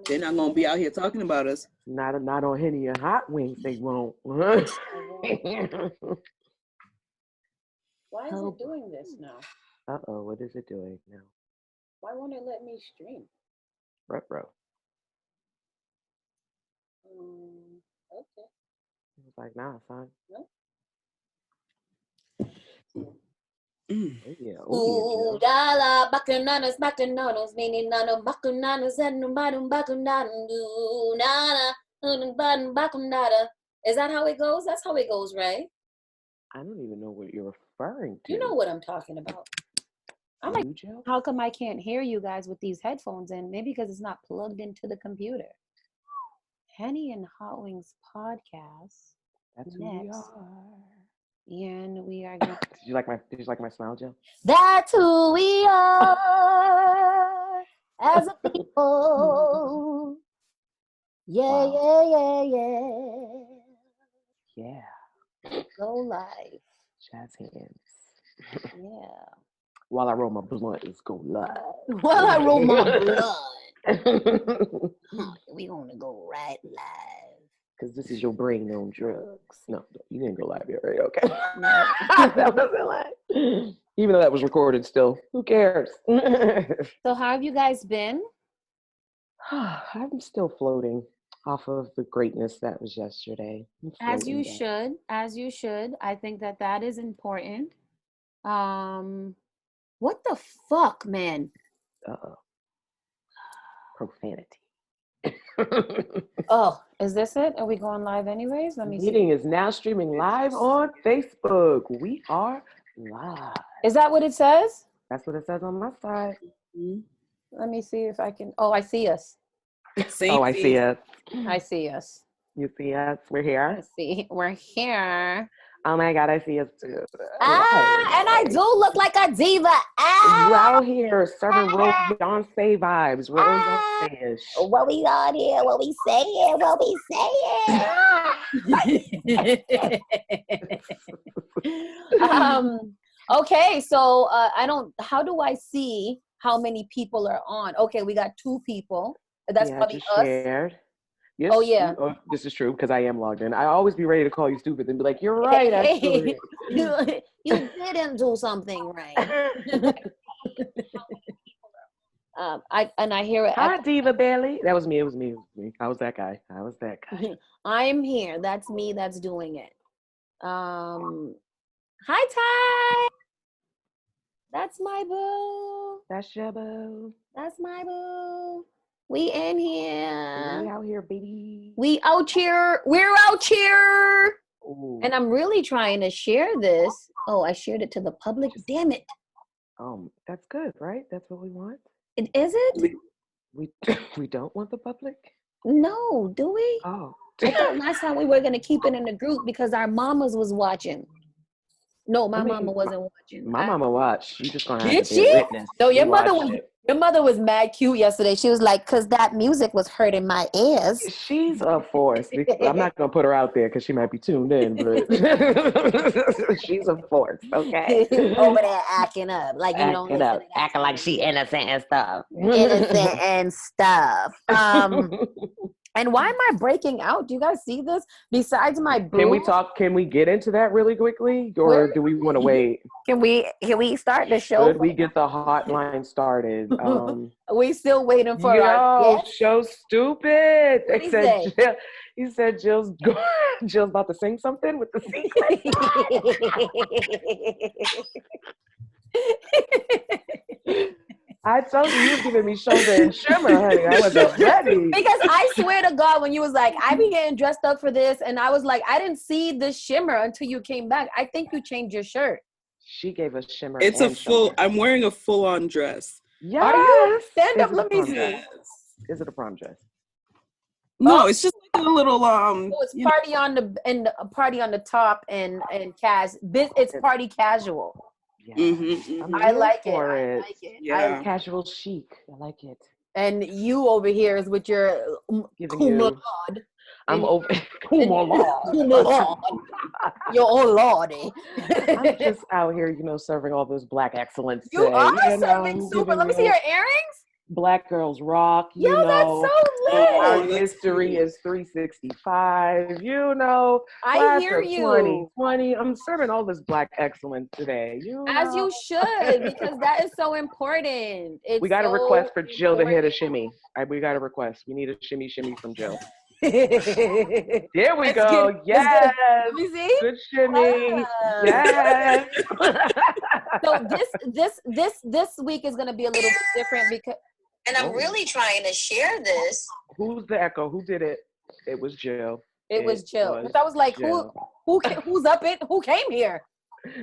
They're not gonna be out here talking about us. Not on Henny and Hotwings. They won't. Why is it doing this now? What is it doing now? Why won't it let me stream? Retro. Okay. It was like, nah, son. Nope. Oh yeah. Ooh, dala bakunanas, meaning nano bakunanas and numbadum bakunadu nana bakunada. Is that how it goes? That's how it goes, right? I don't even know what you're referring to. You know what I'm talking about. I'm like, how come I can't hear you guys with these headphones in? Maybe because it's not plugged into the computer. Henny and Hotwings podcast. That's who we are. And we are going. Did you like my smile, Jill? That's who we are as a people. Yeah, wow. yeah. Go live. Jazz hands. Yeah. While I roll my blunt, it's go live. While I roll my blunt. We gonna go right live. Because this is your brain on drugs. No, you didn't go live yet, right? Okay. No. That wasn't live. Even though that was recorded still. Who cares? So how have you guys been? I'm still floating off of the greatness that was yesterday. As you should. I think that is important. What the fuck, man? Profanity. Oh, is this it? Are we going live anyways? Let me see. Meeting is now streaming live on Facebook. We are live. Is that what it says? That's what it says on my side. Let me see if I can. Oh, I see us. I see us. I see us. You see us? We're here. We're here. Oh my God, I see us too. And I do look like a diva. We're out here serving real Beyonce vibes. Real Beyonce-ish. What we on here? What we saying? Okay, so how do I see how many people are on? Okay, we got 2 people. That's probably us. Shared. Yes. Oh yeah. This is true because I am logged in. I always be ready to call you stupid and be like, "You're right." Actually, you didn't do something right. I hear it. Hi, Diva Bailey. That was me. It was me. I was that guy. I'm here. That's me. That's doing it. Hi, Ty. That's my boo. That's your boo. That's my boo. We in here. We out here, baby. We out here. We're out here. Ooh. And I'm really trying to share this. Oh, I shared it to the public. Damn it. That's good, right? That's what we want. Is it? We don't want the public? No, do we? Oh. I thought last time we were going to keep it in the group because our mamas was watching. No, my mama wasn't watching. My mama watched. You just gonna have to be a witness. No, your mother was mad cute yesterday. She was like, "Cause that music was hurting my ears." She's a force. I'm not gonna put her out there because she might be tuned in, but she's a force. Okay. Over there acting up like you don't listen. Acting like she innocent and stuff. And why am I breaking out? Do you guys see this? Besides my boo? Can we talk? Can we get into that really quickly? Or do we want to wait? Can we start the show? Should we get the hotline started? We still waiting for our guest? So stupid. He said Jill's about to sing something with the secret. I told you was giving me shoulder and shimmer, honey. I wasn't ready. Because I swear to God, when you was like, I be getting dressed up for this, and I was like, I didn't see this shimmer until you came back. I think you changed your shirt. She gave us shimmer. It's a full. Shoulder. I'm wearing a full-on dress. Yes. Are you? Stand up. Let me see. Yes. Is it a prom dress? No, it's just like a little So it's party on the party on the top and it's party casual. Yeah. Mm-hmm. I like it. Yeah. Casual chic. I like it. And you over here is with your I'm over your old lordy. I'm just out here, serving all this black excellence. You are serving super. Let me see your earrings. Black Girls Rock, Yo, you know. that's so Our lit. that's history cute. is 365, you know. I Class hear of you. 2020. I'm serving all this Black excellence today, you As know. you should, because that is so important. We It's got a so request for Jill to hit a important. shimmy. We got a request. We need a shimmy from Jill. It's There we good. go. It's good. Yes. Let me see. Good shimmy. Ah. Yes. So this week is gonna be a little bit different because, and I'm really trying to share this. Who's the echo? Who did it? It was Jill. it was chill. was Because I was like, Jill. who's up it? Who came here?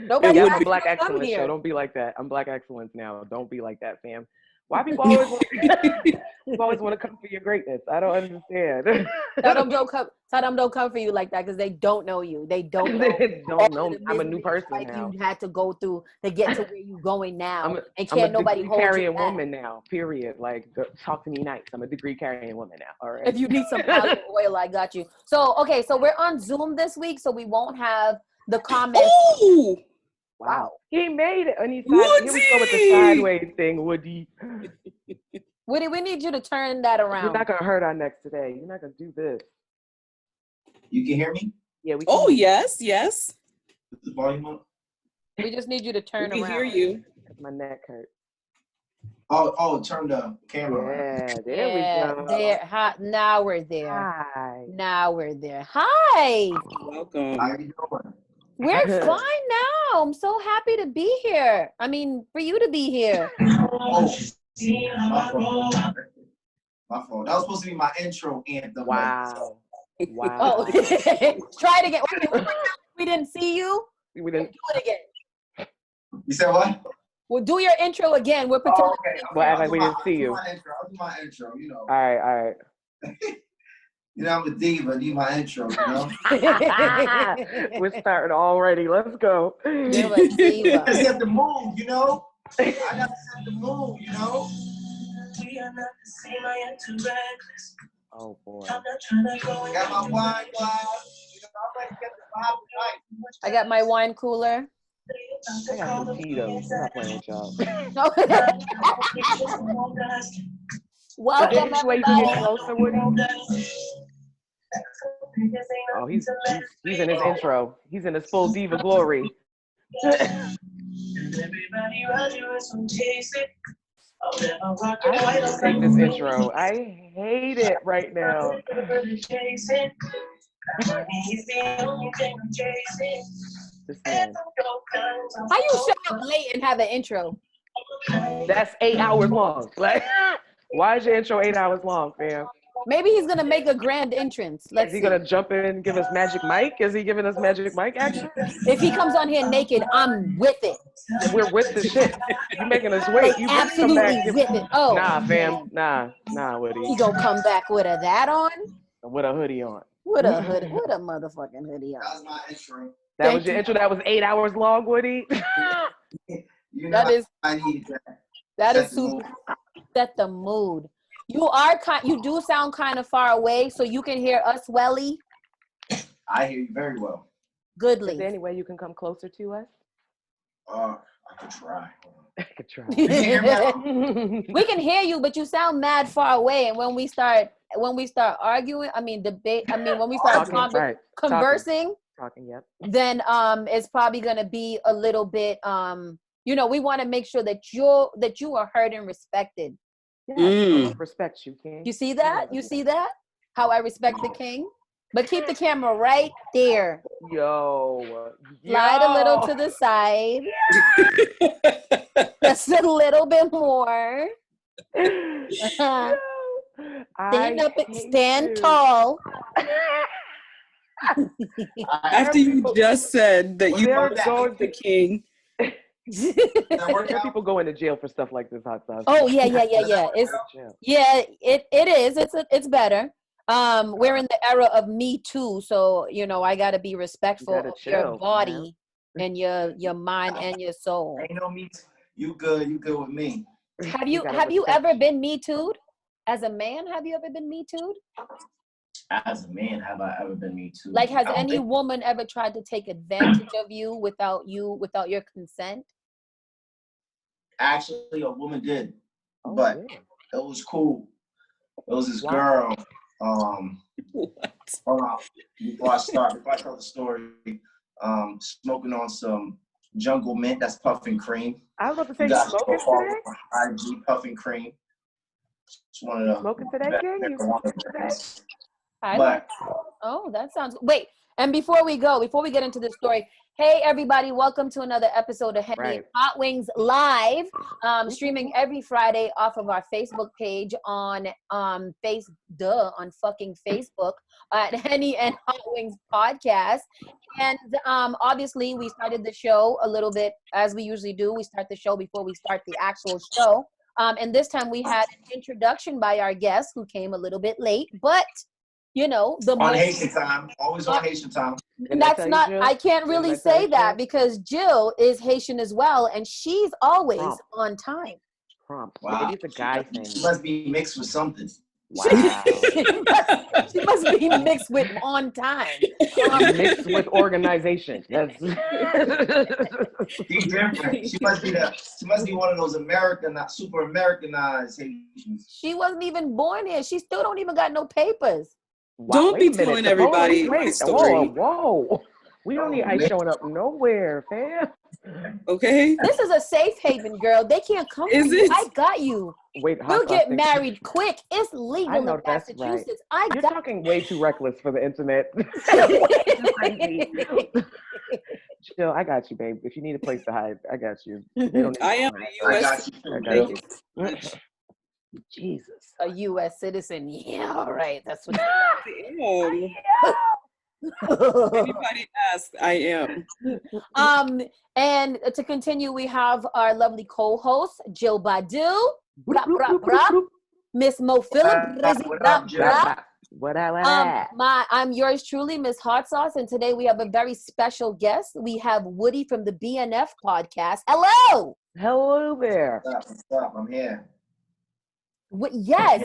Nobody. Yeah, would I'm be- Black come Excellence here. show. Don't be like that. I'm Black Excellence now. Don't be like that, fam. Why people always want to come for your greatness? I don't understand. Tell them don't come for you like that because they don't know you. They don't know. They all don't of know. the I'm a new misery person like now. you had to go through to get to where you're going now, I'm and a can't nobody degree hold you carrying back. woman now. Period. Like, talk to me nice. I'm a degree carrying woman now. All right. If you need some olive oil, I got you. So okay, so we're on Zoom this week, so we won't have the comments. Oh, Wow. He made it. And here we go with the Woody! sideways thing, Woody. Woody, we need you to turn that You're around. not gonna hurt our necks today. You're not gonna do this. You can hear me? Yeah, we can. Oh, yes, yes. Put the volume up. We just need you to We turn can around. hear you. My neck hurt. Turn the camera around. Yeah, there we go. There. Now we're there. Hi. Now we're there. Hi. Welcome. How you doing? We're fine now. I'm so happy to be here. I mean, for you to be here. Oh, my fault. My fault. That was supposed to be my intro anthem. Wow. Oh, Wow. try it again. Okay, we didn't see you. We Do didn't. it again. You said what? We'll do your intro again. We're pretending. Oh, okay. Well, act like we didn't see you. I'll do my intro, you know. All right. You know, I'm a diva. I need my intro, you know? We're starting already. Let's go. You're a diva. I set the mood, you know? I got to set the mood, you know? Oh boy. Got my wine glass. You know, I'm ready to get the vibe tonight. I got my wine cooler. I got some Tito's. I'm not playing with y'all. Welcome, Any way you can get everybody. closer, Woody? Oh, he's in his intro. He's in his full diva glory. I hate this intro. I hate it right now. This man. How you show up late and have an intro? That's 8 hours long. Like, why is your intro 8 hours long, fam? Maybe he's gonna make a grand entrance. Let's Is he see. gonna jump in and give us Magic Mike? Is he giving us Magic Mike action? If he comes on here naked, I'm with it. We're with the shit. You making us wait. Like, You better come absolutely back. with it. Oh, Nah, fam. man. Nah, Woody. He gonna come back with a that on? With a hoodie on. With a hoodie, with a motherfucking hoodie That on. was my intro. That Thank was your you. intro. That was 8 hours long, Woody. You know, That is I needed that. that is Set the super. Set the mood. You do sound kind of far away, so you can hear us welly. I hear you very well. Goodly. Is there any way you can come closer to us? I could try. I could try. We can hear you, but you sound mad far away. And when we start arguing, when we start conversing, Yep. then it's probably gonna be a little bit we want to make sure that you are heard and respected. Yeah, respect you, King. You see that? You see that? How I respect the king? But keep the camera right there. Yo. Slide a little to the side. Just a little bit more. Stand tall. After you just said that you There are the king. There are people going to jail for stuff like this, hot sauce. Oh yeah. It is. It's better. We're in the era of Me Too, so I gotta be respectful of your body and your mind and your soul. Ain't no me. You good with me. Have you ever been Me Too'd? As a man, have you ever been Me Too'd? As a man, have I ever been Me Too? Like, has any woman ever tried to take advantage of you without your consent? Actually, a woman did, Oh, but yeah. It was cool. It was this Wow. girl. What? Hold on. Before I tell the story, smoking on some jungle mint that's puffing cream. I was about to say, You you got smoking today? IG puffing cream. It's one of the Smoking today, best King? You marijuana smoking today? brands. I But like. Oh, that sounds. Wait, and before we get into the story, hey everybody, welcome to another episode of Henny and Hotwings Live, streaming every Friday off of our Facebook page on on fucking Facebook at Henny and Hotwings Podcast. And obviously, we started the show a little bit as we usually do. We start the show before we start the actual show. And this time we had an introduction by our guest who came a little bit late, but you know, on Haitian time, always on Haitian time. That's not, I can't really say that because Jill is Haitian as well, and she's always on time. Prompt. Wow. Maybe it's a guy thing. She must be mixed with something. Wow. She must be mixed with on time. Mixed with organization. That's She's different. She must be one of those super Americanized Haitians. She wasn't even born here. She still don't even got no papers. Wow, Don't be telling everybody my story. Whoa. We don't need ice showing up nowhere, fam. Okay. This is a safe haven, girl. They can't come for you. I got you. Wait, we'll get married quick. It's legal in Massachusetts. Right. You're talking way too reckless for the internet. Jill, I got you, babe. If you need a place to hide, I got you. I am a U.S. Thank you. Jesus. A U.S. citizen. Yeah, all right. That's what Anybody ask, I am. And to continue, we have our lovely co-host, Jill Badu. Bra, bra, bra. Miss Mo Phillip. What up? I'm yours truly, Miss Hot Sauce, and today we have a very special guest. We have Woody from the BNF podcast. Hello. Hello there. What's up? I'm here. Yes.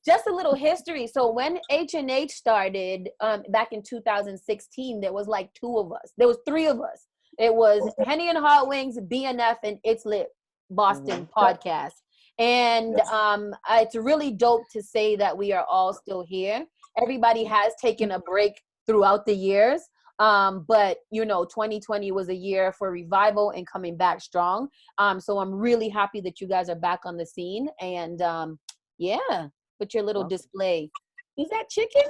Just a little history. So when H&H started back in 2016, there was like two of us. There was three of us. It was Henny and Hotwings, BNF, and It's Lit Boston podcast. And it's really dope to say that we are all still here. Everybody has taken a break throughout the years. But, you know, 2020 was a year for revival and coming back strong. So I'm really happy that you guys are back on the scene. And, yeah, put your little display. Is that chicken?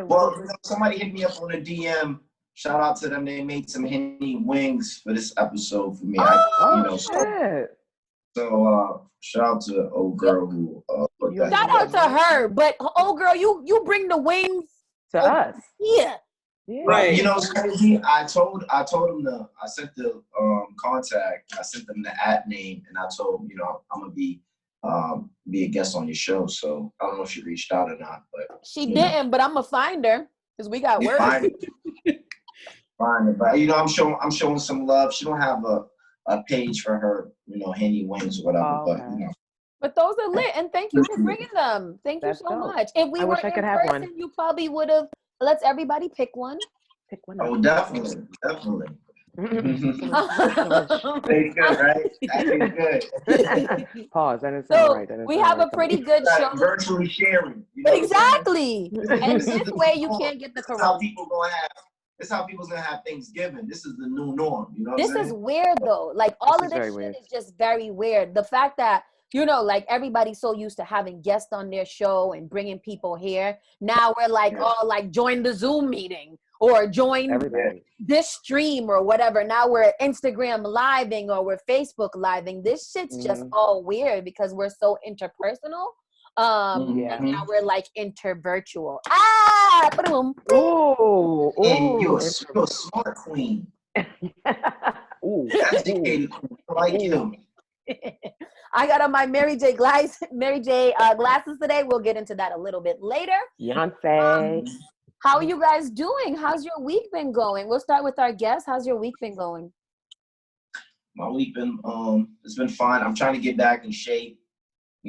Well, somebody hit me up on a DM. Shout out to them. They made some Henny wings for this episode for me. So shout out to the old girl who put that shout out to her, but old girl, you bring the wings to us. Yeah. Right. You know what's crazy? I told them I sent the contact, I sent them the ad name, and I told them, I'm gonna be a guest on your show. So I don't know if she reached out or not, but she didn't, but I'm gonna find her because we got work. Find her. But I'm showing some love. She don't have a page for her, Henny wings or whatever, But those are lit, and thank you for bringing them. Thank you so much. If we were in person, you probably would have. Let's everybody pick one. Oh, definitely. Pretty good, right? That is good. Pause. That is so right. We have a pretty good show. Virtually sharing. Exactly. And this way you can't get the corona. This is how people's gonna have Thanksgiving. This is the new norm. This is weird though. Like all of this shit is just very weird. The fact that like everybody's so used to having guests on their show and bringing people here. Now we're like, join the Zoom meeting or join this stream or whatever. Now we're Instagram living or we're Facebook living. This shit's just all weird because we're so interpersonal. And now we're like intervirtual. Boom. Oh, you're a smart queen. Educated queen. I like you. I got on my Mary J glasses today. We'll get into that a little bit later. Beyonce. How are you guys doing? How's your week been going? We'll start with our guest. How's your week been going? My week been it's been fine. I'm trying to get back in shape. I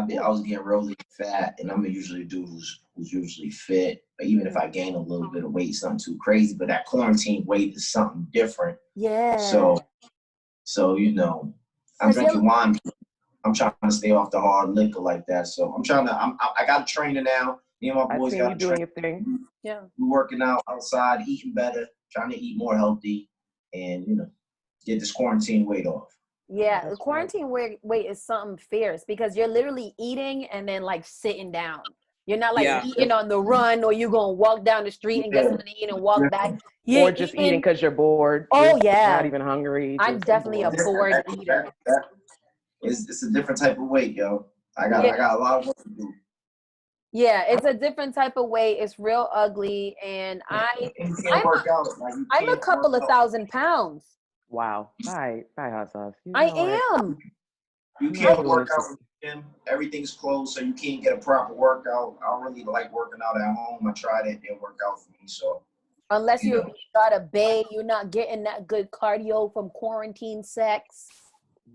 was getting really fat, and I'm usually a dude who's usually fit. But even if I gain a little bit of weight, it's nothing too crazy. But that quarantine weight is something different. Yeah. So I'm drinking wine. I'm trying to stay off the hard liquor like that. So I'm trying to. I got a trainer now. Me and my boys I see got you a doing trainer. your thing. Yeah. We're working out outside, eating better, trying to eat more healthy, and get this quarantine weight off. Yeah, That's the quarantine weight is something fierce because you're literally eating and then like sitting down. You're not like Yeah. eating on the run or you're gonna walk down the street and get something to eat and walk back. You're Or just eating because you're bored. Oh just yeah. Not even hungry. I'm just definitely a bored eater. It's a different type of weight, yo. I got a lot of work to do. Yeah, it's a different type of weight. It's real ugly, and You can't work out. Like, I'm a couple of 1,000 pounds. Wow. Bye, hot sauce. I am. You can't work out in the gym. Everything's closed, so you can't get a proper workout. I don't really like working out at home. I tried it. It didn't work out for me. So unless you got a bae, you're not getting that good cardio from quarantine sex.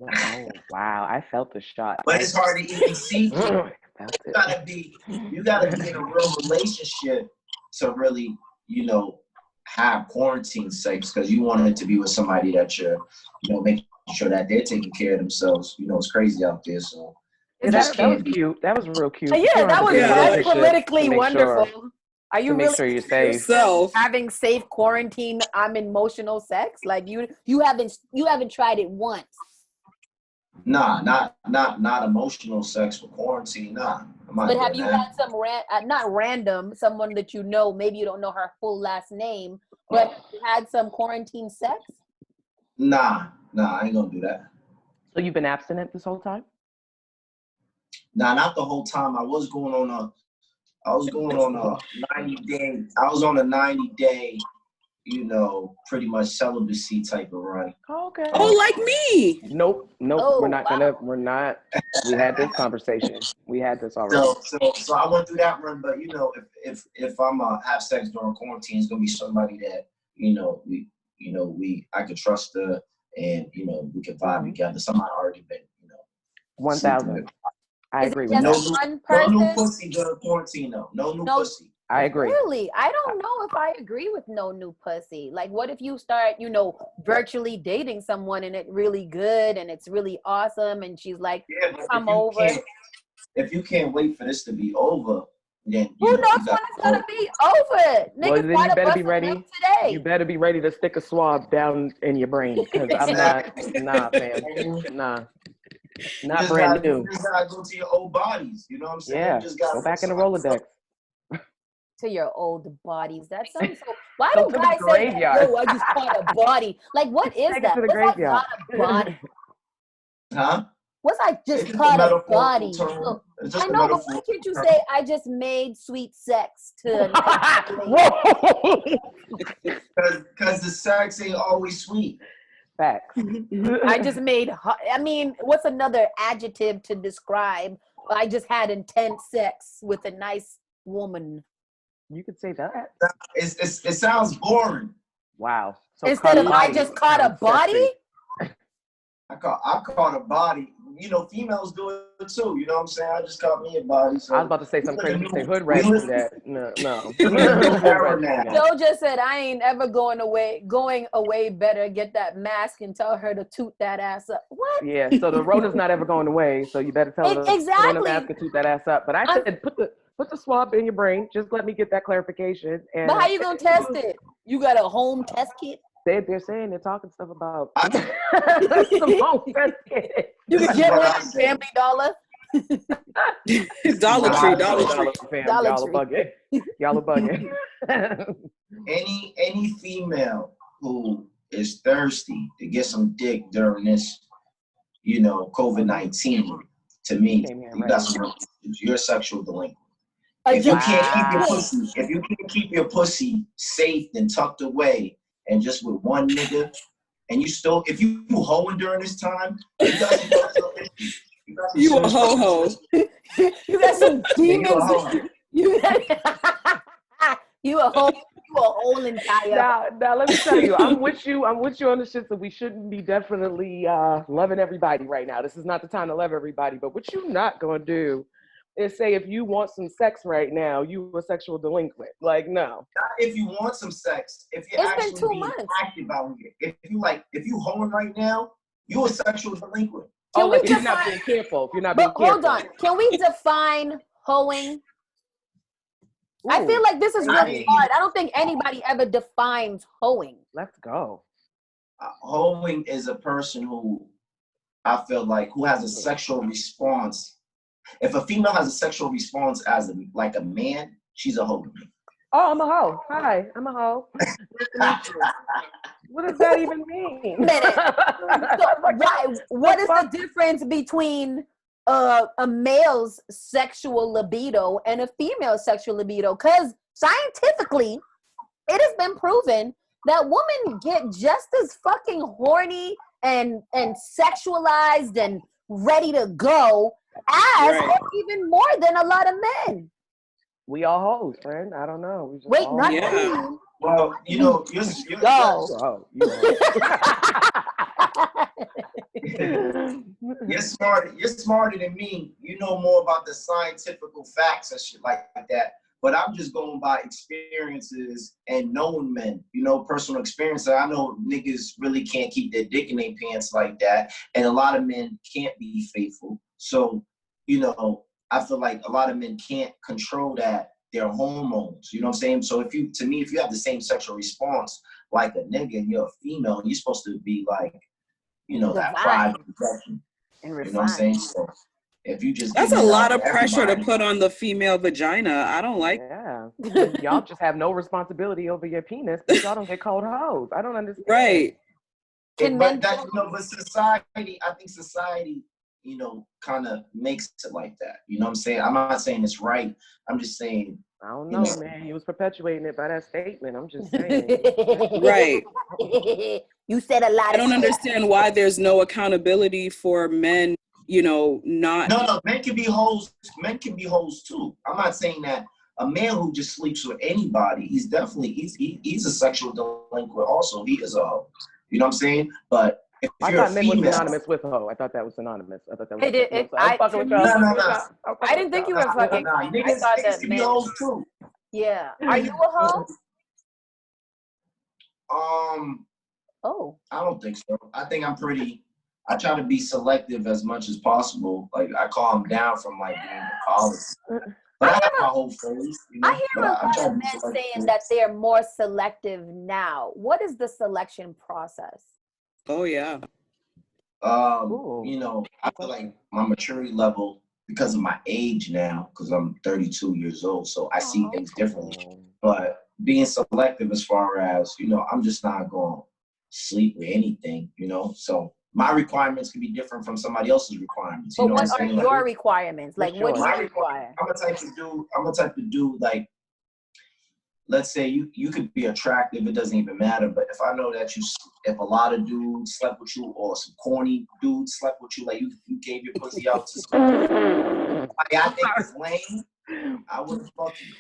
Oh, wow. I felt the shot. But it's hard to even see. You gotta be in a real relationship to really, have quarantine sex, because you want it to be with somebody that you're, making sure that they're taking care of themselves. It's crazy out there. So that was cute. That was real cute. Yeah, that's politically wonderful. Are you really sure you're safe? Having safe quarantine emotional sex? Like you haven't tried it once. Nah, not emotional sex for quarantine. Nah. But have you had some not random, someone that you know, maybe you don't know her full last name, but you had some quarantine sex? Nah, I ain't gonna do that. So you've been abstinent this whole time? Nah, not the whole time. I was going on a 90-day. I was on a 90-day, pretty much celibacy type of run. Okay. Oh, like me. Nope. Oh, we're not. We had this conversation. We had this already. So I went through that run, but if I'm have sex during quarantine, it's gonna be somebody that I could trust her, and we could vibe together. Somebody already been 1,000. I agree with that. No new pussy during quarantine though. No new pussy. I agree. Really? I don't know if I agree with no new pussy. Like, what if you start, virtually dating someone and it's really good and it's really awesome and she's like, come over. If you can't wait for this to be over, then who knows when it's gonna be over? Well, then you better be ready. Today. You better be ready to stick a swab down in your brain, because I'm not, fam. Not brand new. You just gotta go to your old bodies. You know what I'm saying? Yeah. You just gotta go back in the Rolodex. To your old bodies. That sounds so. Why do guys say, "Oh, I just caught a body"? Like, what is that? What's I caught a body? Huh? What's I just caught a body? So, I know, but why can't you say I just made sweet sex to? Because the sex ain't always sweet. Facts. I just made. I mean, what's another adjective to describe? I just had intense sex with a nice woman. You could say that. It sounds boring. Wow. So instead of I just caught a body? I caught a body. Females do it too. You know what I'm saying? I just caught me a body. So I was about to say something crazy. Say hood rats do that. No. Joe just said I ain't ever going away better. Get that mask and tell her to toot that ass up. What? Yeah. So the Rona's not ever going away. So you better tell her to put on the mask and toot that ass up. But I said put the swab in your brain. Just let me get that clarification. And but how you gonna test it? You got a home test kit? They're saying they're talking stuff about some home test kit. You can get one at Family Dollar. Dollar Tree. Y'all are bugging. Any female who is thirsty to get some dick during this, COVID-19, to me, you're a sexual delinquent. If you can't keep your pussy safe and tucked away and just with one nigga, and if you hoeing during this time, you got some issues. You a ho-ho. You got some demons. You a hole in tire. Now let me tell you, I'm with you on the shit that we shouldn't be definitely loving everybody right now. This is not the time to love everybody, but what you not gonna do is say if you want some sex right now, you a sexual delinquent. Like, no. Not if you want some sex. If you're it's actually being active out here. If you hoeing right now, you a sexual delinquent. Oh, we like if you're not define? being careful. If you're not being But careful. hold on. Can we define hoeing? I feel like this is really mean- hard. I don't think anybody ever defines hoeing. Let's go. Hoeing is a person who I feel like who has a sexual response. If a female has a sexual response as like a man, she's a hoe to me. Oh, I'm a hoe. Hi, I'm a hoe. Nice to meet you. What does that even mean? Minute. What is the difference between a male's sexual libido and a female's sexual libido? Because scientifically, it has been proven that women get just as fucking horny and sexualized and ready to go as or even more than a lot of men. We all hoes, friend. I don't know. We just Wait, all not Yeah. me. Well, you know, you're you're smarter than me. You know more about the scientific facts and shit like that. But I'm just going by experiences and knowing men, you know, personal experience. I know niggas really can't keep their dick in their pants like that. And a lot of men can't be faithful. So, you know, I feel like a lot of men can't control their hormones. You know what I'm saying? So if you have the same sexual response like a nigga and you're a female, you're supposed to be like, you know, that pride and protection. You know what I'm saying? So if you just that's a lot of pressure to put on the female vagina. I don't like. Yeah. Y'all just have no responsibility over your penis, but y'all don't get called hoes. I don't understand. Right. But society, I think society, you know, kind of makes it like that. You know what I'm saying? I'm not saying it's right. I'm just saying. I don't know, man. He was perpetuating it by that statement. I'm just saying. Right. You said a lot. I don't understand why there's no accountability for men, you know, not. No, men can be hoes. Men can be hoes too. I'm not saying that a man who just sleeps with anybody, he's a sexual delinquent also. He is a hoe. You know what I'm saying? But if I you're thought a men was female, synonymous with hoe. I thought that was synonymous. I thought that was. I'm fucking with y'all. No. I didn't think you were fucking. Niggas, I thought niggas that can be men. hoes too. Yeah. Are you a hoe? Oh. I don't think so. I think I try to be selective as much as possible. Like I calm down from like being in college. But I have my whole phase. You know? I hear a lot of men saying that they're more selective now. What is the selection process? Oh yeah. You know, I feel like my maturity level, because of my age now, because I'm 32 years old, so I see things differently. But being selective as far as, you know, I'm just not going to sleep with anything, you know? So my requirements can be different from somebody else's requirements. You But know what what are I'm saying? your requirements? Like, what do you require? I'm a type of dude, like, let's say you could be attractive, it doesn't even matter. But if I know that if a lot of dudes slept with you or some corny dudes slept with you, like you gave your pussy out to some I think it's lame, I wouldn't fuck you.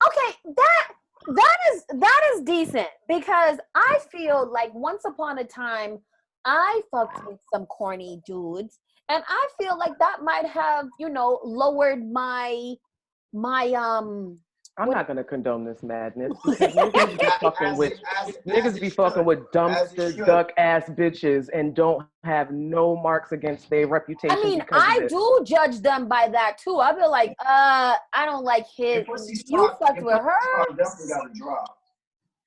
Okay, that is decent, because I feel like once upon a time I fucked with some corny dudes, and I feel like that might have, you know, lowered my I'm not gonna condone this madness, because niggas be fucking with dumpster duck ass bitches and don't have no marks against their reputation. I mean, I do judge them by that too. I'll be like, I don't like his. You fucked with her. Definitely got to drop.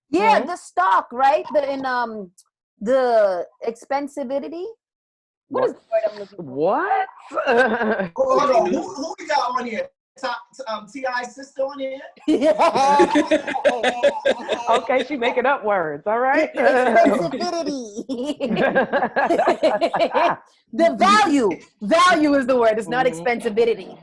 Yeah, the stock, right? The expensivity. What is the word I'm looking for? What? Hold on, who we got on here? T.I.'s sister on here? Okay, she making up words, all right? Expensibility. The value is the word. It's not expensibility.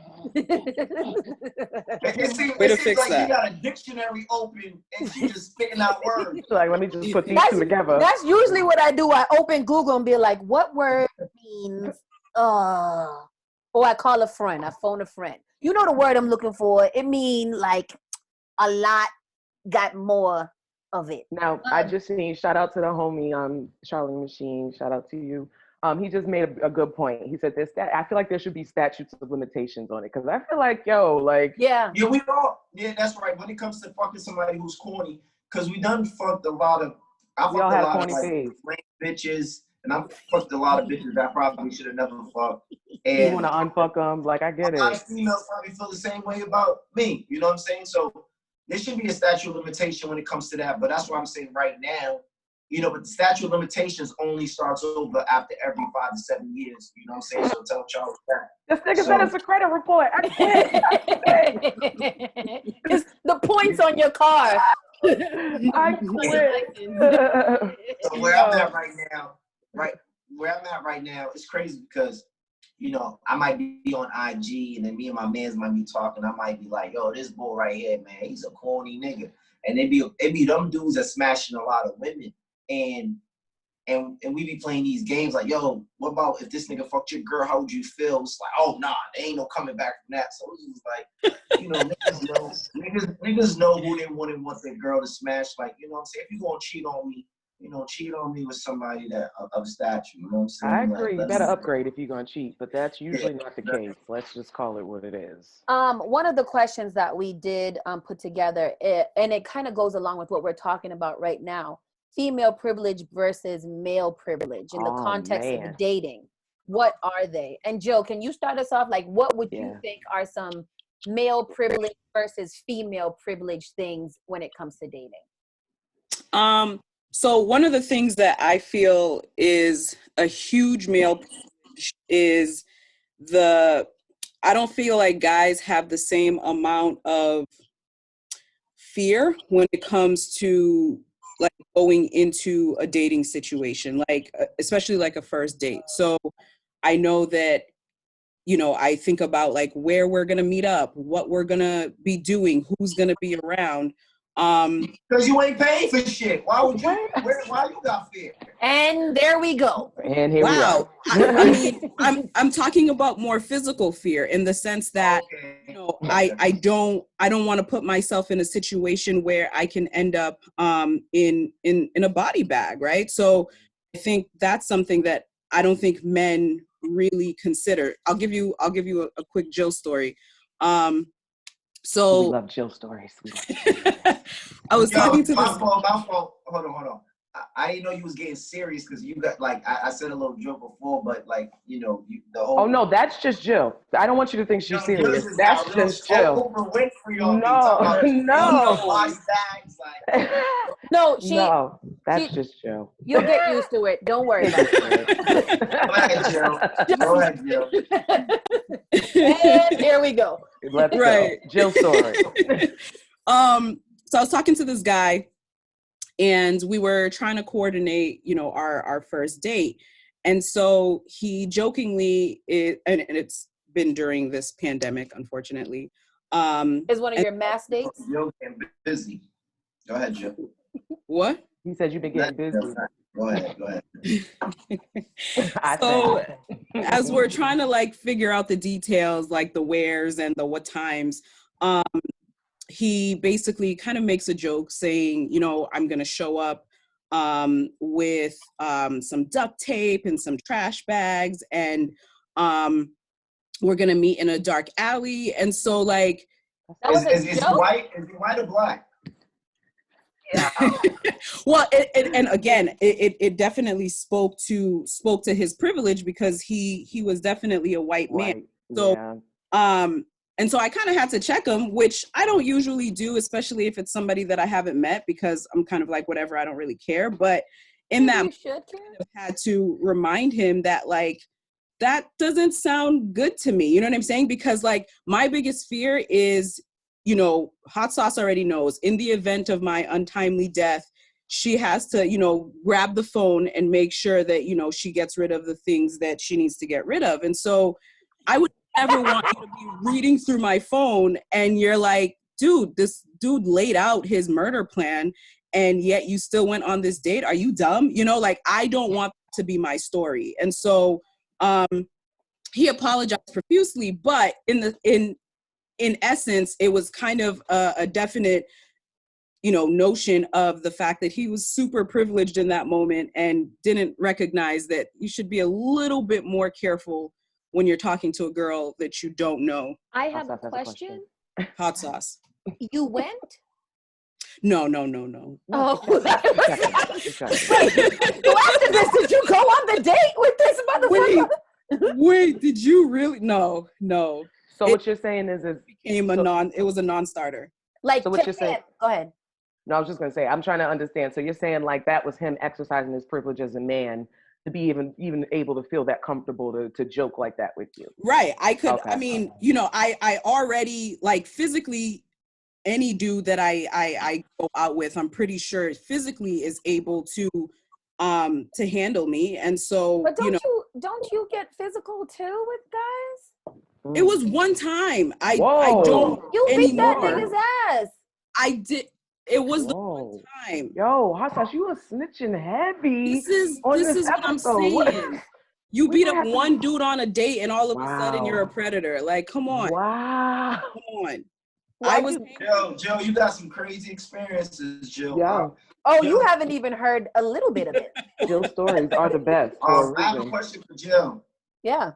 It seems like you got a dictionary open and she just spitting out words. Like, let me just put these two together. That's usually what I do. I open Google and be like, what word means, or I call a friend, I phone a friend. You know the word I'm looking for. It means like a lot got more of it. Now, I just seen, shout out to the homie, Charlie Machine, shout out to you. He just made a good point. He said I feel like there should be statutes of limitations on it. Cause I feel like, yeah, that's right. When it comes to fucking somebody who's corny, cause we done fucked a lot of, we all had a corny phase. Bitches and I've fucked a lot of bitches that I probably should have never fucked. You And want to unfuck them? Like, I get a lot it. of females probably feel the same way about me. You know what I'm saying? So there should be a statute of limitation when it comes to that. But that's what I'm saying right now. You know, but the statute of limitations only starts over after every 5 to 7 years. You know what I'm saying? So tell Charles that. This nigga sent us a credit report. I quit. It's the points on your car. I quit. So where I'm at right now, it's crazy because, you know, I might be on IG and then me and my mans might be talking. I might be like, yo, this boy right here, man, he's a corny nigga. And it be them dudes that smashing a lot of women. And we be playing these games like, yo, what about if this nigga fucked your girl? How would you feel? It's like, oh, nah, there ain't no coming back from that. So it's just like, you know, niggas know who they want their girl to smash. Like, you know what I'm saying? If you gonna cheat on me, you know, cheat on me with somebody that of stature. You know what I'm saying? I agree. Like, you better upgrade if you're going to cheat, but that's usually not the case. Let's just call it what it is. One of the questions that we did put together, and it kind of goes along with what we're talking about right now, female privilege versus male privilege in the context of dating. What are they? And Joe, can you start us off? Like, what would you think are some male privilege versus female privilege things when it comes to dating? So one of the things that I feel is a huge male privilege is I don't feel like guys have the same amount of fear when it comes to like going into a dating situation, like especially like a first date. So I know that, you know, I think about like where we're going to meet up, what we're going to be doing, who's going to be around. Because you ain't paying for shit. Why would you? Why you got fear? And there we go. And here we are. I mean, I'm talking about more physical fear in the sense that, you know, I don't want to put myself in a situation where I can end up in a body bag, right? So I think that's something that I don't think men really consider. I'll give you a quick Jill story. So we love Jill stories. I was talking to my this. fault. Hold on. I didn't know you was getting serious because you got like I said a little joke before, but like you know the whole. Oh no, that's just Jill. I don't want you to think she's serious. That's just Jill. No. No, that's just Jill. You'll get used to it. Don't worry about it. Go ahead, Jill. And here we go. Let's go. Jill story. So I was talking to this guy and we were trying to coordinate, you know, our first date. And so he jokingly, and it's been during this pandemic, unfortunately. Is one of your mass dates? Jill getting busy. Go ahead, Jill. What? He said you've been getting busy. Go ahead. So as we're trying to like figure out the details, like the wheres and the what times, he basically kind of makes a joke saying, you know, I'm going to show up with some duct tape and some trash bags, and we're going to meet in a dark alley. And so like, is he white or black? Yeah. Well, and again, it definitely spoke to his privilege because he was definitely a white man. So, and so I kind of had to check him, which I don't usually do, especially if it's somebody that I haven't met, because I'm kind of like, whatever, I don't really care. But in that, I had to remind him that like, that doesn't sound good to me. You know what I'm saying? Because like my biggest fear is, you know, Hot Sauce already knows, in the event of my untimely death, she has to, you know, grab the phone and make sure that, you know, she gets rid of the things that she needs to get rid of. And so I would never want you to be reading through my phone and you're like, dude, this dude laid out his murder plan and yet you still went on this date. Are you dumb? You know, like, I don't want to be my story. And so he apologized profusely, but in essence, it was kind of a definite, you know, notion of the fact that he was super privileged in that moment and didn't recognize that you should be a little bit more careful when you're talking to a girl that you don't know. I have a question. Hot Sauce. You went? No. Oh, wait, so after this, did you go on the date with this motherfucker? Wait, did you really? No. So what you're saying is became it was a non-starter. Like, so what you're saying? Go ahead. No, I was just gonna say, I'm trying to understand. So you're saying like that was him exercising his privilege as a man to be even able to feel that comfortable to joke like that with you. Right. I could, Okay. I mean, you know, I already, like, physically, any dude that I go out with, I'm pretty sure physically is able to handle me. And so, But don't you get physical too with guys? it was one time. I Whoa. don't You beat that anymore. nigga's ass. I did. It was the Whoa. one time. Yo, Hotwings, you are snitching heavy. This is on what I'm episode. saying. You We beat might up have to- one dude on a date and all of a Wow. sudden you're a predator. Like, come on. Wow. Come on. Why I was Jill, you got some crazy experiences, Jill. Yeah. Oh, Jill. you haven't even heard a little bit of it. Jill's stories are the best for a I have a reason. question for Jill. Yeah.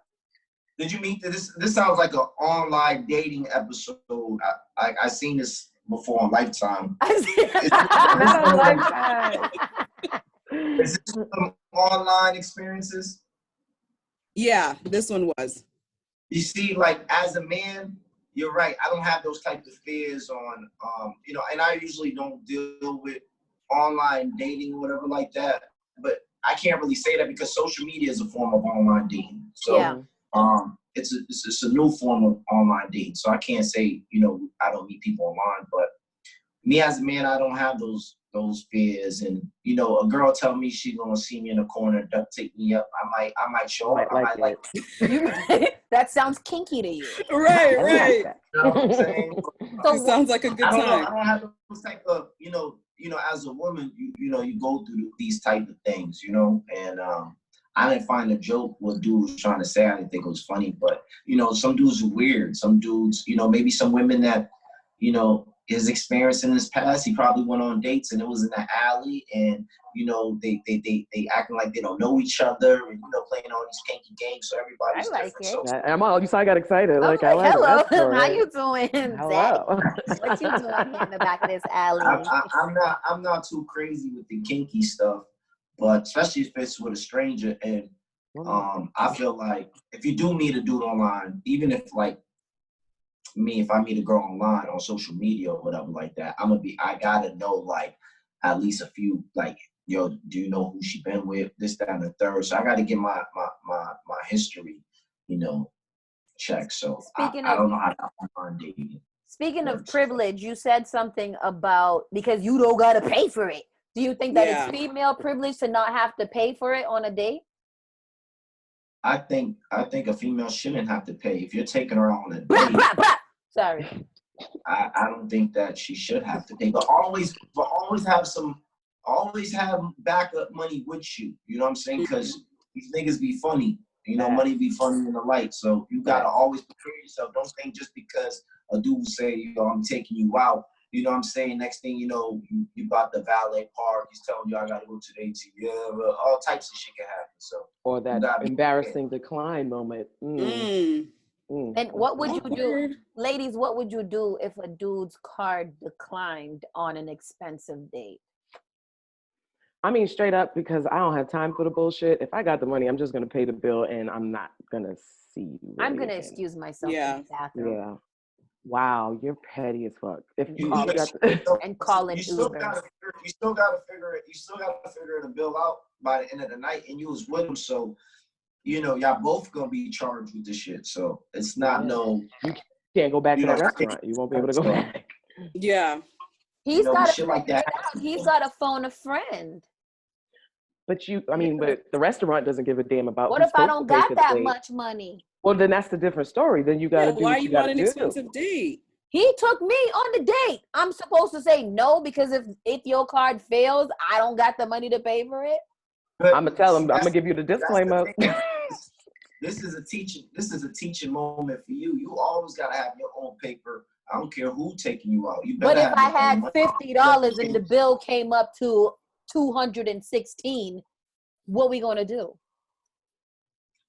Did you meet this? This sounds like an online dating episode. I seen this before on Lifetime. Not a lifetime. Is this some online experiences? Yeah, this one was. You see, like as a man, you're right. I don't have those types of fears on, you know, and I usually don't deal with online dating or whatever like that. But I can't really say that because social media is a form of online dating. So, Yeah. it's a new form of online dating. So I can't say, you know, I don't meet people online. But me as a man, I don't have those fears. And you know, a girl tell me she's gonna see me in the corner, duct tape me up. I might show up. I might like That sounds kinky to you. Right. you know what I'm saying? So It sounds like a good I don't know. time. I don't have those type of, you know, as a woman, you know, you go through these type of things, you know, and I didn't find a joke what dude was trying to say. I didn't think it was funny, but you know, some dudes are weird. Some dudes, you know, maybe some women that, you know, his experience in his past, he probably went on dates and it was in the alley, and you know, they acting like they don't know each other, and you know, playing all these kinky games. So everybody's I like different. it. So I'm all, you saw I got excited. I'm Like, I like hello. that story. How you doing, Hello. Zach? What you doing here in the back of this alley? I'm not too crazy with the kinky stuff, but especially if it's with a stranger. And I feel like if you do meet a dude online, even if like me, if I meet a girl online on social media or whatever like that, I gotta know like at least a few, like, yo, do you know who she been with, this, that, and the third. So I gotta get my history, you know, checked. So I don't know how to online dating. Speaking of privilege, you said something about because you don't gotta pay for it. Do you think that it's female privilege to not have to pay for it on a date? I think a female shouldn't have to pay. If you're taking her on a date, sorry. I don't think that she should have to pay. But always have backup money with you. You know what I'm saying? Because these niggas be funny. You know, money be funny in the light. So you gotta always prepare yourself. Don't think just because a dude say, you know, I'm taking you out, you know what I'm saying? Next thing you know, you bought the valet park. He's telling you I gotta go to the ATM. All types of shit can happen. So or that embarrassing decline moment. And what would you do, ladies? What would you do if a dude's card declined on an expensive date? I mean, straight up, because I don't have time for the bullshit. If I got the money, I'm just gonna pay the bill, and I'm not gonna see you. Really I'm gonna again. excuse myself in the bathroom. Yeah. Wow, you're petty as fuck. If you and call it you still Uber. gotta figure it. You still gotta figure the bill out by the end of the night, and you was with him, so you know y'all both gonna be charged with this shit. So it's not you can't go back to that restaurant. You won't be able to go back. Yeah. He's got shit like that. He's got to phone a friend. But but the restaurant doesn't give a damn about. What if I don't got that much money? Well, then that's a different story. Then you got to do. Why what you want an do. expensive date? He took me on the date. I'm supposed to say no because if your card fails, I don't got the money to pay for it. But I'm gonna tell him. I'm gonna give you the disclaimer. This is a teaching moment for you. You always gotta have your own paper. I don't care who taking you out. You better. What if I had $50 and the bill came up to $216? What we gonna do?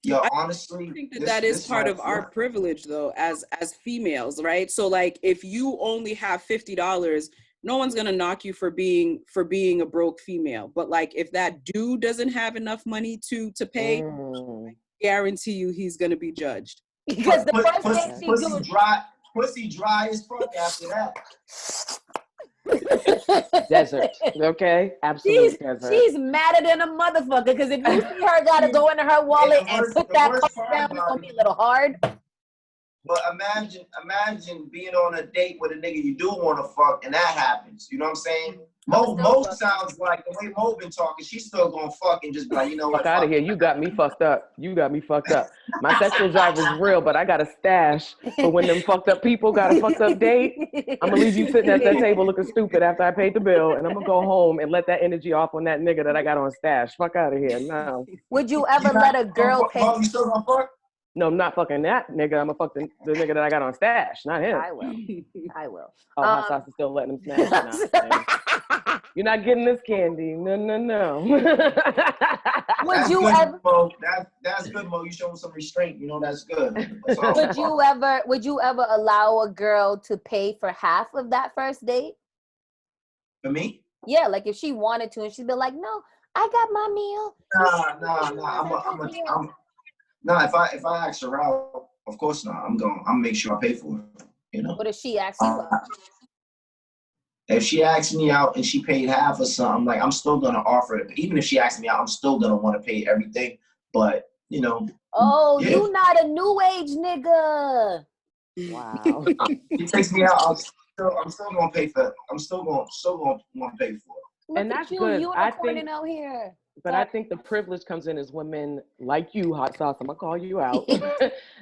Yo, honestly, I think that is part of our privilege, though, as females, right? So, like, if you only have $50, no one's gonna knock you for being a broke female. But like, if that dude doesn't have enough money to pay, I guarantee you he's gonna be judged. Because the first thing pussy dry as fuck after that. Desert, okay? Absolute desert. She's madder than a motherfucker, because if you see her gotta go into her wallet and put that card down, it's gonna be a little hard. But imagine being on a date with a nigga you do want to fuck, and that happens. You know what I'm saying? Mo sounds like the way Mo been talking, she's still gonna fuck and just be like, you know what? Fuck out of here. You got me fucked up. My sexual drive is real, but I got a stash for when them fucked up people got a fucked up date. I'm gonna leave you sitting at that table looking stupid after I paid the bill, and I'm gonna go home and let that energy off on that nigga that I got on stash. Fuck out of here. No. Would you ever let a girl pay? Mo, you still gonna fuck? No, I'm not fucking that nigga. I'm gonna fuck the nigga that I got on stash, not him. I will. Oh, hot sauce is still letting him smash. Nah, you're not getting this candy. No. Would you ever? That's good, Mo. You showing some restraint. You know, that's good. Would you ever allow a girl to pay for half of that first date? For me? Yeah, like if she wanted to, and she'd be like, "No, I got my meal." Nah, if I ask her out, of course not. I'm gonna make sure I pay for it. You know. What if she asks you out? If she asks me out and she paid half or something, like I'm still gonna offer it. Even if she asks me out, I'm still gonna want to pay everything. But you know. Oh, yeah. You not a new age nigga. Wow. She takes me out. I'm still gonna pay for it. I'm still gonna want to pay for it. Look, and that's good. Unicorning out here. But I think the privilege comes in as women like you, hot sauce, I'm gonna call you out,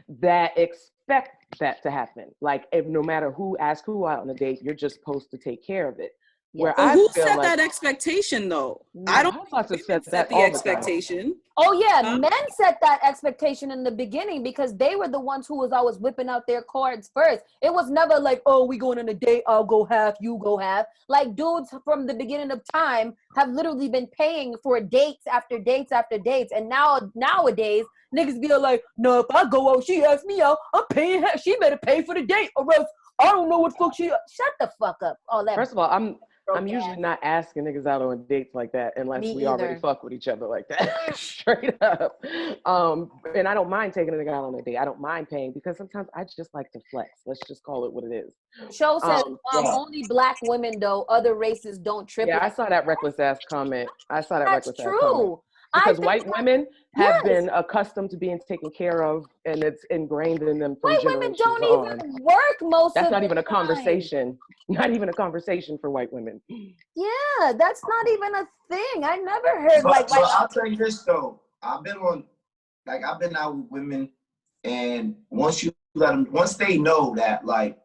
that expect that to happen. Like, if no matter who asks who out on a date, you're just supposed to take care of it. Where who set that expectation though? I don't set the expectation. Oh yeah, men set that expectation in the beginning because they were the ones who was always whipping out their cards first. It was never like, oh, we going on a date, I'll go half, you go half. Like dudes from the beginning of time have literally been paying for dates after dates after dates. And nowadays, niggas be like, no, if I go out, she asks me out, I'm paying her. She better pay for the date or else I don't know what fuck she. Shut the fuck up. All that. First of all, I'm usually not asking niggas out on dates like that unless we already fuck with each other like that. Straight up. And I don't mind taking a nigga out on a date. I don't mind paying because sometimes I just like to flex. Let's just call it what it is. Show says only black women though. Other races don't trip. Yeah, I saw that reckless ass comment. That's true. Because white women have been accustomed to being taken care of, and it's ingrained in them from generations on. White women don't even work most of the time. That's not even a conversation. Not even a conversation for white women. Yeah, that's not even a thing. I never heard but I'll tell you this though. I've been out with women, and once they know that, like,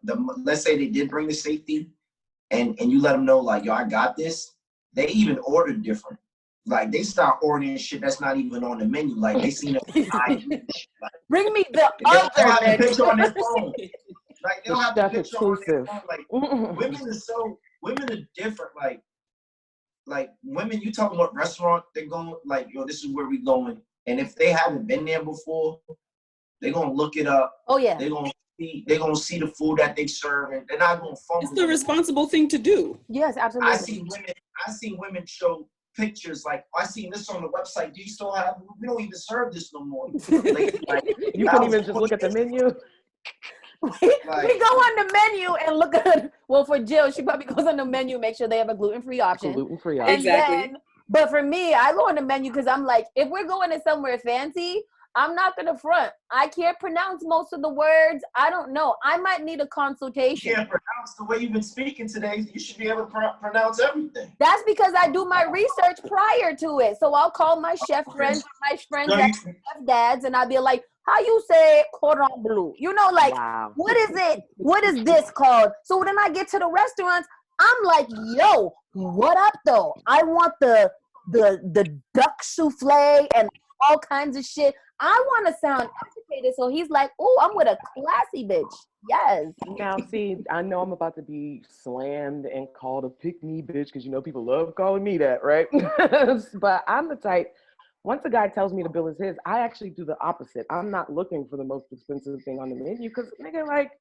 let's say they did bring the safety, and you let them know, like, yo, I got this. They even order different. Like, they start ordering shit that's not even on the menu. Like, they seen it. Bring me the other menu. Picture on their phone. Like, they don't have the picture on their phone. Like, women are different. Like women, you tell them what restaurant they're going, like, yo, this is where we going. And if they haven't been there before, they're going to look it up. Oh, yeah. They're going to see the food that they serve, and they're not going to fumble. It's the responsible thing to do. Yes, absolutely. I seen women show pictures like, I seen this on the website. Do you still have? We don't even serve this no more. Like, you couldn't even just look at the menu. We go on the menu and look at. Well, for Jill, she probably goes on the menu, make sure they have a gluten-free option. Gluten-free option. Exactly. But for me, I go on the menu because I'm like, if we're going to somewhere fancy, I'm not going to front. I can't pronounce most of the words. I don't know. I might need a consultation. You can't pronounce the way you've been speaking today. You should be able to pronounce everything. That's because I do my research prior to it. So I'll call my chef friends, my friends that chef dads, and I'll be like, how you say cordon bleu? You know, like, wow. What is it? What is this called? So then I get to the restaurants. I'm like, yo, what up though? I want the duck souffle and all kinds of shit. I want to sound educated. So he's like, oh, I'm with a classy bitch. Yes. Now, see, I know I'm about to be slammed and called a pick-me bitch because, you know, people love calling me that, right? But I'm the type, once a guy tells me the bill is his, I actually do the opposite. I'm not looking for the most expensive thing on the menu because, nigga, like,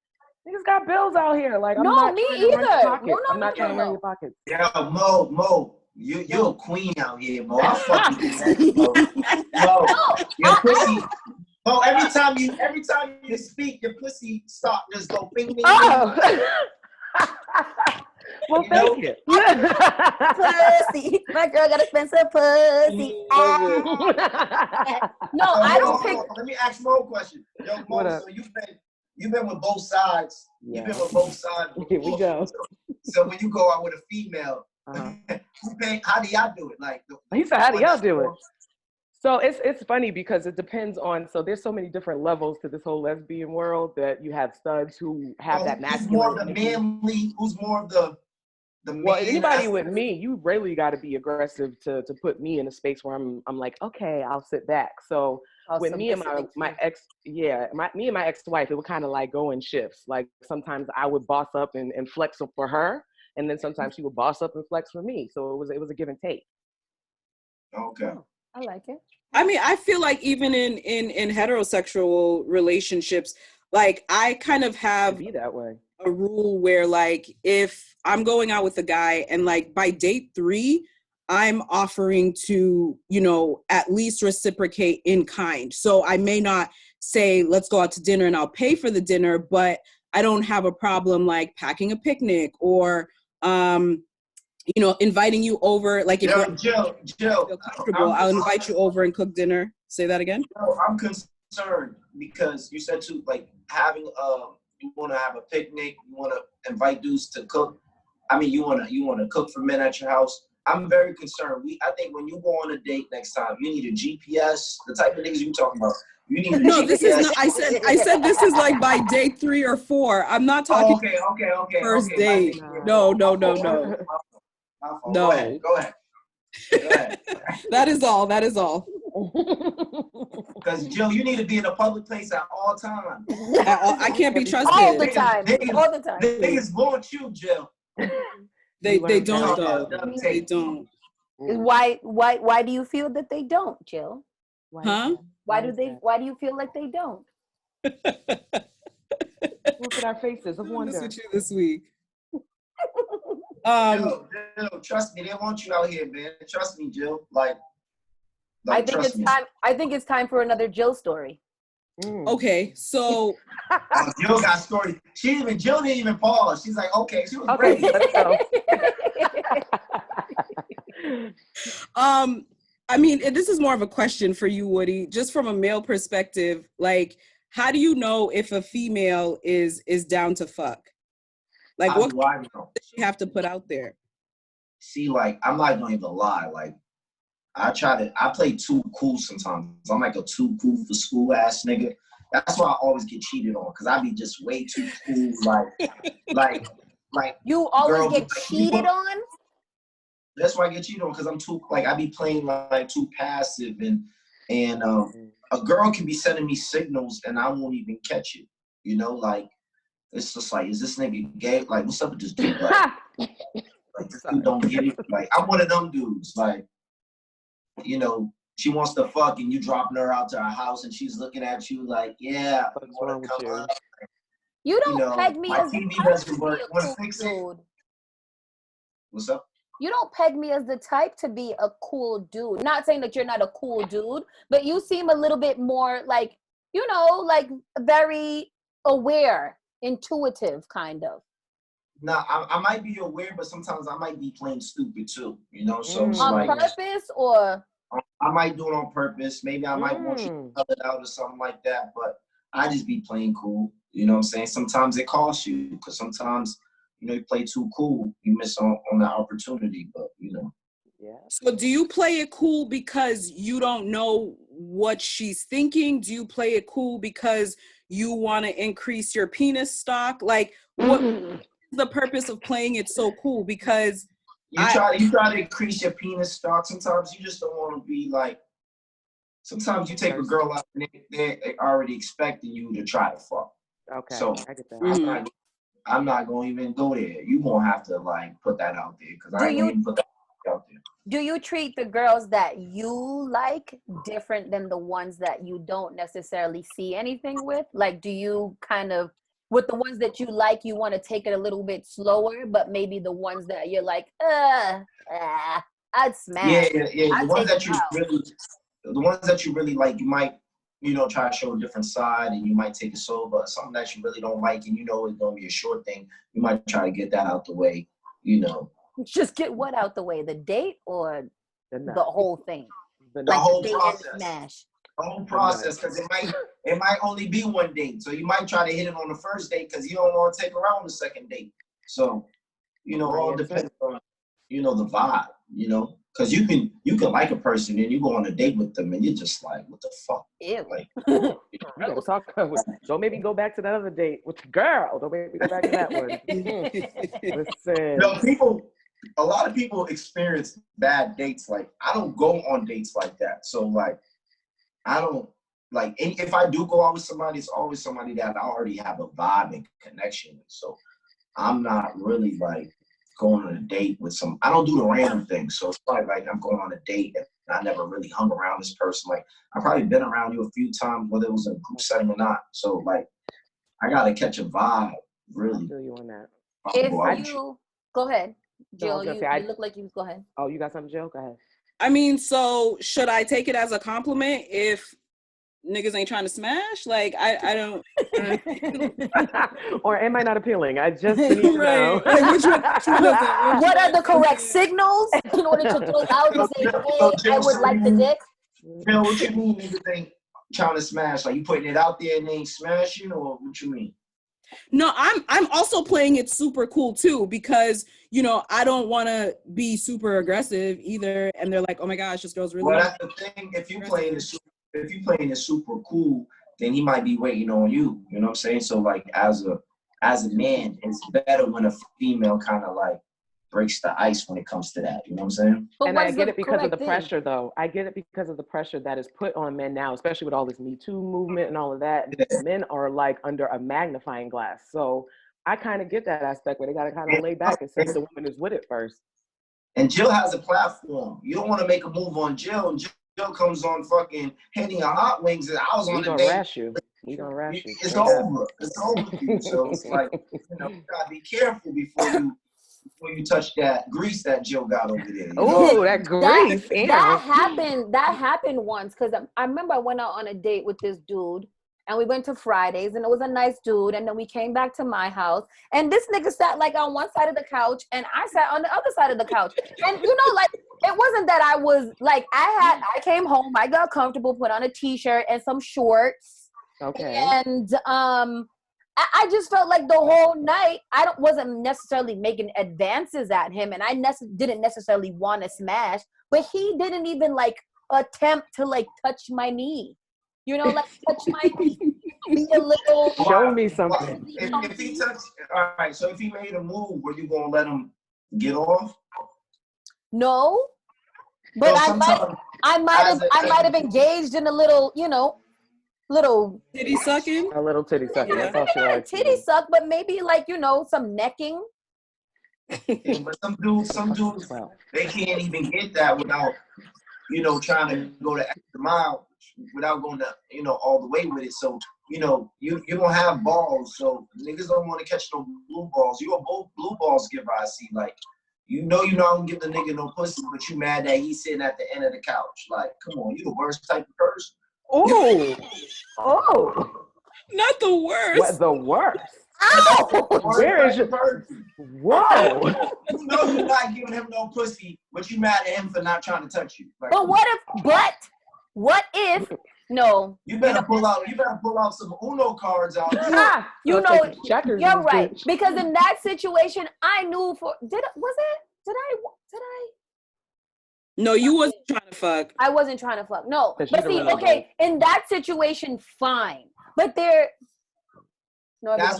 Niggas got bills out here. Like, I'm No, not me trying to run your either. pocket. No, I'm not trying to run your pocket. Yeah, Mo, you're a queen out here, Mo. I fuck with you, Mo. Mo, your pussy. Mo, every time you speak, your pussy start just go bing, bing, bing. Oh. Well, You thank know? you. Pussy. My girl got expensive pussy. No, I don't pick. Let me ask Mo a question. Yo, Mo, so you've been with both sides. Yeah. You've been with both sides. Here we go. So when you go out with a female, how do y'all do it? Like, he said, how do y'all do it? So it's funny because it depends on, so there's so many different levels to this whole lesbian world that you have studs who have that masculine. Who's more of the manly? Who's more of the well, anybody with me, you really got to be aggressive to put me in a space where I'm like, okay, I'll sit back. So with me and my ex, me and my ex-wife, it would kind of like go in shifts. Like sometimes I would boss up and flex up for her, and then sometimes she would boss up and flex for me. So it was a give and take. Okay. Oh, I like it. I mean, I feel like even in heterosexual relationships, like I kind of have be that way. A rule where like if I'm going out with a guy and like by date 3, I'm offering to, you know, at least reciprocate in kind. So I may not say, let's go out to dinner and I'll pay for the dinner, but I don't have a problem like packing a picnic or, you know, inviting you over. Like if Jill, feel comfortable, I'll invite you over and cook dinner. Say that again. No, I'm concerned because you said to like having you want to have a picnic, you want to invite dudes to cook. I mean, you want to cook for men at your house. I'm very concerned. I think when you go on a date next time, you need a GPS. The type of niggas you talking about. You need a GPS. This is not. I said this is like by day 3 or 4. I'm not talking. Okay. First date. No. Go ahead. That is all. Because Jill, you need to be in a public place at all times. I can't be trusted all the time. Niggas want you, Jill. They don't though. They don't. Why do you feel that they don't, Jill? Why do you feel like they don't? Look at our faces of wonder. With you this week. Jill, trust me, they want you out here, man. Trust me, Jill. I think it's time for another Jill story. Okay, so Jill got stories. Jill didn't even pause. She's like, okay, she was ready. Let's go. I mean, this is more of a question for you, Woody. Just from a male perspective, like, how do you know if a female is down to fuck? Like, what does she have to put out there? See, like, I'm not gonna even lie. Like, I play too cool sometimes. I'm like a too cool for school ass nigga. That's why I always get cheated on, because I be just way too cool. Like you always get cheated on? That's why I get cheated on, because I'm too, like, I be playing like too passive, and a girl can be sending me signals and I won't even catch it. You know, like, it's just like, is this nigga gay? Like, what's up with this dude? Like this dude don't get it. Like, I'm one of them dudes. Like, you know, she wants to fuck and you dropping her out to her house and she's looking at you like, yeah, what's wrong with you? You don't peg me as TV doesn't work. Want to fix it? What's up? You don't peg me as the type to be a cool dude. Not saying that you're not a cool dude, but you seem a little bit more like, you know, like very aware, intuitive kind of. Nah, I might be aware, but sometimes I might be playing stupid too, you know? So on purpose, or? I might do it on purpose. Maybe I might want you to cut it out or something like that, but I just be playing cool. You know what I'm saying? Sometimes it costs you, because sometimes, you know, you play too cool, you miss on the opportunity, but, you know. Yeah. So do you play it cool because you don't know what she's thinking? Do you play it cool because you want to increase your penis stock? Like, what is the purpose of playing it so cool? Because you try to increase your penis stock. Sometimes you just don't want to be like, sometimes you take a girl out and they're already expecting you to try to fuck. Okay, so I get that. I'm not going to even go there. You won't have to like put that out there, because I ain't going to put that out there. Do you treat the girls that you like different than the ones that you don't necessarily see anything with? Like, do you kind of with the ones that you like, you want to take it a little bit slower, but maybe the ones that you're like, I'd smash. Yeah. The ones that you really like, you might, try to show a different side, and you might take it slow. But something that you really don't like, and it's gonna be a short thing, you might try to get that out the way. Just get what out the way? The date or the whole thing? The whole process. Smash. The whole process, because it might only be one date. So you might try to hit it on the first date because you don't want to take her out on the second date. So, all depends on, the vibe, because you can like a person and you go on a date with them and you're just like, what the fuck? Ew. Like, you gotta talk. Don't make me go back to that other date with the girl. Don't make me go back to that one. Listen. A lot of people experience bad dates. Like, I don't go on dates like that. So, like, I don't, like, if I do go out with somebody, it's always somebody that I already have a vibe and connection with. So I'm not really, like, going on a date with I don't do the random things. So it's probably like I'm going on a date and I never really hung around this person. Like, I've probably been around you a few times, whether it was in a group setting or not. So, like, I got to catch a vibe, really. I feel you on that. Go ahead. Jill, you look like you go ahead. Oh, you got something, Jill? Go ahead. I mean, so should I take it as a compliment if niggas ain't trying to smash? Like, I don't. Or am I not appealing? I just need to know. What are the correct signals in order to go out and say, hey, I would like the dick? What you mean niggas ain't trying to smash? Like, you putting it out there and they ain't smashing, or what you mean? No, I'm also playing it super cool too, because I don't want to be super aggressive either. And they're like, oh my gosh, this girl's really. Well, that's the thing. If you playing it super cool, then he might be waiting on you. You know what I'm saying? So, like, as a man, it's better when a female kind of like breaks the ice when it comes to that. You know what I'm saying? And I get it because of the pressure, though. I get it because of the pressure that is put on men now, especially with all this Me Too movement and all of that. Yeah. Men are like under a magnifying glass. So I kind of get that aspect where they got to kind of lay back and say the woman is with it first. And Jill has a platform. You don't want to make a move on Jill, and Jill comes on fucking Henny or Hotwings, and I was on the date. We gonna rash you. It's over. It's over for you. So it's like, you gotta be careful before you touch that grease that Jill got over there. Oh, that grease. That happened once, because I remember I went out on a date with this dude, and we went to Fridays, and it was a nice dude, and then we came back to my house, and this nigga sat like on one side of the couch, and I sat on the other side of the couch. And like, it wasn't that I was like, I came home, I got comfortable, put on a t-shirt and some shorts. Okay. And I just felt like the whole night wasn't necessarily making advances at him, and I didn't necessarily want to smash, but he didn't even like attempt to like touch my knee. Like, touch my knee. Be a little. Show me something. If he touched, all right. So if he made a move, were you gonna let him get off? No, but I might have engaged in a little, little titty sucking. A little titty sucking. Yeah. Maybe not a titty suck, but maybe like some necking. Yeah, but some dudes, they can't even get that without, trying to go the extra mile, without going to, all the way with it. So, you don't have balls, so niggas don't want to catch no blue balls. You a blue balls giver, I see. Like, you not gonna give the nigga no pussy, but you mad that he's sitting at the end of the couch. Like, come on, you the worst type of person. Oh, not the worst. What, the worst? Ow! Where is your person? Whoa! You're not giving him no pussy, but you mad at him for not trying to touch you. Like, but what if no? You better pull out some Uno cards out. You're right, because in that situation, I knew did I? No, you wasn't trying to fuck. I wasn't trying to fuck. No, but see, okay, in that situation, fine. But that's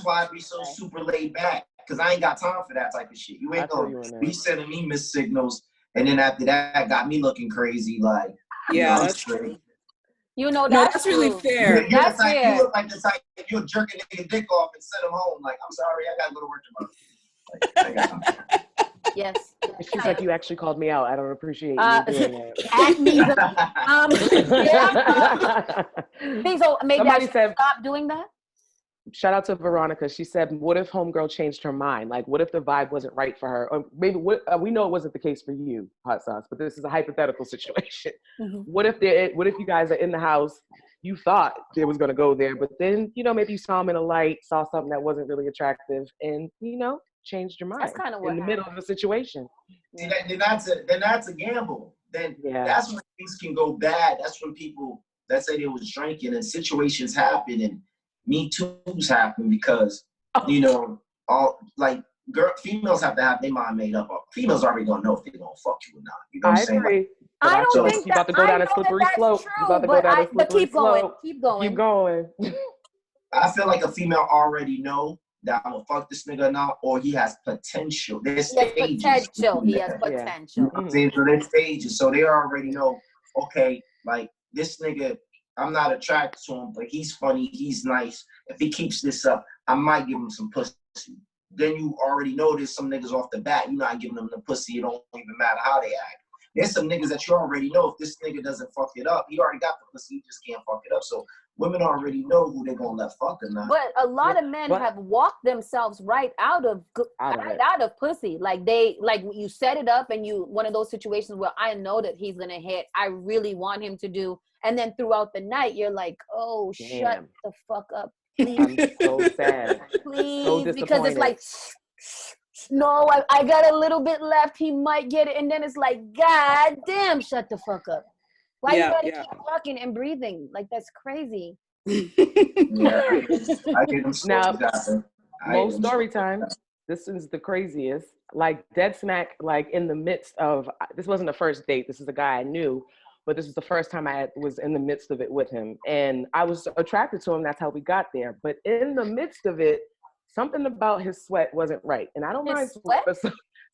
why I be so super laid back, because I ain't got time for that type of shit. You ain't gonna be sending me missed signals, and then after that, got me looking crazy. Like, yeah, that's true. That's really fair. That's fair. You look like the type you're jerking nigga dick off and send him home. Like, I'm sorry, I gotta go to work tomorrow. Like, I got yes. She's like, you actually called me out. I don't appreciate you doing that. So maybe somebody I should said, stop doing that? shout out to Veronica. She said, what if homegirl changed her mind? Like, what if the vibe wasn't right for her? Or maybe we know it wasn't the case for you, Hot Sauce, but this is a hypothetical situation. Mm-hmm. What if you guys are in the house, you thought it was going to go there, but then, maybe you saw him in a light, saw something that wasn't really attractive, and, changed your mind. That's kind of what in the middle of the situation. See, then that's a gamble. Then that's when things can go bad. That's when people, let's say they was drinking and situations happen and Me Too's happen because, all like females have to have their mind made up. Females already gonna know if they're gonna fuck you or not. You know what I'm saying? Agree. I don't think you about to go down a slippery slope. But keep going. Keep going. Keep going. I feel like a female already know that I'm gonna fuck this nigga or not, or he has potential. There's stages. He has potential. You know what I'm saying? So there's stages. So they already know, okay, like this nigga, I'm not attracted to him, but he's funny, he's nice. If he keeps this up, I might give him some pussy. Then you already know there's some niggas off the bat. You're not giving them the pussy. It don't even matter how they act. There's some niggas that you already know if this nigga doesn't fuck it up, he already got the pussy, he just can't fuck it up. So women already know who they're gonna let fuck or not. But a lot of men have walked themselves right out of pussy. Like you set it up and one of those situations where I know that he's gonna hit, I really want him to do. And then throughout the night, you're like, oh, shut the fuck up. Please. I'm so sad. Please, so because it's like, no, I got a little bit left. He might get it. And then it's like, God damn, shut the fuck up. Why you gotta keep talking and breathing? Like, that's crazy. I get them now, low story time. This is the craziest. Like, dead smack, like in the midst of, this wasn't the first date. This is a guy I knew. But this was the first time I was in the midst of it with him. And I was attracted to him. That's how we got there. But in the midst of it, something about his sweat wasn't right. And I don't mind sweat, but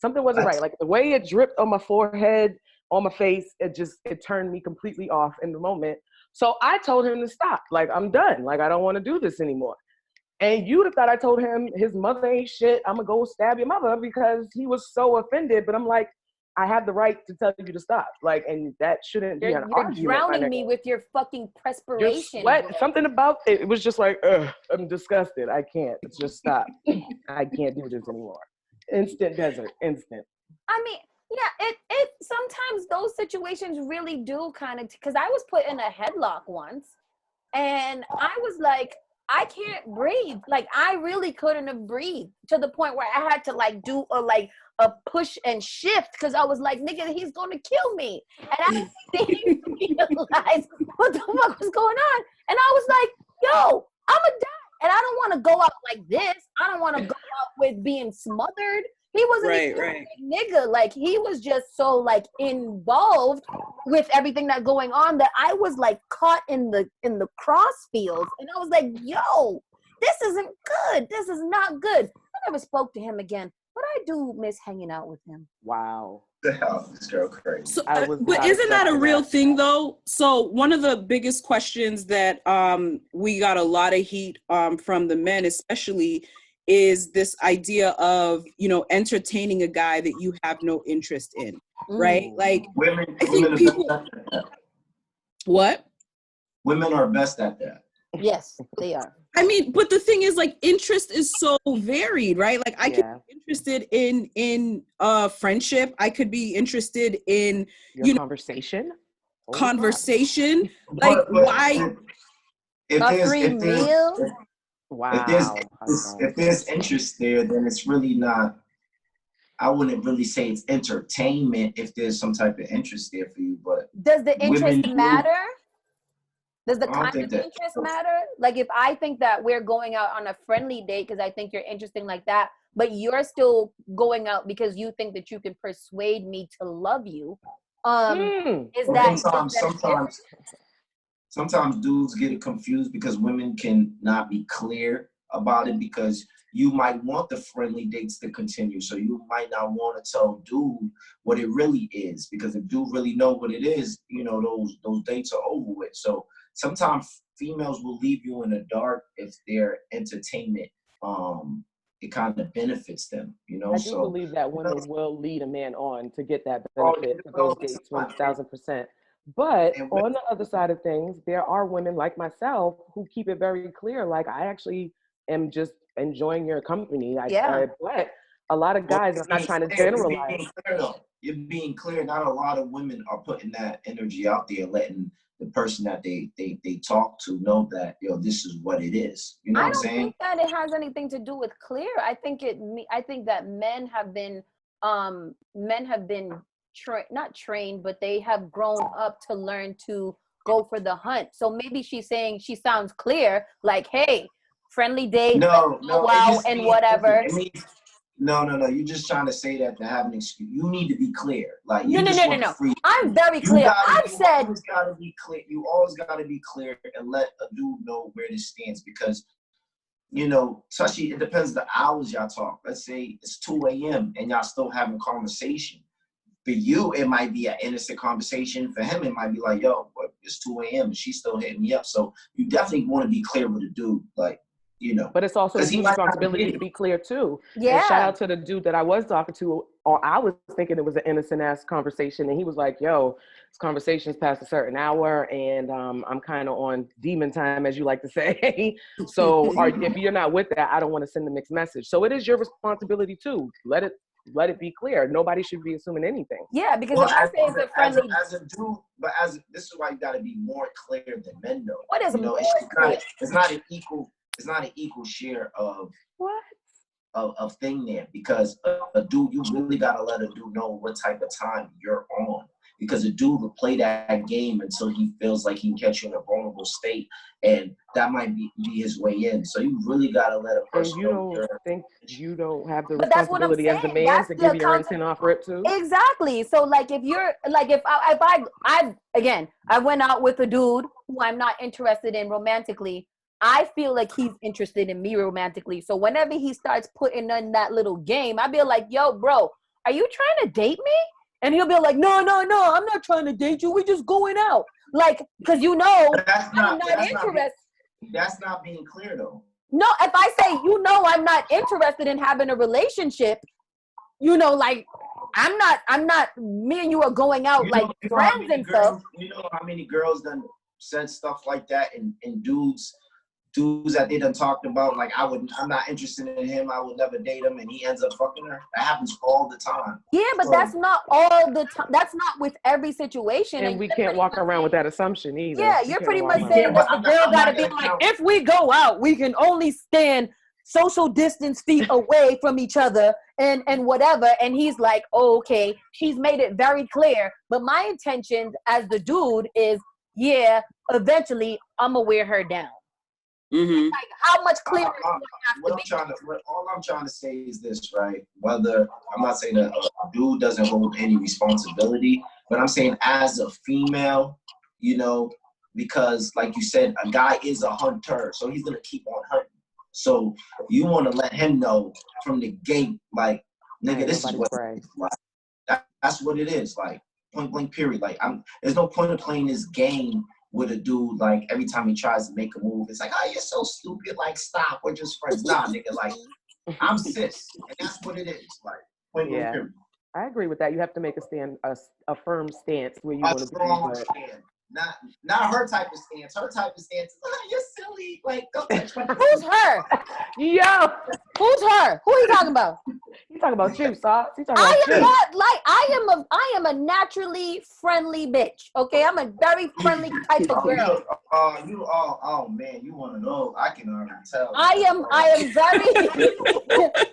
something wasn't right. Like the way it dripped on my forehead, on my face, it turned me completely off in the moment. So I told him to stop. Like, I'm done. Like, I don't want to do this anymore. And you'd have thought I told him his mother ain't shit. I'm going to go stab your mother because he was so offended. But I'm like, I have the right to tell you to stop. Like, and that shouldn't be an argument. You're drowning me with your fucking perspiration. Your sweat, something about it. It was just like, I'm disgusted. I can't. Just stop. I can't do this anymore. Instant desert. Instant. I mean, yeah, it sometimes those situations really do kind of, because I was put in a headlock once and I was like, I can't breathe. Like, I really couldn't have breathed to the point where I had to like do a push and shift because I was like, nigga, he's gonna kill me. And I didn't realize what the fuck was going on. And I was like, yo, I'm a die. And I don't want to go out like this. I don't want to go out with being smothered. He wasn't even a big nigga. Like, he was just so like involved with everything that's going on that I was like caught in the cross fields. And I was like, yo, this isn't good. This is not good. I never spoke to him again. But I do miss hanging out with him. Wow. The hell, this girl crazy. So, but isn't that a real thing though? So one of the biggest questions that we got a lot of heat from the men especially is this idea of, entertaining a guy that you have no interest in, right? Like, women people... What? Women are best at that. Yes, they are. I mean, but the thing is, like, interest is so varied, right? Like, I could be interested in friendship. I could be interested in conversation. Like, why? A free meal. Wow. If there's interest there, then it's really not. I wouldn't really say it's entertainment if there's some type of interest there for you. But does the interest matter? Does the kind of interest matter? Like, if I think that we're going out on a friendly date because I think you're interesting like that, but you're still going out because you think that you can persuade me to love you, is that sometimes dudes get it confused because women can not be clear about it because you might want the friendly dates to continue. So you might not want to tell dude what it really is because if dude really know what it is, those dates are over with. So sometimes females will leave you in the dark if their entertainment, it kind of benefits them, I do believe that women will lead a man on to get that benefit for those dates 1,000%. But on the other side of things, there are women like myself who keep it very clear. Like, I actually am just enjoying your company. Yeah. But a lot of guys, I'm not trying to generalize. You're being clear. Not a lot of women are putting that energy out there, letting the person that they talk to know that, this is what it is. You know what I'm saying? I don't think that it has anything to do with clear. I think that men have been not trained, but they have grown up to learn to go for the hunt. So maybe she's saying, she sounds clear, like, hey, friendly date, No, wow, and whatever. No. You're just trying to say that to have an excuse. You need to be clear. Like, No. I'm very clear. I've said. You always gotta be clear. You always gotta be clear and let a dude know where this stands, because, especially it depends the hours y'all talk. Let's say it's 2 a.m. and y'all still having conversation. For you, it might be an innocent conversation. For him, it might be like, yo, it's 2 a.m. and she's still hitting me up. So you definitely want to be clear with a dude, like. But it's also his responsibility to be clear too. Yeah. And shout out to the dude that I was talking to, or I was thinking it was an innocent ass conversation, and he was like, "Yo, this conversation's past a certain hour, and I'm kind of on demon time, as you like to say. So, if you're not with that, I don't want to send a mixed message. So it is your responsibility too. Let it be clear. Nobody should be assuming anything. Yeah, because if I say it's a friendly, as a dude, but this is why you got to be more clear than men, though. What is more clear? It's not an equal. It's not an equal share of thing there, because a dude, you really gotta let a dude know what type of time you're on, because a dude will play that game until he feels like he can catch you in a vulnerable state, and that might be his way in. So you really gotta let a person know. You don't have the responsibility as the man to give your intent off rip too? Exactly. So like if you're like if I went out with a dude who I'm not interested in romantically, I feel like he's interested in me romantically. So whenever he starts putting in that little game, I'd be like, yo, bro, are you trying to date me? And he'll be like, no, I'm not trying to date you. We're just going out. Like, because I'm not interested. That's not being clear, though. No, if I say, I'm not interested in having a relationship, like, I'm not, me and you are going out like friends and stuff. You know how many girls done said stuff like that, and dudes that they done talked about, like, I'm not interested in him, I would never date him, and he ends up fucking her. That happens all the time. Yeah, but that's not all the time. That's not with every situation. And we can't walk around with that assumption either. Yeah, you're pretty much saying that the girl gotta be like, if we go out, we can only stand social distance feet away from each other and whatever. And he's like, oh, okay, she's made it very clear. But my intention as the dude is, yeah, eventually I'm gonna wear her down. Mm-hmm. Like, how much clearer do I have to be? All I'm trying to say is this, right? Whether, I'm not saying that a dude doesn't hold any responsibility, but I'm saying as a female, because like you said, a guy is a hunter, so he's gonna keep on hunting. So you want to let him know from the gate, like, nigga, this is what it's like. That's what it is, like, point blank period. Like, there's no point of playing this game with a dude, like, every time he tries to make a move, it's like, oh, you're so stupid, like, stop, we're just friends. Nah, nigga, like, I'm cis, and that's what it is, like, point blank period. I agree with that. You have to make a firm stance where you want to be. Strong stand. Not her type of stance. Her type of stance is, you're silly. Like, don't touch my Who's her? Yo. Who's her? Who are you talking about? He's talking about you, Sauce. He's talking about you. I am a naturally friendly bitch. Okay, I'm a very friendly type of girl. Oh man, you want to know? I can already tell. I am very.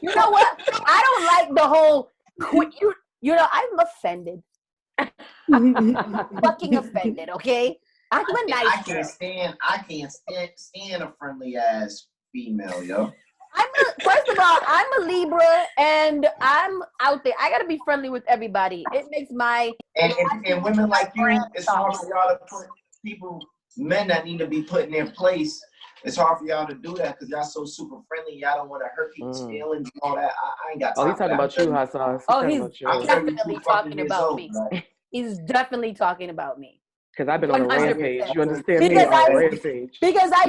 You know what? I don't like the whole. I'm offended. Fucking offended, okay? I'm a nice girl. I can't stand a friendly ass female, yo. First of all, I'm a Libra and I'm out there. I gotta be friendly with everybody. It makes my and women like you, it's hard for y'all to put men that need to be put in their place. It's hard for y'all to do that because y'all so super friendly. Y'all don't want to hurt people's feelings and all that. I ain't got time. Oh, he's talking about you, Hot Sauce. He's definitely talking about me. He's definitely talking about me. Because I've been on a rampage. You understand me? Rampage. Because I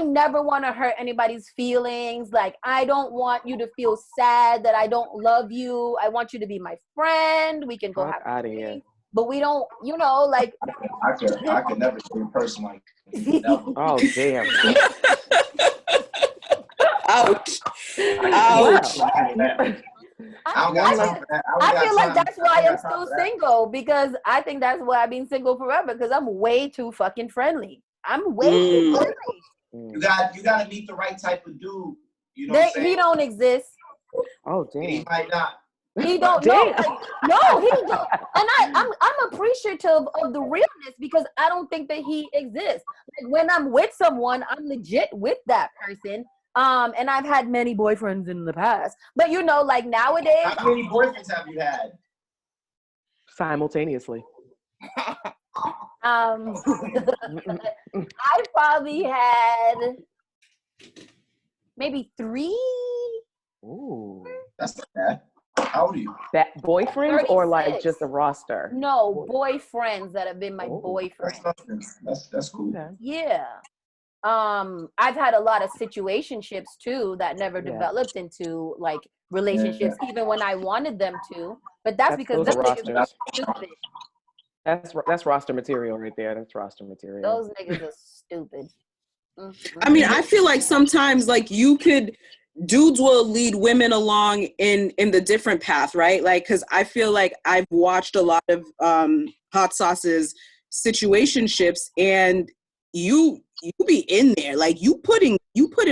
never want to hurt anybody's feelings. Like, I don't want you to feel sad that I don't love you. I want you to be my friend. We can go have out of here. But we don't, like. I could never be a person like that. Oh, damn. Ouch. Ouch. I feel like that's why I'm still single, because I think that's why I've been single forever, because I'm way too fucking friendly. I'm way too friendly. You got to meet the right type of dude. You know what I'm saying? He don't exist. Oh damn. He might not. He don't know. No, he don't. And I'm appreciative of the realness, because I don't think that he exists. Like when I'm with someone, I'm legit with that person. And I've had many boyfriends in the past, but you know, like nowadays. How many boyfriends have you had? Simultaneously. I probably had maybe 3. Ooh. That's not bad. How old are you? That boyfriends 36. or like just a roster? No, boyfriends that have been my boyfriends. That's cool. Okay. Yeah. I've had a lot of situationships too that never developed into like relationships, even when I wanted them to. But that's because those niggas are stupid. That's roster material right there. That's roster material. Those niggas are stupid. Mm-hmm. I mean, I feel like sometimes like dudes will lead women along in the different path, right? Like, because I feel like I've watched a lot of Hot Sauce's situationships, and you be in there, like you put in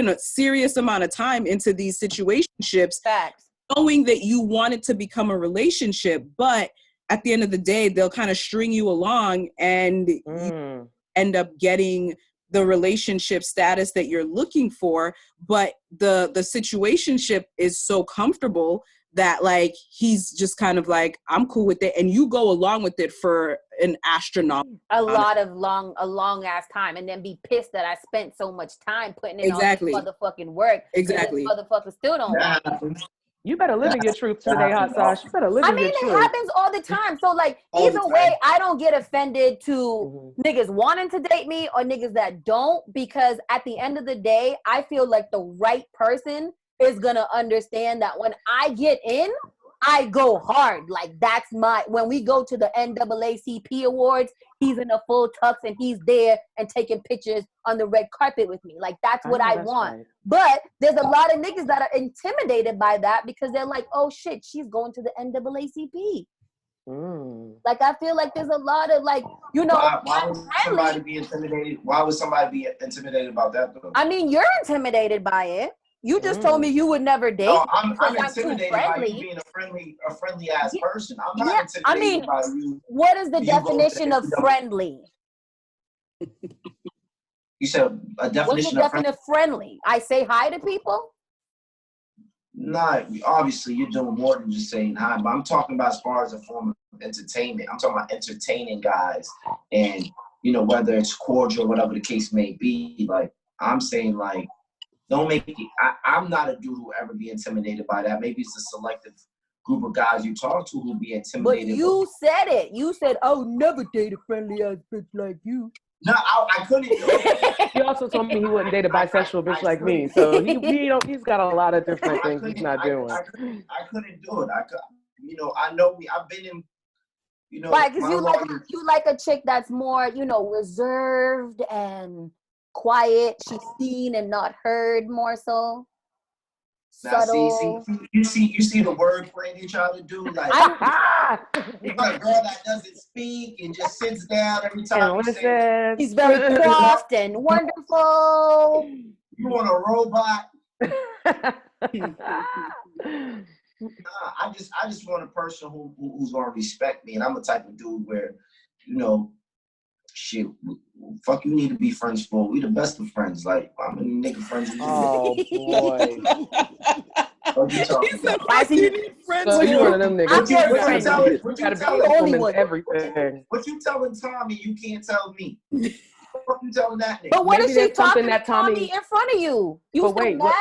a serious amount of time into these situationships. Facts. Knowing that you want it to become a relationship, but at the end of the day, they'll kind of string you along, and you end up getting the relationship status that you're looking for, but the situationship is so comfortable that like he's just kind of like, I'm cool with it, and you go along with it for an astronomical a long ass time, and then be pissed that I spent so much time putting in all this motherfucking work. Exactly. Motherfuckers still don't want. You better live in your truth today, Hot Sauce. You better live in your truth. It happens all the time. So like either way, I don't get offended to niggas wanting to date me or niggas that don't, because at the end of the day, I feel like the right person is gonna understand that when I get in, I go hard. Like that's when we go to the NAACP awards, he's in a full tux and he's there and taking pictures on the red carpet with me. Like that's what I want. Right. But there's a lot of niggas that are intimidated by that because they're like, oh shit, she's going to the NAACP. Like I feel like there's a lot of like, you know, why would somebody be intimidated? Why would somebody be intimidated about that though? I mean, you're intimidated by it. You just told me you would never date. No, I'm intimidated by you being a friendly ass person. I'm not intimidated by you. What is the definition of friendly? You said a definition What's the definition of friendly? I say hi to people? Nah, obviously you're doing more than just saying hi, but I'm talking about as far as a form of entertainment. I'm talking about entertaining guys, and you know, whether it's cordial or whatever the case may be. Like I'm saying, like, don't make it. I'm not a dude who ever be intimidated by that. Maybe it's a selective group of guys you talk to who be intimidated. But you said it. You said, "I would never date a friendly ass bitch like you." No, I couldn't. He also told me he wouldn't date a bisexual bitch like me. So he's got a lot of different things he's not doing. I couldn't do it. I know me. I've been in. You know, right? Because you like a chick that's more, you know, reserved and quiet. She's seen and not heard more so. Now, subtle. you see the wordplay they try to do, like you got a girl that doesn't speak and just sits down every time. He's very soft and wonderful. You want a robot? I just want a person who's gonna respect me, and I'm the type of dude where, you know, shit, fuck you need to be friends for. We the best of friends. Like, I'm gonna nigga friends with you. Oh boy. What you talking about? Why is he friends so with you? One of them niggas. What you telling everything? What you telling Tommy you can't tell me? What you telling that nigga? But what Maybe if she's talking that to Tommy in front of you? You still mad?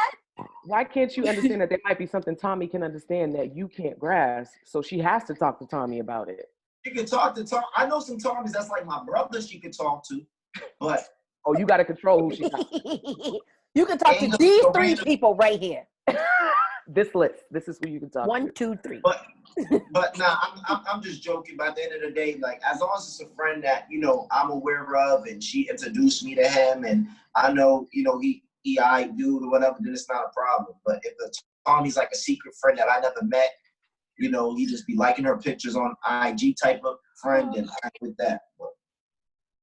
Why can't you understand that there might be something Tommy can understand that you can't grasp? So she has to talk to Tommy about it. She can talk to Tom. I know some Tommies that's like my brother she could talk to, but you got to control who she talks to. You can talk to these three people right here. This list. This is who you can talk to. 1, 2, 3. But nah, I'm just joking. By the end of the day, like, as long as it's a friend that, you know, I'm aware of and she introduced me to him and I know, you know, EI dude or whatever, then it's not a problem. But if the Tommy's like a secret friend that I never met, you know, he just be liking her pictures on IG type of friend, and I'm with that. But,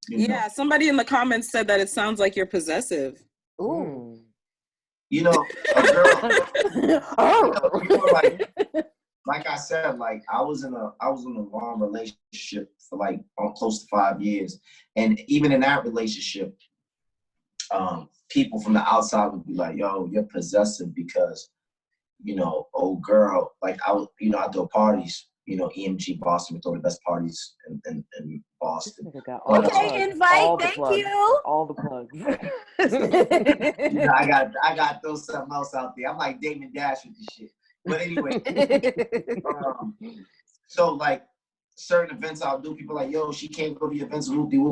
yeah, somebody in the comments said that it sounds like you're possessive. Ooh. You know, a girl, like I said, like I was in a long relationship for like close to 5 years, and even in that relationship, people from the outside would be like, "Yo, you're possessive because, you know, old girl." Like I throw parties. You know, EMG Boston, we throw the best parties in Boston. Okay, invite. Thank you. All the plugs. You know, I got to throw something else out there. I'm like Damon Dash with this shit. But anyway, so like certain events I'll do, people like, yo, she can't go to the events.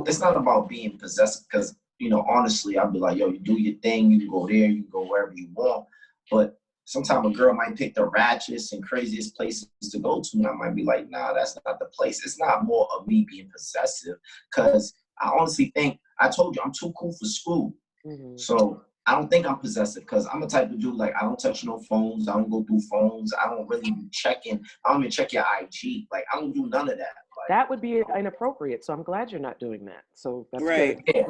It's not about being possessive, because, you know, honestly, I'll be like, yo, you do your thing. You can go there. You can go wherever you want. But sometimes a girl might pick the ratchetest and craziest places to go to, and I might be like, nah, that's not the place. It's not more of me being possessive, because I honestly think, I told you, I'm too cool for school. So I don't think I'm possessive, because I'm the type of dude, like, I don't touch no phones. I don't go through phones. I don't really be checking. I don't even check your IG. Like, I don't do none of that. Like, that would be inappropriate. So I'm glad you're not doing that. So that's right. good. Yeah,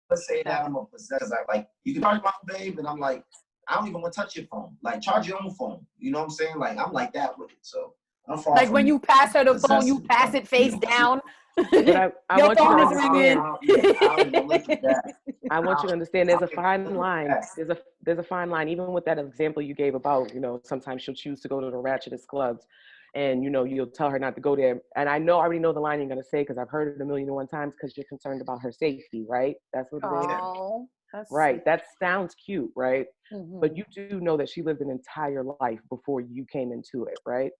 let's say that I'm a possessive. Like, you can charge my babe, and I'm like, I don't even want to touch your phone. Like, charge your own phone. You know what I'm saying? Like, I'm like that with it. So I'm far Like from when you pass her the phone, possessive, you pass it face down. But I want you to understand. I want you to understand. There's a fine line. There's a fine line. Even with that example you gave about, you know, sometimes she'll choose to go to the ratchetest clubs, and, you know, you'll tell her not to go there. And I already know the line you're gonna say, because I've heard it 1,000,001 times, because you're concerned about her safety, right? That's what it is. Oh, Right. That sounds cute, right? But you do know that she lived an entire life before you came into it, right?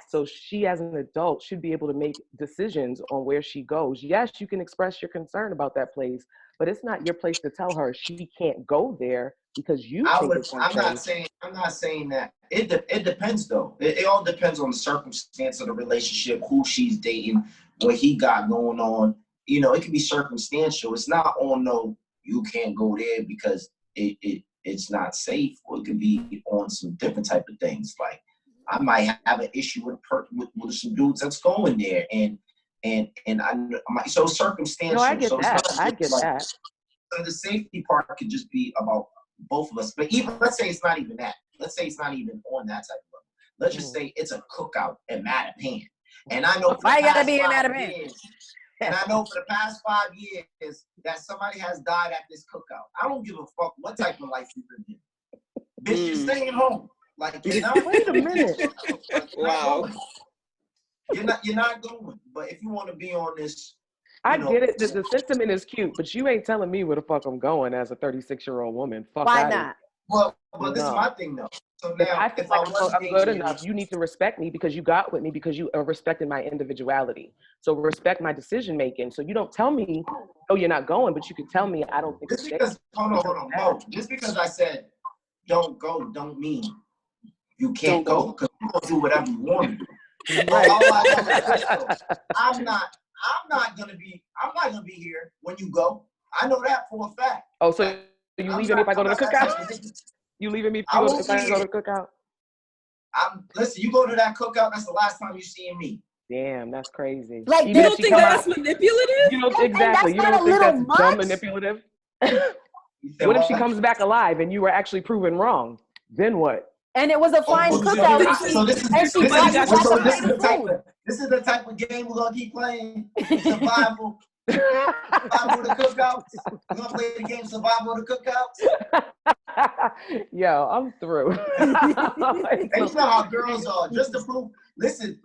So she, as an adult, should be able to make decisions on where she goes. Yes, you can express your concern about that place, but it's not your place to tell her she can't go there because you think it's unsafe. I'm not saying that. It depends, though. It all depends on the circumstance of the relationship, who she's dating, what he got going on. You know, it can be circumstantial. It's not on no, you can't go there because it's not safe. Or it could be on some different type of things. Like, I might have an issue with some dudes that's going there, and I might, so circumstantial. No, I get so that. I get that. So the safety part could just be about both of us. But even, let's say it's not even that. Let's say it's not even on that type of level. Let's just say it's a cookout in Mattapan, and I know why you gotta be in Mattapan? And I know for the past 5 years that somebody has died at this cookout. I don't give a fuck what type of life you live in. Bitch, you're staying home. Like, you're not. Wait a minute. Wow. You're not going. But if you want to be on this, I get it. The sentiment is cute, but you ain't telling me where the fuck I'm going as a 36-year-old woman. Fuck. Why not? Well, this is my thing, though. So now, I feel like I'm good enough, you need to respect me because you got with me, because you respected my individuality. So respect my decision making. So you don't tell me, oh, you're not going, but you can tell me I don't think just because, hold on. No, just because I said don't go, don't mean you can't go, because you gonna do whatever you want to do. Right. All I know is this, though. I'm not gonna be here when you go. I know that for a fact. Oh, so you leaving me if I go to the cookout? You leaving me if I go to the cookout? Listen, you go to that cookout, that's the last time you see me. Damn, that's crazy. Like, you don't think that's manipulative? You don't exactly. You don't think that's dumb manipulative? What if she comes back alive and you were actually proven wrong? Then what? And it was a fine cookout. This is the type of game we're gonna keep playing. Survival. Survival of the cookouts. We're gonna play the game Survival of the Cookouts. Yo, I'm through. And you know how girls are. Just to prove, listen.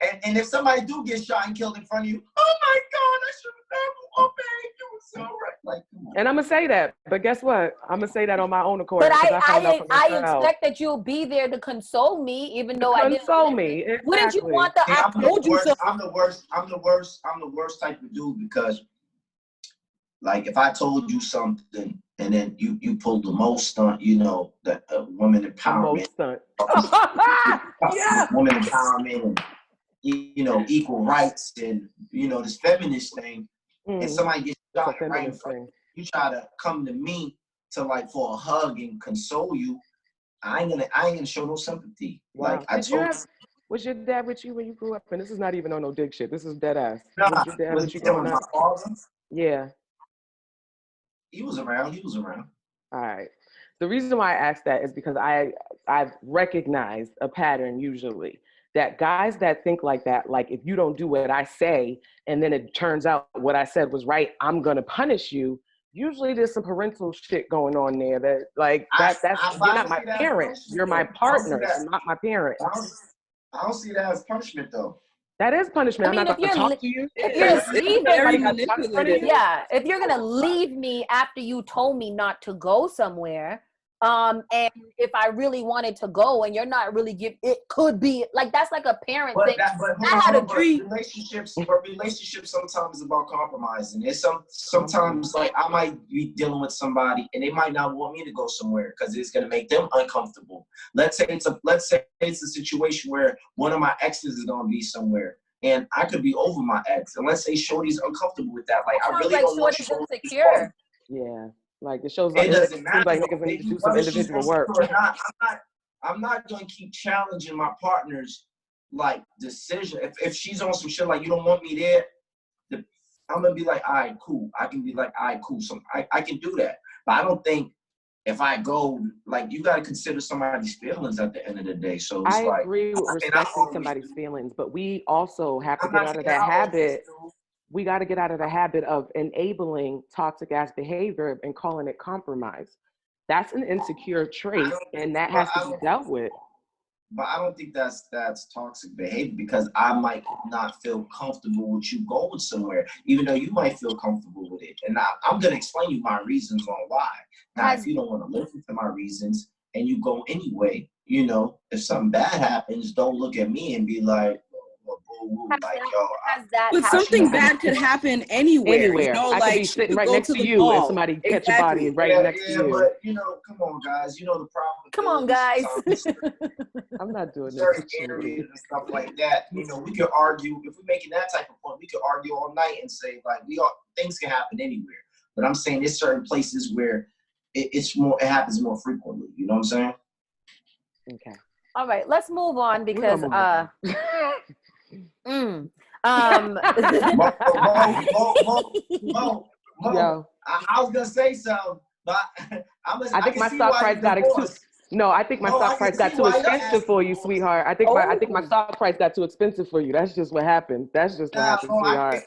And if somebody do get shot and killed in front of you, oh my God, I should have never obeyed. You were so right. Like, come on. And I'm gonna say that, but guess what? I'm gonna say that on my own accord. But I expect that you'll be there to console me, even though I didn't. Console me. Exactly. Wouldn't you want the? I told you so. I'm the worst type of dude, because, like, if I told you something and then you pulled the most stunt, you know, that women empowerment. Most stunt. Yeah. Women empowerment. And, you know, equal rights and, you know, this feminist thing, and somebody gets shot right in front of you, you try to come to me to like for a hug and console you, I ain't gonna show no sympathy. Wow. Like was your dad with you when you grew up? And this is not even on no dick shit. This is dead ass. Nah, was your dad with you growing up? My father? Yeah. He was around. All right. The reason why I asked that is because I've recognized a pattern usually that guys that think like that, like if you don't do what I say and then it turns out what I said was right, I'm gonna punish you. Usually there's some parental shit going on there that like that's you're not my parent, you're my partner, you're not my parent. I don't see that as punishment though. That is punishment. I mean, I'm not gonna talk to you. If you're leaving, yeah, if you're gonna leave me after you told me not to go somewhere, and if I really wanted to go and you're not really it could be like that's like a parent thing. I had a dream. Relationships sometimes is about compromising. It's sometimes like I might be dealing with somebody and they might not want me to go somewhere because it's gonna make them uncomfortable. Let's say it's a situation where one of my exes is gonna be somewhere and I could be over my ex. And let's say Shorty's uncomfortable with that. Like I really don't want you to insecure. Yeah. Like it shows it doesn't matter. Like niggas need to do some individual work. I'm not gonna keep challenging my partner's like decision. If she's on some shit like you don't want me there, I'm gonna be like, all right, cool. I can be like, all right, cool. So I can do that. But I don't think if I go, like you gotta consider somebody's feelings at the end of the day. So it's I agree with respecting somebody's feelings, but we also have to get out of that habit. We got to get out of the habit of enabling toxic ass behavior and calling it compromise. That's an insecure trait, and that has to be dealt with. But I don't think that's toxic behavior because I might not feel comfortable with you going somewhere, even though you might feel comfortable with it. And I'm gonna explain you my reasons on why. Now, if you don't want to listen to my reasons and you go anyway, you know, if something bad happens, don't look at me and be like, like, but something bad could happen anywhere. You know, I like could be sitting right next to you and somebody catch a body right next to you. But you know, come on, guys. You know the problem. Come on, guys. I'm not doing certain areas and stuff like that. You know, we could argue if we're making that type of point. We could argue all night and say like things can happen anywhere. But I'm saying there's certain places where it happens more frequently. You know what I'm saying? Okay. All right, let's move on because Mo, I was gonna say something, but I think my stock price got I think my stock price got too expensive for you, sweetheart. I think my stock price got too expensive for you. That's just what happened. That's just what happened, sweetheart.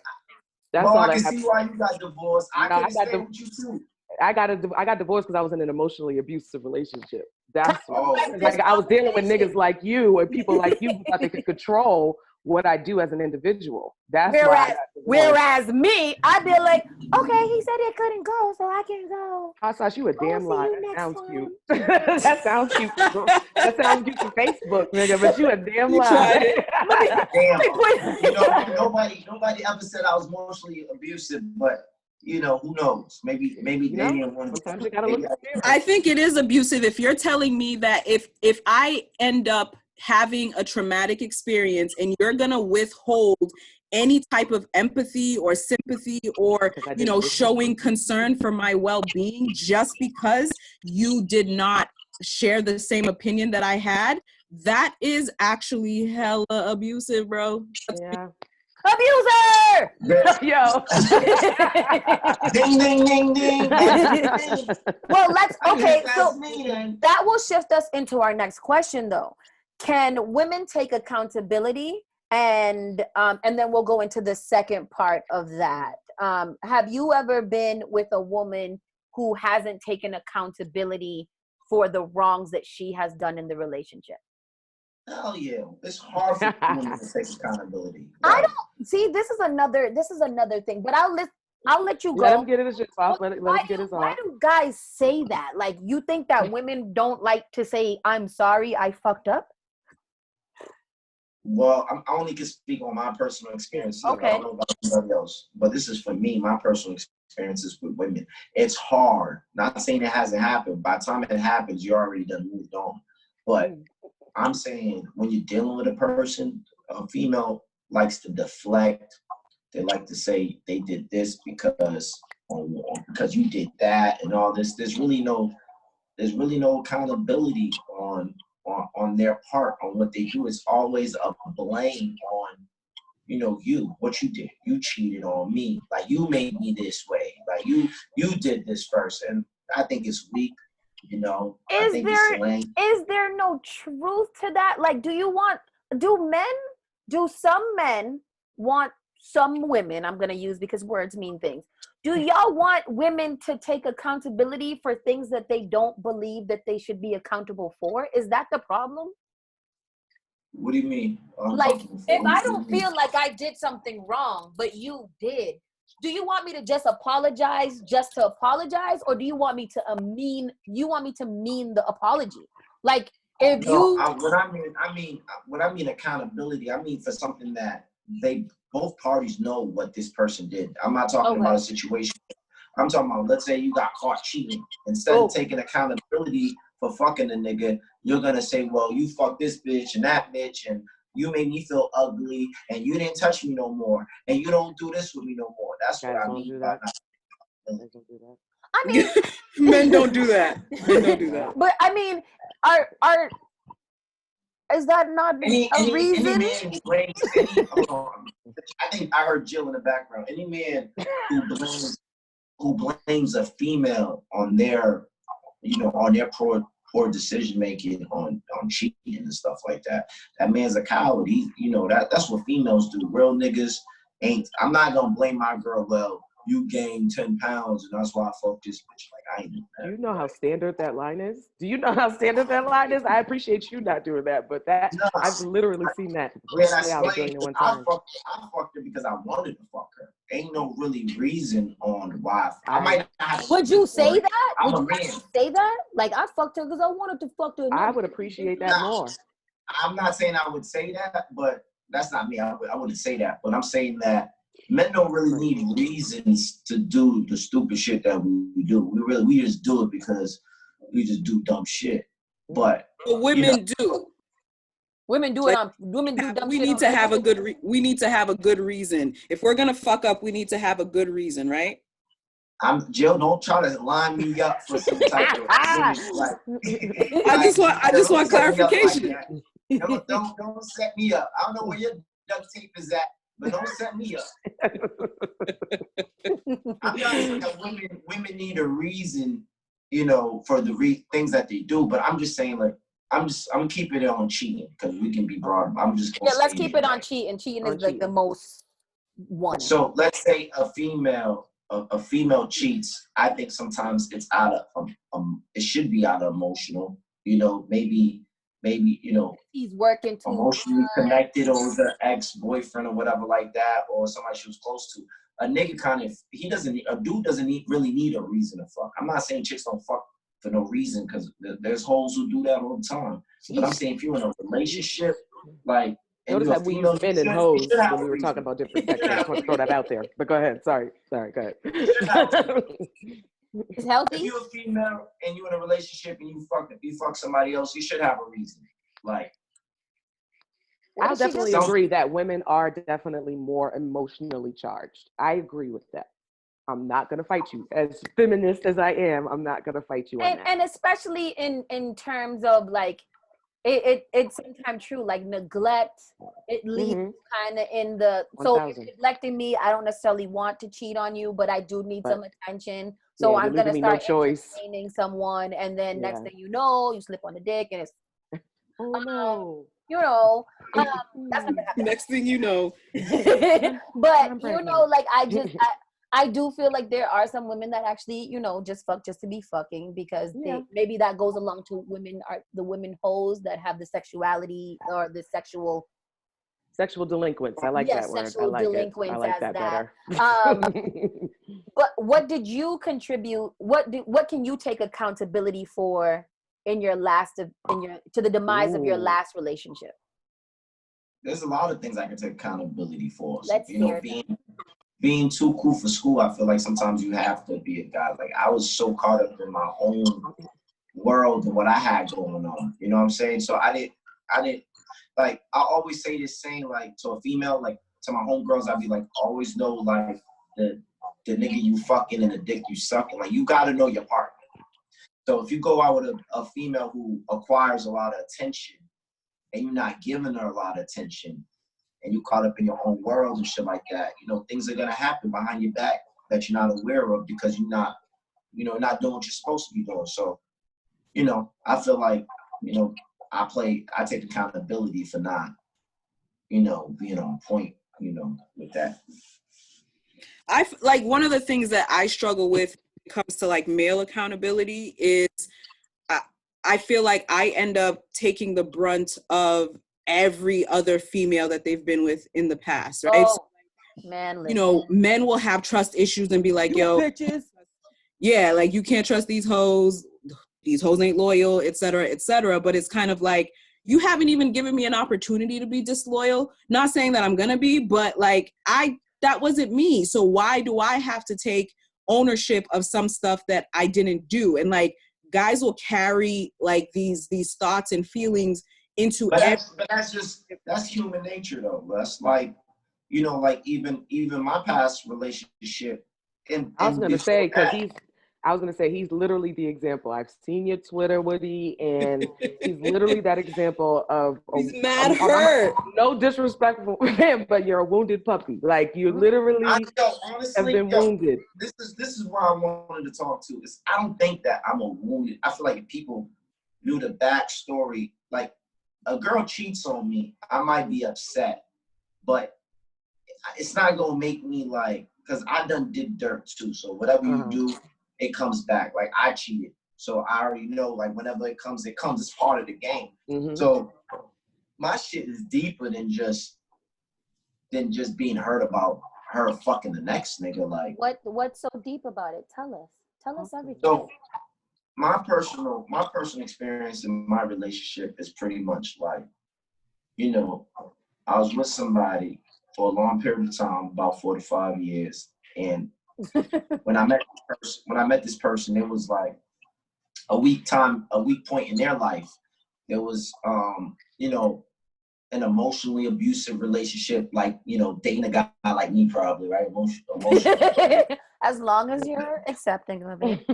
That's all I can see why you got divorced. I can stay with you too. I got divorced because I was in an emotionally abusive relationship. That's like I was dealing with niggas like you and people like you who thought they could control what I do as an individual. That's whereas me, I'd be like, okay, he said he couldn't go, so I can go. Hotwings, you a damn lie. That sounds cute. That sounds cute. That sounds cute for Facebook, nigga, but you a damn lie. You know, nobody ever said I was emotionally abusive, but you know, who knows? Maybe sometimes you gotta look at it. I think it is abusive if you're telling me that if I end up having a traumatic experience and you're gonna withhold any type of empathy or sympathy or you know showing concern for my well-being just because you did not share the same opinion that I had, that is actually hella abusive, bro. Yeah. Abuser! Yo. Ding, ding, ding, ding. Well, so that will shift us into our next question, though. Can women take accountability? And then we'll go into the second part of that. Have you ever been with a woman who hasn't taken accountability for the wrongs that she has done in the relationship? Hell yeah. It's hard for women to take accountability. Right? I don't see this is another thing, but I'll let you go. Let him get his shit off. Let him get his off. Why do guys say that? Like, you think that women don't like to say, I'm sorry, I fucked up? Well, I only can speak on my personal experiences. Okay. I don't know about anybody else, but this is for me, my personal experiences with women. It's hard. Not saying it hasn't happened. By the time it happens, you're already done moved on. But I'm saying when you're dealing with a person, a female, likes to deflect. They like to say they did this because you did that and all this. There's really no accountability on their part on what they do. It's always a blame on, you know, what you did. You cheated on me. Like, you made me this way. Like, you did this first. And I think it's weak, you know. Is there no truth to that? Like, do some men want some women, I'm going to use because words mean things. Do y'all want women to take accountability for things that they don't believe that they should be accountable for? Is that the problem? What do you mean? Like, if I don't feel like I did something wrong, but you did, do you want me to just apologize just to apologize? Or do you want me to mean the apology? Like, if what I mean accountability, I mean for something that both parties know what this person did. I'm not talking about a situation. I'm talking about, let's say you got caught cheating. Instead of taking accountability for fucking a nigga, you're gonna say, well, you fucked this bitch and that bitch, and you made me feel ugly, and you didn't touch me no more, and you don't do this with me no more. That's what I mean. I mean, men don't do that. Men don't do that. But I mean, is that not a reason? Any man I think I heard Jill in the background. Any man who blames a female on their, you know, on their poor decision making, on cheating and stuff like that, that man's a coward. You know, that's what females do. Real niggas ain't. I'm not gonna blame my girl. Well, you gained 10 pounds and that's why I fucked this bitch. Like, I ain't doing that. Do you know how standard that line is? Do you know how standard that line is? I appreciate you not doing that, but I've literally seen that. I fucked her because I wanted to fuck her. Ain't no really reason on why. I might not have. Would you say that? Would you actually say that? Like, I fucked her because I wanted to fuck her. I would appreciate that more. I'm not saying I would say that, but that's not me. I wouldn't say that, but I'm saying that men don't really need reasons to do the stupid shit that we do. We just do it because we just do dumb shit. But women do. Women do women do dumb shit. We need to have a good reason. If we're gonna fuck up, we need to have a good reason, right? Jill, don't try to line me up for some type of like, I just want clarification. Like don't set me up. I don't know where your duct tape is at, but don't set me up. I'm not saying that women need a reason, you know, for the things that they do, but I'm just saying, like, I'm keeping it on cheating because we can be broad. I'm just gonna let's keep it on cheating. Cheating is like the most one. So let's say a female cheats. I think sometimes it's out of it should be out of emotional. You know, maybe you know, he's working too emotionally connected, or was her ex-boyfriend or whatever like that, or somebody she was close to. A nigga a dude doesn't really need a reason to fuck. I'm not saying chicks don't fuck for no reason, because there's hoes who do that all the time. But I'm saying if you're in a relationship, like, notice that we use men and hoes when we were talking about different sex. I just want to throw that out there. But go ahead. Sorry, go ahead. It's healthy. If you're a female and you're in a relationship and you fuck somebody else, you should have a reason. Like, I definitely agree that women are definitely more emotionally charged. I agree with that. I'm not gonna fight you. As feminist as I am, I'm not gonna fight you on that. And especially in terms of like, it's sometimes true, like neglect, it leads kind of in the, so if you're neglecting me, I don't necessarily want to cheat on you, but I do need some attention. So I'm going to start entertaining someone, and then next thing you know, you slip on the dick and it's, oh no. You know, that's not gonna happen. Next thing you know. But, you know, like, I do feel like there are some women that actually, you know, just fuck just to be fucking, because maybe that goes along to the women hoes that have the sexuality or the sexual delinquents. I like that word. Sexual delinquents. I like that better. But what did you contribute? What can you take accountability for to the demise of your last relationship? There's a lot of things I can take accountability for. So, Let's hear being too cool for school, I feel like sometimes you have to be a guy. Like, I was so caught up in my own world and what I had going on. You know what I'm saying? So I didn't, like I always say this saying, like to a female, like to my homegirls, I'd be like, always know like the nigga you fucking and the dick you sucking. Like you gotta know your partner. So if you go out with a female who acquires a lot of attention and you're not giving her a lot of attention and you caught up in your own world and shit like that, you know, things are gonna happen behind your back that you're not aware of because you're not, you know, not doing what you're supposed to be doing. So, you know, I feel like, you know, I take accountability for not, you know, being on point, you know, with that. Like one of the things that I struggle with when it comes to like male accountability is I feel like I end up taking the brunt of every other female that they've been with in the past, right? Oh, so, man, you know, men will have trust issues and be like, yo, bitches. Yeah, like you can't trust these hoes ain't loyal, et cetera, et cetera. But it's kind of like, you haven't even given me an opportunity to be disloyal. Not saying that I'm gonna be, but like that wasn't me. So why do I have to take ownership of some stuff that I didn't do? And like guys will carry like these thoughts and feelings into that's human nature though. That's like, you know, like even my past relationship. I was gonna say he's literally the example. I've seen your Twitter, Woody, and he's literally that example of he's mad hurt. No disrespect for him, but you're a wounded puppy. Like you literally honestly, have been wounded. This is where I wanted to talk to. I don't think that I'm a wounded. I feel like if people knew the backstory, like a girl cheats on me, I might be upset, but it's not gonna make me like, because I done did dirt too. So whatever you do, it comes back. Like I cheated, so I already know. Like whenever it comes. It's part of the game. Mm-hmm. So my shit is deeper than just being hurt about her fucking the next nigga. Like what's so deep about it? Tell us everything. So my personal experience in my relationship is pretty much like, you know, I was with somebody for a long period of time, about 4 to 5 years. And when I met this person, it was like a weak point in their life. There was, you know, an emotionally abusive relationship, like, you know, dating a guy like me probably, right? Emotionally. As long as you're accepting of it.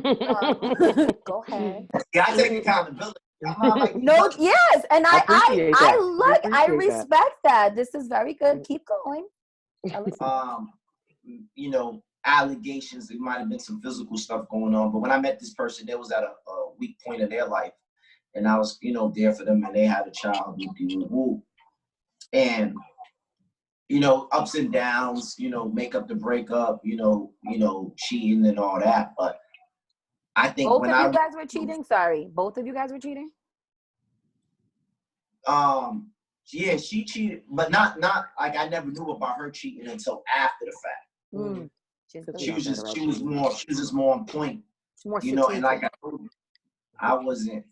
Go ahead. Yeah, I take accountability. No, yes, and I respect that. This is very good. Keep going. You know, allegations. There might have been some physical stuff going on, but when I met this person, they was at a weak point in their life, and I was, you know, there for them, and they had a child. And you know, ups and downs. You know, make up the breakup. You know, cheating and all that, but. I think both of you guys were cheating. Sorry, both of you guys were cheating. Yeah, she cheated, but not like I never knew about her cheating until after the fact. She was just more on point, you know. And like I wasn't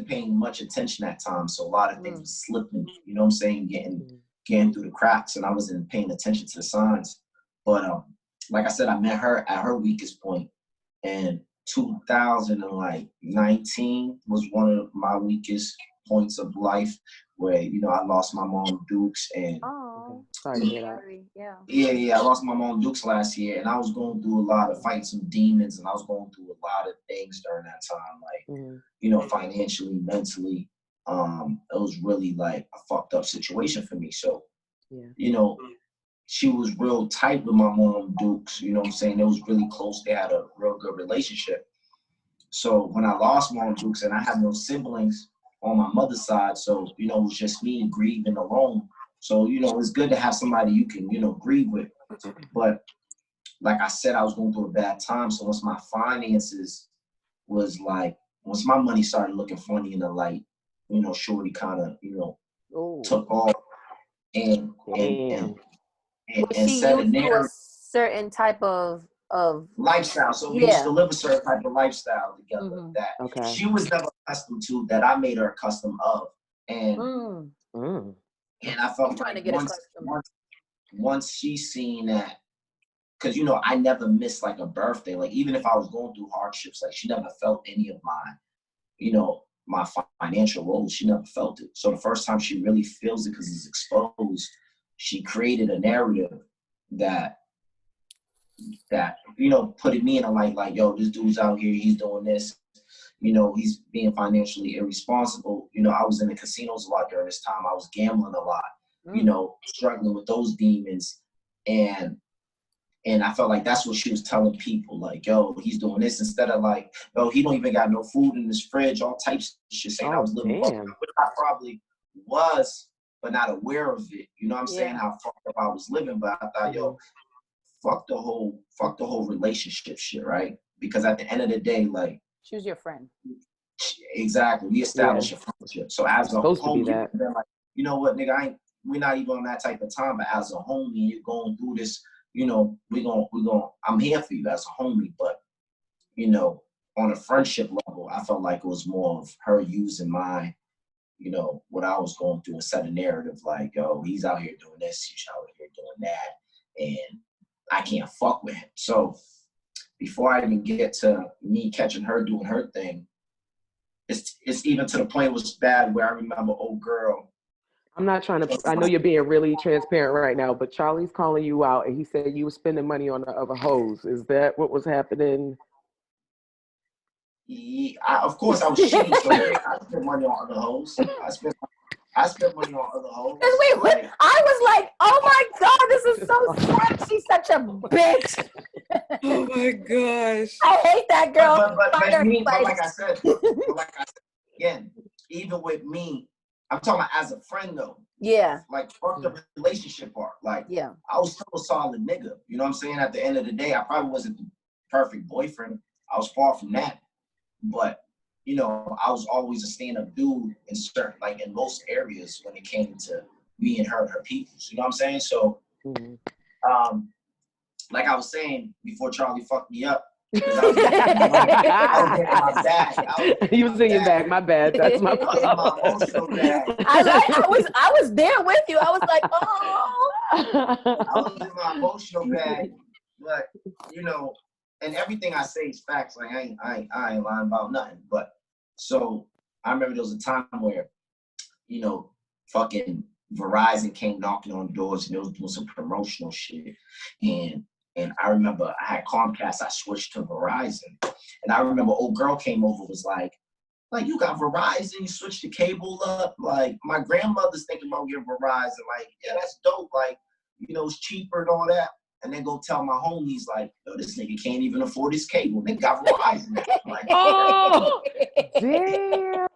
paying much attention at times, so a lot of things were slipping. You know what I'm saying? Getting through the cracks, and I wasn't paying attention to the signs. But like I said, I met her at her weakest point, and 2019 was one of my weakest points of life, where, you know, I lost my mom Dukes, and sorry to hear that. Yeah, I lost my mom Dukes last year, and I was going through a lot of fighting some demons, and I was going through a lot of things during that time, like you know, financially, mentally. It was really like a fucked up situation for me. So you know, she was real tight with my mom Dukes, you know what I'm saying? It was really close. They had a real good relationship. So when I lost Mom Dukes, and I had no siblings on my mother's side, so, you know, it was just me grieving alone. So, you know, it's good to have somebody you can, you know, grieve with. But like I said, I was going through a bad time. So once my finances was like, once my money started looking funny in the light, you know, shorty kind of, you know, took off and set a narrative. Certain type of lifestyle. So we used to live a certain type of lifestyle together that she was never accustomed to, that I made her accustomed of. And and I felt like once she seen that, because, you know, I never missed like a birthday. Like even if I was going through hardships, like she never felt any of my, you know, my financial woes. She never felt it. So the first time she really feels it because it's exposed, she created a narrative that putting me in a light like, yo, this dude's out here, he's doing this, he's being financially irresponsible. I was in the casinos a lot during this time. I was gambling a lot, struggling with those demons. And I felt like that's what she was telling people, like, yo, he's doing this, instead of like, yo, he don't even got no food in his fridge, all types of shit, saying I was living fucked up, which I probably was, but not aware of it. You know what I'm saying? How fucked up I was living, but I thought, yo, fuck the whole relationship shit, right? Because at the end of the day, like, she was your friend. Exactly. We established a friendship. So as a homie, then like, you know what, nigga, we're not even on that type of time, but as a homie, you're going through this, I'm here for you as a homie, but on a friendship level, I felt like it was more of her using my, what I was going through and set a narrative like, yo, he's out here doing this, he's out here doing that, and I can't fuck with him. So before I even get to me catching her doing her thing, it's even to the point it was bad where I remember old girl. I'm not trying to, I know you're being really transparent right now, but Charlie's calling you out and he said you were spending money on the other hoes. Is that what was happening? Yeah, of course I was cheating, so I spent money on other hoes. I spent money on other hoes. Wait, I was like, oh my God, this is so sad. She's such a bitch. Oh my gosh. I hate that girl. But like I said, again, even with me, I'm talking about as a friend though. Yeah. Like fuck the relationship part. Like yeah. I was still a solid nigga. You know what I'm saying? At the end of the day, I probably wasn't the perfect boyfriend. I was far from that. But I was always a stand-up dude in certain, like in most areas when it came to me and her peoples. You know what I'm saying? So like I was saying before Charlie fucked me up, because I was getting my bag. You was in your bag, my bad. That's my fault. My emotional bag. I was there with you. I was like, oh. I was in my emotional bag, but and everything I say is facts. Like I ain't lying about nothing. But so I remember there was a time where, fucking Verizon came knocking on doors and they was doing some promotional shit. And I remember I had Comcast, I switched to Verizon. And I remember old girl came over, was like, you got Verizon, you switched the cable up. Like, my grandmother's thinking about getting Verizon. Like, yeah, that's dope. Like, it's cheaper and all that. And then go tell my homies, like, yo, this nigga can't even afford his cable. Nigga got Verizon. Like, oh, damn.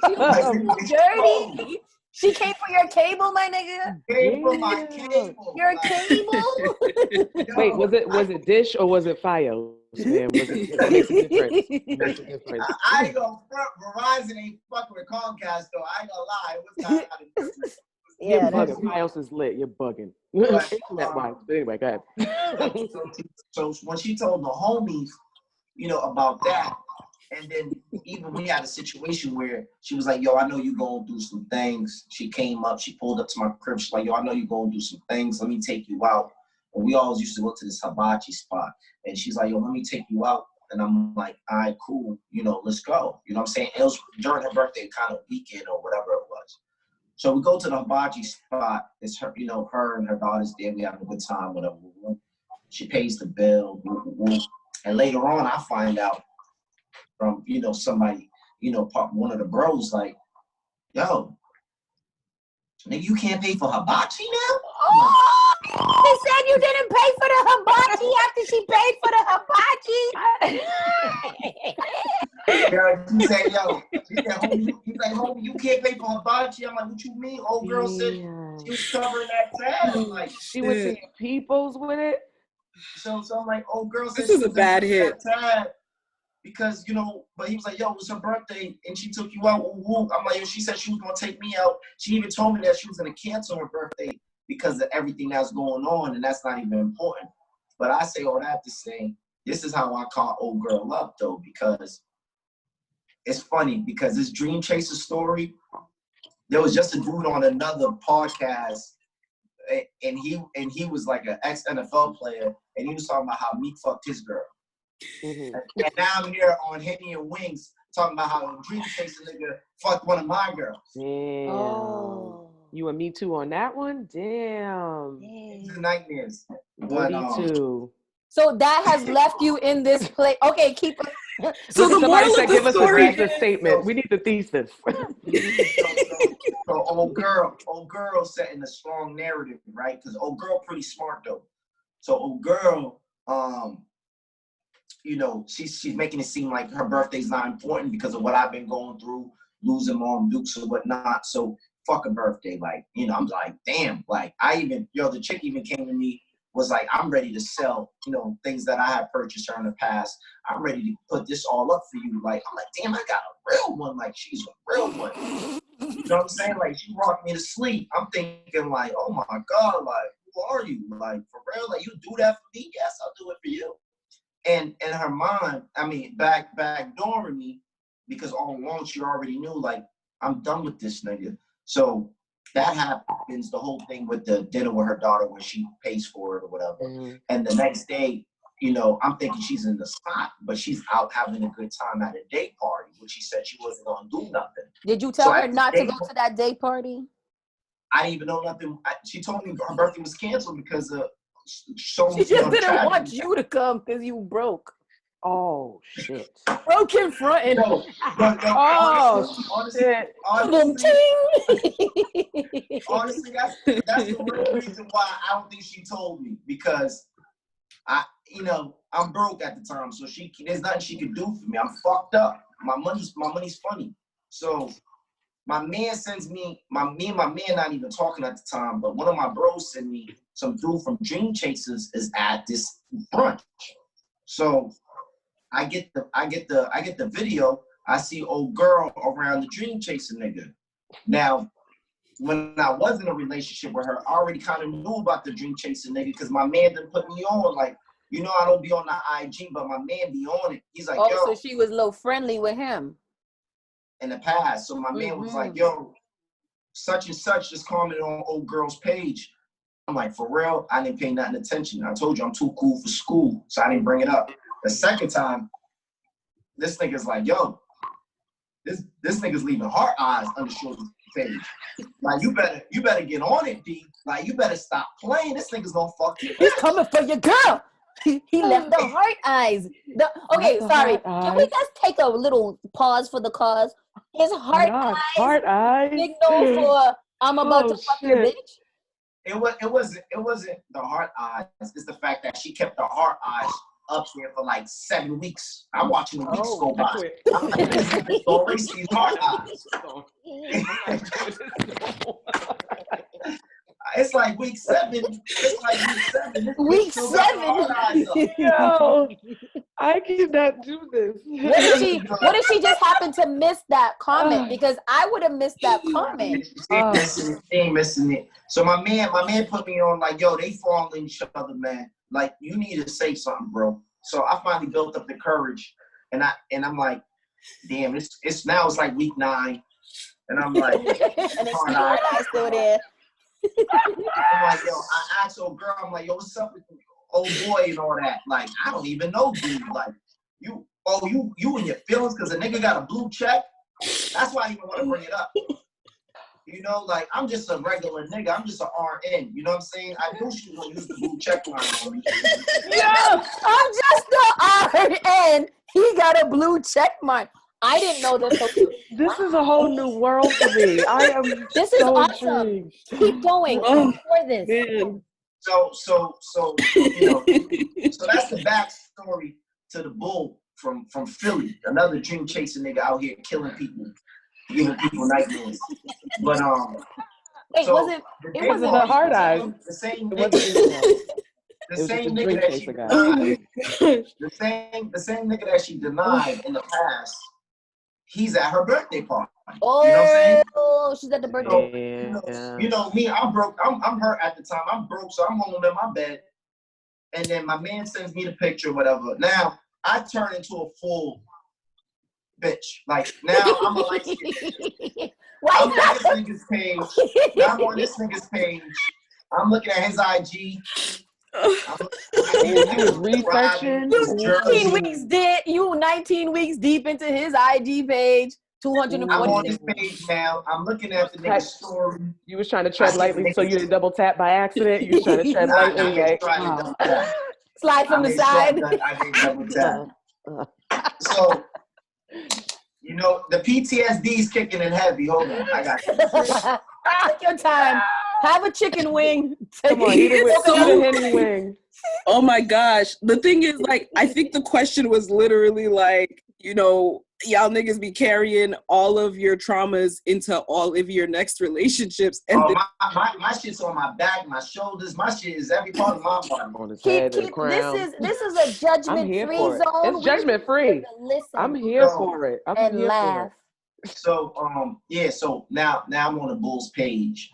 She was dirty. She came for your cable, my nigga. Came for my cable. Your cable? Wait, was it Dish or was it Fios? Man, that makes a difference. I ain't gonna front. Verizon ain't fucking with Comcast though. I ain't gonna lie. It was kind of different. You're bugging. Fios is lit. You're bugging. Anyway, go ahead. So when she told the homies, about that, and then even we had a situation where she was like, yo, I know you going through some things. She came up, she pulled up to my crib. She's like, yo, I know you going through some things. Let me take you out. And we always used to go to this hibachi spot. And she's like, yo, let me take you out. And I'm like, all right, cool. Let's go. You know what I'm saying? It was during her birthday kind of weekend or whatever it was. So we go to the hibachi spot. It's her, her and her daughter's there. We having a good time, whatever. She pays the bill. And later on, I find out from, somebody, one of the bros, like, yo, nigga, you can't pay for hibachi now? Oh, they said you didn't pay for the hibachi after she paid for the hibachi. She said, homie, you can't pay for hibachi. I'm like, what you mean? Old girl said she was covering that tab. Like, she was seeing peoples with it. So I'm like, old girl said this is a bad hit. Because, but he was like, yo, it was her birthday, and she took you out. I'm like, yo, she said she was going to take me out. She even told me that she was going to cancel her birthday because of everything that's going on, and that's not even important. But I say all that to say, this is how I caught old girl up, though, because it's funny, because this Dream Chaser story, there was just a dude on another podcast, and he was like an ex-NFL player, and he was talking about how Meek fucked his girl. Mm-hmm. And now I'm here on Henny and Wings talking about how a dream chaser nigga fucked one of my girls. Damn. Oh. You and Me Too on that one? Damn. These are nightmares. But, Me Too. So that has left you in this place. Okay, keep. So the somebody moral said, of the give us a story thesis statement. We need the thesis. So old girl setting a strong narrative, right? Because old girl pretty smart though. So old girl, you know, she's making it seem like her birthday's not important because of what I've been going through, losing Mom Dukes or whatnot. So fuck a birthday, like, you know, I'm like, damn, like the chick even came to me, was like, I'm ready to sell, you know, things that I had purchased her in the past. I'm ready to put this all up for you. Like, I'm like, damn, I got a real one. Like, she's a real one. You know what I'm saying? Like, she rocked me to sleep. I'm thinking like, oh my God, like, who are you? Like, for real? Like, you do that for me? Yes, I'll do it for you. And in her mind, I mean, backdooring me, because all along she already knew, like, I'm done with this nigga. So that happens, the whole thing with the dinner with her daughter where she pays for it or whatever. Mm-hmm. And the next day, you know, I'm thinking she's in the spot, but she's out having a good time at a day party, which she said she wasn't going to do nothing. Did you tell her not to go to that day party? I didn't even know nothing. She told me her birthday was canceled because of she just didn't want you to come because you broke. Oh shit! Broken front and shit! Honestly, that's the real reason why I don't think she told me, because I'm broke at the time, so there's nothing she could do for me. I'm fucked up. My money's funny. So my man sends me my man not even talking at the time, but one of my bros sent me some dude from Dream Chasers is at this brunch. So I get the video. I see old girl around the Dream Chaser nigga. Now, when I was in a relationship with her, I already kind of knew about the Dream Chaser nigga because my man didn't put me on. Like, you know, I don't be on the IG, but my man be on it. He's like, yo. So she was a little friendly with him in the past. So my man was like, yo, such and such just commented on old girl's page. I'm like, for real? I didn't pay nothing attention. I told you I'm too cool for school, so I didn't bring it up. The second time, this nigga's like, yo, this nigga's leaving heart eyes under Shorty's page. Like, you better get on it, D. Like, you better stop playing. This nigga's gonna fuck you. He's coming for your girl. He left the heart eyes. Sorry. Can we just take a little pause for the cause? His heart eyes. Signal for I'm about to fuck your bitch. It wasn't the heart eyes. It's the fact that she kept the heart eyes up there for like 7 weeks. I'm watching the weeks go by. I'm like, this is already these heart eyes. It's like week 7. Week 7. Yo, I cannot do this. What if she just happened to miss that comment? Because I would have missed that comment. She ain't missing it. So my man put me on like, yo, they fall in each other, man. Like, you need to say something, bro. So I finally built up the courage, and I'm like, damn, it's like week 9, and I'm like, and it's still there. I'm like, yo, I asked old girl, I'm like, yo, what's up with old boy and all that? Like, I don't even know, dude. Like, you in your feelings because a nigga got a blue check? That's why I even want to bring it up. You know, like, I'm just a regular nigga. I'm just an RN. You know what I'm saying? I knew she was going to use the blue check line on me. Yeah, I'm just the RN. He got a blue check mark. I didn't know this. This is a whole new world for me. This is awesome. Intrigued. Keep going. For this. Man. So you know, so that's the backstory to the bull from Philly. Another dream chasing nigga out here killing people, giving people nightmares. But wait, so it wasn't the hard eyes. The same nigga that she denied. The same nigga that she denied in the past. He's at her birthday party. Oh, you know what I'm saying? She's at the birthday. You know me, I'm broke. I'm hurt at the time. I'm broke, so I'm home in my bed. And then my man sends me the picture, whatever. Now I turn into a full bitch. Like, now I'm a light skin. I'm on this nigga's page. I'm on this nigga's page. I'm looking at his IG. You was researching. You 19 weeks deep. You 19 weeks deep into his IG page. 246. I'm on this page now. I'm looking at the nigga's story. You was trying to tread lightly, so you didn't double tap by accident. You was trying to tread lightly, right? Slide from the side. I didn't double tap. So, you know, the PTSD is kicking in heavy. Hold on, I got you. Take your time. Have a chicken wing. Come on, eat a Henny wing. Oh my gosh. The thing is, like, I think the question was literally like, you know, y'all niggas be carrying all of your traumas into all of your next relationships. And my shit's on my back, my shoulders, my shit is every part of my body. On his head, the crown. This is a judgment-free zone. It's judgment-free. Listen. I'm here for it. I'm here laugh. for it. So so now I'm on the Bulls page.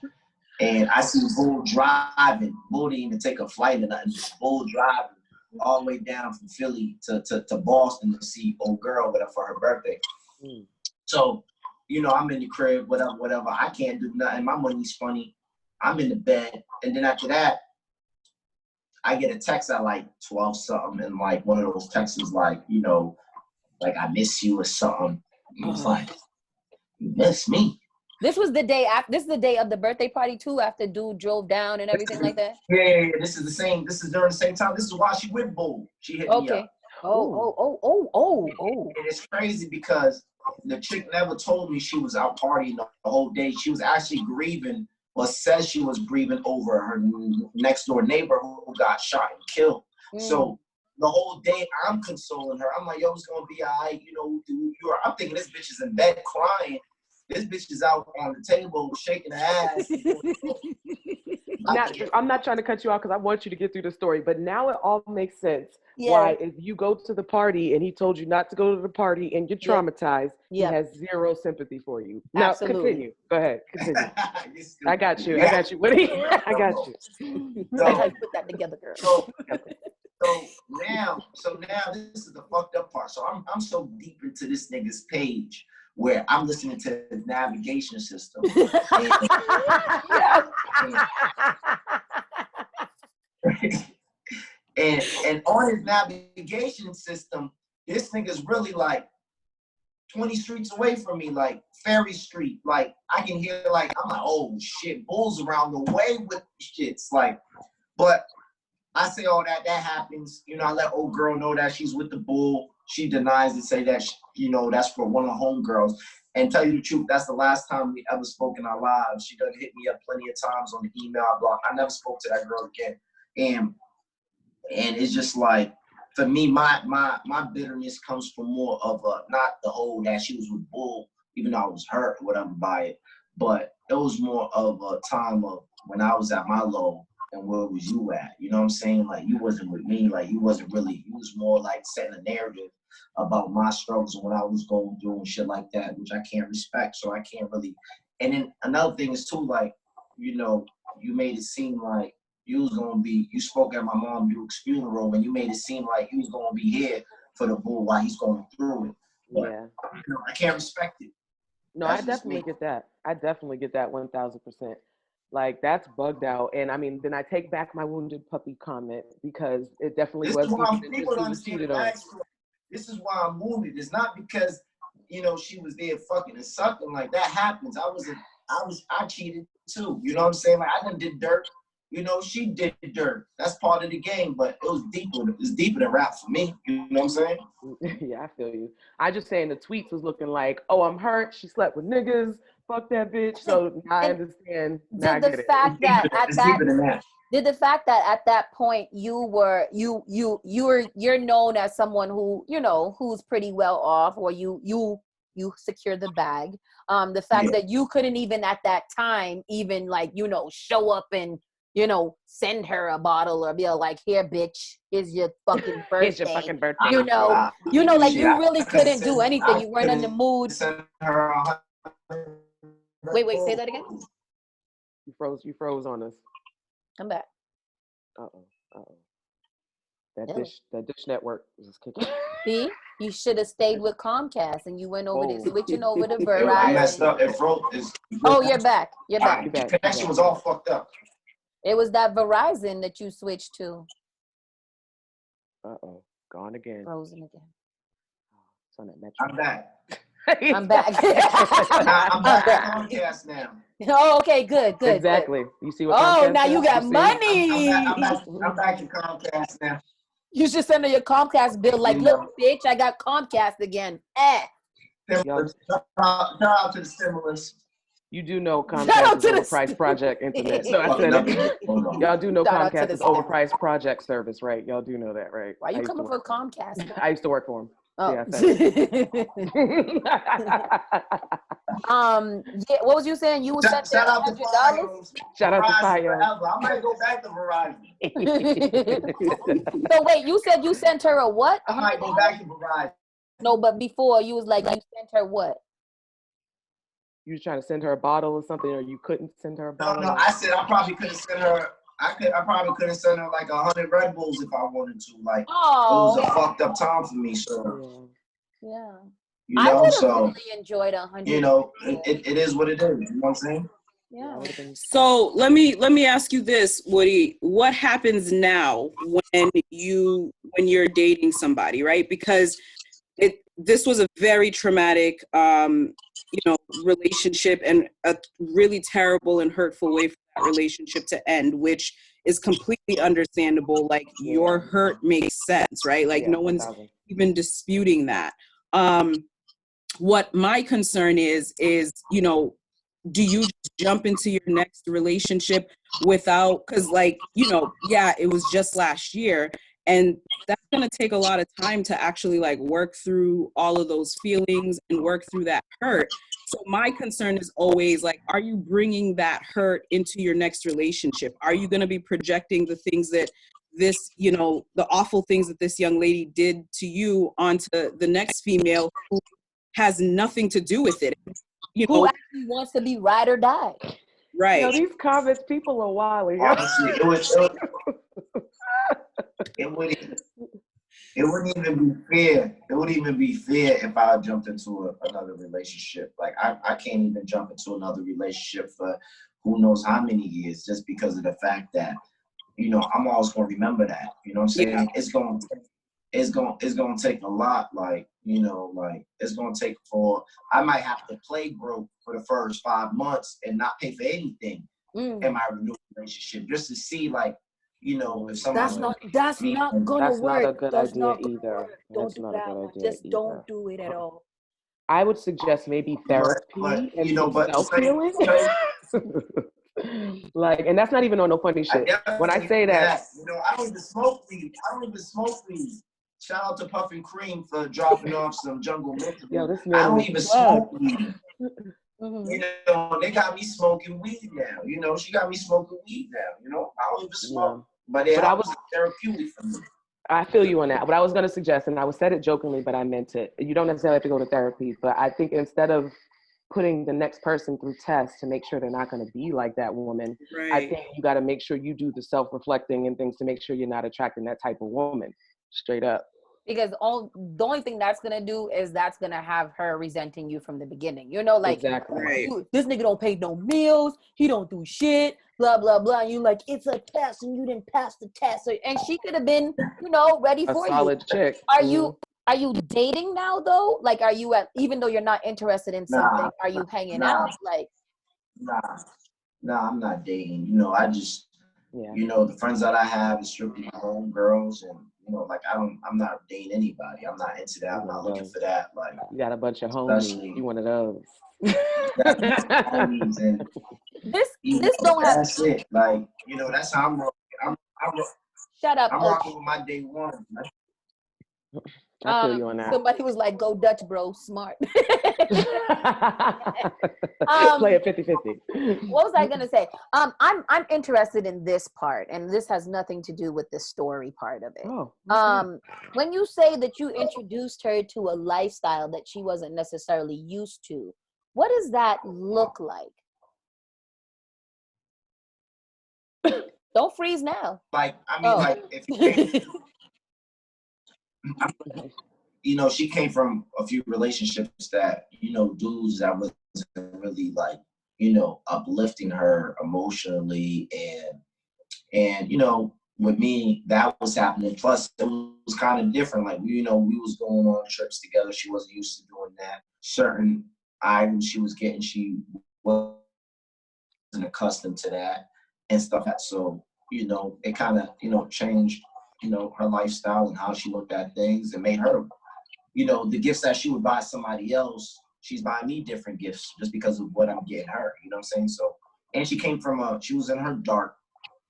And I see Bull driving. Bull didn't even take a flight or nothing. Bull driving all the way down from Philly to Boston to see old girl for her birthday. So, you know, I'm in the crib, whatever. I can't do nothing. My money's funny. I'm in the bed. And then after that, I get a text at like 12 something. And like one of those texts is like, you know, like I miss you or something. And I was like, you miss me? This was the day after. This is the day of the birthday party too. After dude drove down and everything like that. Yeah. This is the same. This is during the same time. This is why she with Bull. She hit me up. Oh. And it's crazy because the chick never told me she was out partying the whole day. She was actually grieving, or says she was grieving over her next door neighbor who got shot and killed. So the whole day I'm consoling her. I'm like, yo, it's gonna be all right. You know, I'm thinking this bitch is in bed crying. This bitch is out on the table shaking her ass. I'm not trying to cut you off because I want you to get through the story, but now it all makes sense. Yeah. Why, if you go to the party and he told you not to go to the party and you're traumatized, he has zero sympathy for you. Now, continue. Go ahead. Continue. I got you. I got you. I got you. I put that together, girl. So now this is the fucked up part. So I'm so deep into this nigga's page where I'm listening to the navigation system. And on his navigation system, this nigga's really like 20 streets away from me, like Ferry Street. Like I can hear, like, I'm like, oh shit, Bull's around the way with shits. Like, but I say all that happens. You know, I let old girl know that she's with the Bull. She denies to say that, you know, that's for one of the homegirls. And tell you the truth, that's the last time we ever spoke in our lives. She done hit me up plenty of times on the email block. I never spoke to that girl again. And it's just like, for me, my bitterness comes from more of not the whole that she was with Bull, even though I was hurt or whatever by it, but it was more of a time of when I was at my low. And where was you at? You know what I'm saying? Like, you wasn't with me. Like, you wasn't really, you was more like setting a narrative about my struggles and what I was going through and shit like that, which I can't respect. So I can't really. And then another thing is too, like, you know, you made it seem like you was going to be, you spoke at my mom Duke's funeral and you made it seem like you was going to be here for the Bull while he's going through it. But, you know, I can't respect it. No, I definitely get that. I definitely get that 1,000%. Like, that's bugged out. And I mean, then I take back my wounded puppy comment because it definitely was. This is why I'm wounded. It's not because, you know, she was there fucking and sucking. Like, that happens. I cheated too. You know what I'm saying? Like, I done did dirt. You know, she did dirt. That's part of the game, but it was deeper. It's deeper than rap for me. You know what I'm saying? Yeah, I feel you. I just saying the tweets was looking like, oh, I'm hurt. She slept with niggas. Fuck that bitch. So I understand. Did the fact that at that point you're known as someone who, you know, who's pretty well off, or you secure the bag. The fact that you couldn't even at that time even, like, you know, show up and, you know, send her a bottle or be like, here, bitch, here's your fucking birthday. Here's your fucking birthday. You know, like, you really couldn't do anything. You weren't in the mood. Wait, say that again. You froze on us. I'm back. That dish network was kicking. See, you should have stayed with Comcast and you went over there switching over to I messed Verizon. up. It froze. Oh, you're back. You're back. The connection was all fucked up. It was that Verizon that you switched to. Uh-oh, gone again. Frozen again. It's on that Metro. I'm back. I'm back. I'm back at Comcast now. Oh, okay, good. Exactly. Good. You see what? Oh, Comcast now does? you got see? money. I'm back to Comcast now. You should send her your Comcast bill. Like, You look, know. bitch, I got Comcast again. Shout out to the stimulus. You do know Shout Comcast out is to the overpriced project internet. So I Hold said on. it. Y'all do know Shout out to Comcast the is stimulus. overpriced project service, right? Y'all do know that, right? Why you coming for Comcast? I used to work for him. Oh. Yeah, I said it. Yeah, what was you saying? You was Shout out to $100? Shout out to Verizon Fire. forever. I might go back to Verizon. So wait, you said you sent her a what? I might go back to Verizon. No, but before you was like you sent her what? You was trying to send her a bottle or something, or you couldn't send her a bottle? No, I said I probably could have sent her. I probably could have sent her like 100 Red Bulls if I wanted to. Like it was a fucked up time for me. So yeah. You I know, would have so really enjoyed 100. you know, it is what it is. You know what I'm saying? Yeah. So let me ask you this, Woody. What happens now when you're dating somebody, right? Because this was a very traumatic relationship, and a really terrible and hurtful way for that relationship to end, which is completely understandable. Like your hurt makes sense, right? Like no one's even disputing that. What my concern is, do you just jump into your next relationship without, because it was just last year, and that's going to take a lot of time to actually work through all of those feelings and work through that hurt. So my concern is always are you bringing that hurt into your next relationship? Are you going to be projecting the things that this, the awful things that this young lady did to you onto the next female who has nothing to do with it? Who actually wants to be ride or die? Right. These comments, people are wilding. Honestly, it wouldn't even be fair. It wouldn't even be fair if I jumped into another relationship. Like I can't even jump into another relationship for who knows how many years, just because of the fact that I'm always gonna remember that. You know what I'm saying? Yeah. It's gonna take a lot. It's gonna take I might have to play broke for the first 5 months and not pay for anything in my new relationship, just to see if someone. That's not gonna work. Not a good idea either. Don't do that. Just don't do it at all. I would suggest maybe therapy and self-healing. And that's not even on no funny shit. When I say that, I don't even smoke weed. Shout out to Puff and Cream for dropping off some jungle milk. This man I don't even smoke weed. They got me smoking weed now. She got me smoking weed now. I don't even smoke. But I was therapeutic for me. I feel you on that. What I was going to suggest, and I said it jokingly, but I meant it. You don't necessarily have to go to therapy, but I think instead of putting the next person through tests to make sure they're not going to be like that woman, right. I think you got to make sure you do the self-reflecting and things to make sure you're not attracting that type of woman. Straight up. Because the only thing that's going to do is that's going to have her resenting you from the beginning. Exactly. Right. This nigga don't pay no meals. He don't do shit. Blah, blah, blah. And you it's a test and you didn't pass the test. And she could have been, ready for you. A solid chick. Are you dating now though? Are you even though you're not interested in something, are you hanging out? Nah, I'm not dating. I just, the friends that I have is strictly my own girls, and I'm not dating anybody. I'm not into that. I'm not looking for that. You got a bunch of homies. You one of those. Homies and this don't have. That's it. That's how I'm rocking. Shut up. I'm rocking with my day one. I feel you on that. Somebody was like, "Go Dutch, bro, smart." Play it 50-50. What was I gonna say? I'm interested in this part, and this has nothing to do with the story part of it. Oh, okay. When you say that you introduced her to a lifestyle that she wasn't necessarily used to, what does that look like? Don't freeze now. If she came from a few relationships that, dudes that wasn't really uplifting her emotionally and And, you know, with me, that was happening. Plus, it was kind of different. Like, you know, we was going on trips together. She wasn't used to doing that. Certain items she was getting, she wasn't accustomed to that and stuff. So, you know, it kind of, you know, changed, you know, her lifestyle and how she looked at things and made her, you know, the gifts that she would buy somebody else, she's buying me different gifts just because of what I'm getting her. You know what I'm saying? So, and she came from she was in her dark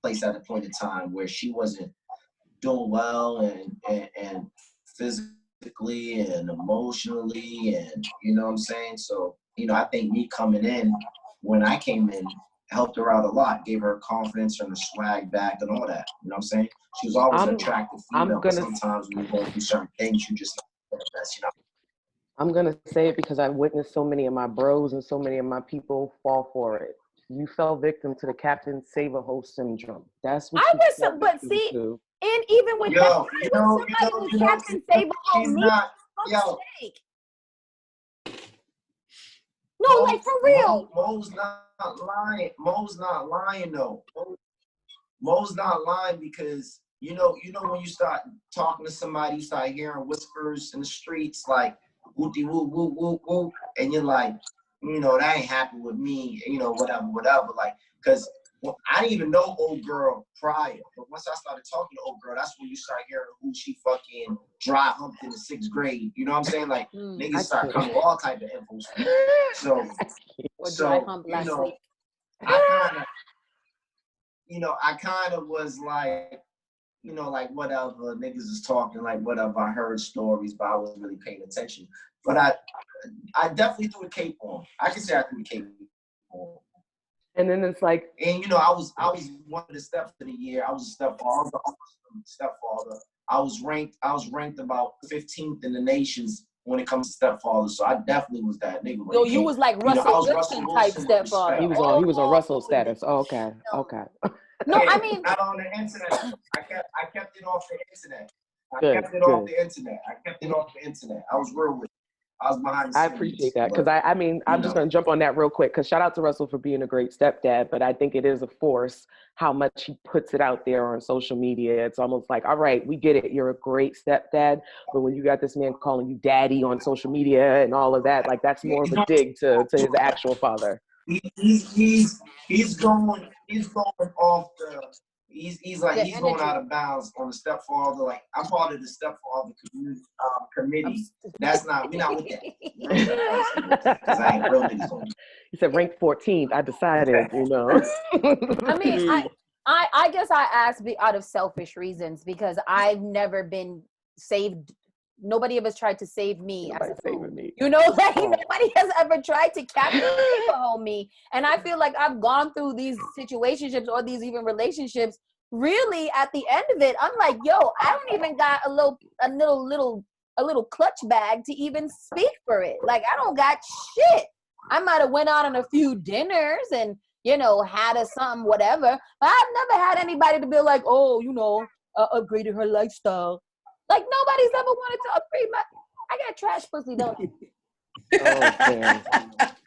place at a point in time where she wasn't doing well and physically and emotionally, and you know what I'm saying? So, you know, I think me coming in, when I came in, helped her out a lot, gave her confidence and her swag back and all that. You know what I'm saying? She was always an attractive female, but sometimes when you go through certain things, you just not the best, you know? I'm going to say it because I've witnessed so many of my bros and so many of my people fall for it. You fell victim to the Captain Save-A-Hoe syndrome. That's what I was, but see, to. and even with that, somebody was Captain Save-A-Hoe me. Mistake. No, like for real. Mo's not lying. Mo's not lying though. Mo's not lying because you know when you start talking to somebody, you start hearing whispers in the streets like whoopty whoop whoop whoop whoop, and you're like, you know, that ain't happen with me, you know, whatever, like, because I didn't even know old girl prior, but once I started talking to old girl, that's when you start hearing who she fucking dry humped in the 6th grade. You know what I'm saying? Like niggas start coming with all type of info. So you know, I kind of was like, you know, like whatever, niggas is talking, like whatever, I heard stories, but I wasn't really paying attention. But I definitely threw a cape on. I can say I threw a cape on. And then it's like, and you know, I was one of the steps of the year. I was a stepfather. I was ranked about 15th in the nations when it comes to stepfather. So I definitely was that nigga. So you was like Russell Wilson type stepfather. He was on Russell status. Oh, okay. No, hey, I mean, not on the internet. I kept it off the internet. I kept it off the internet. I was real with it. I was behind the scenes. I appreciate that because I mean, I'm just going to jump on that real quick because shout out to Russell for being a great stepdad, but I think it is a force how much he puts it out there on social media. It's almost like, all right, we get it. You're a great stepdad, but when you got this man calling you daddy on social media and all of that, like that's more of a dig to his actual father. He's going off the. He's going out of bounds on the stepfather. Like I'm part of the stepfather committee. We're not with that. Because I ain't real niggas on it. He said ranked 14th. I decided, you know. I mean, I guess I asked out of selfish reasons because I've never been saved. Nobody of us tried to save me. You know, like nobody has ever tried to Captain Save-A-Hoe me. And I feel like I've gone through these situationships or these even relationships. Really, at the end of it, I'm like, yo, I don't even got a little clutch bag to even speak for it. Like I don't got shit. I might have went out on a few dinners and, you know, had a something, whatever. But I've never had anybody to be like, oh, you know, upgraded her lifestyle. Like nobody's ever wanted to upgrade I got trash pussy, don't you? Oh, damn.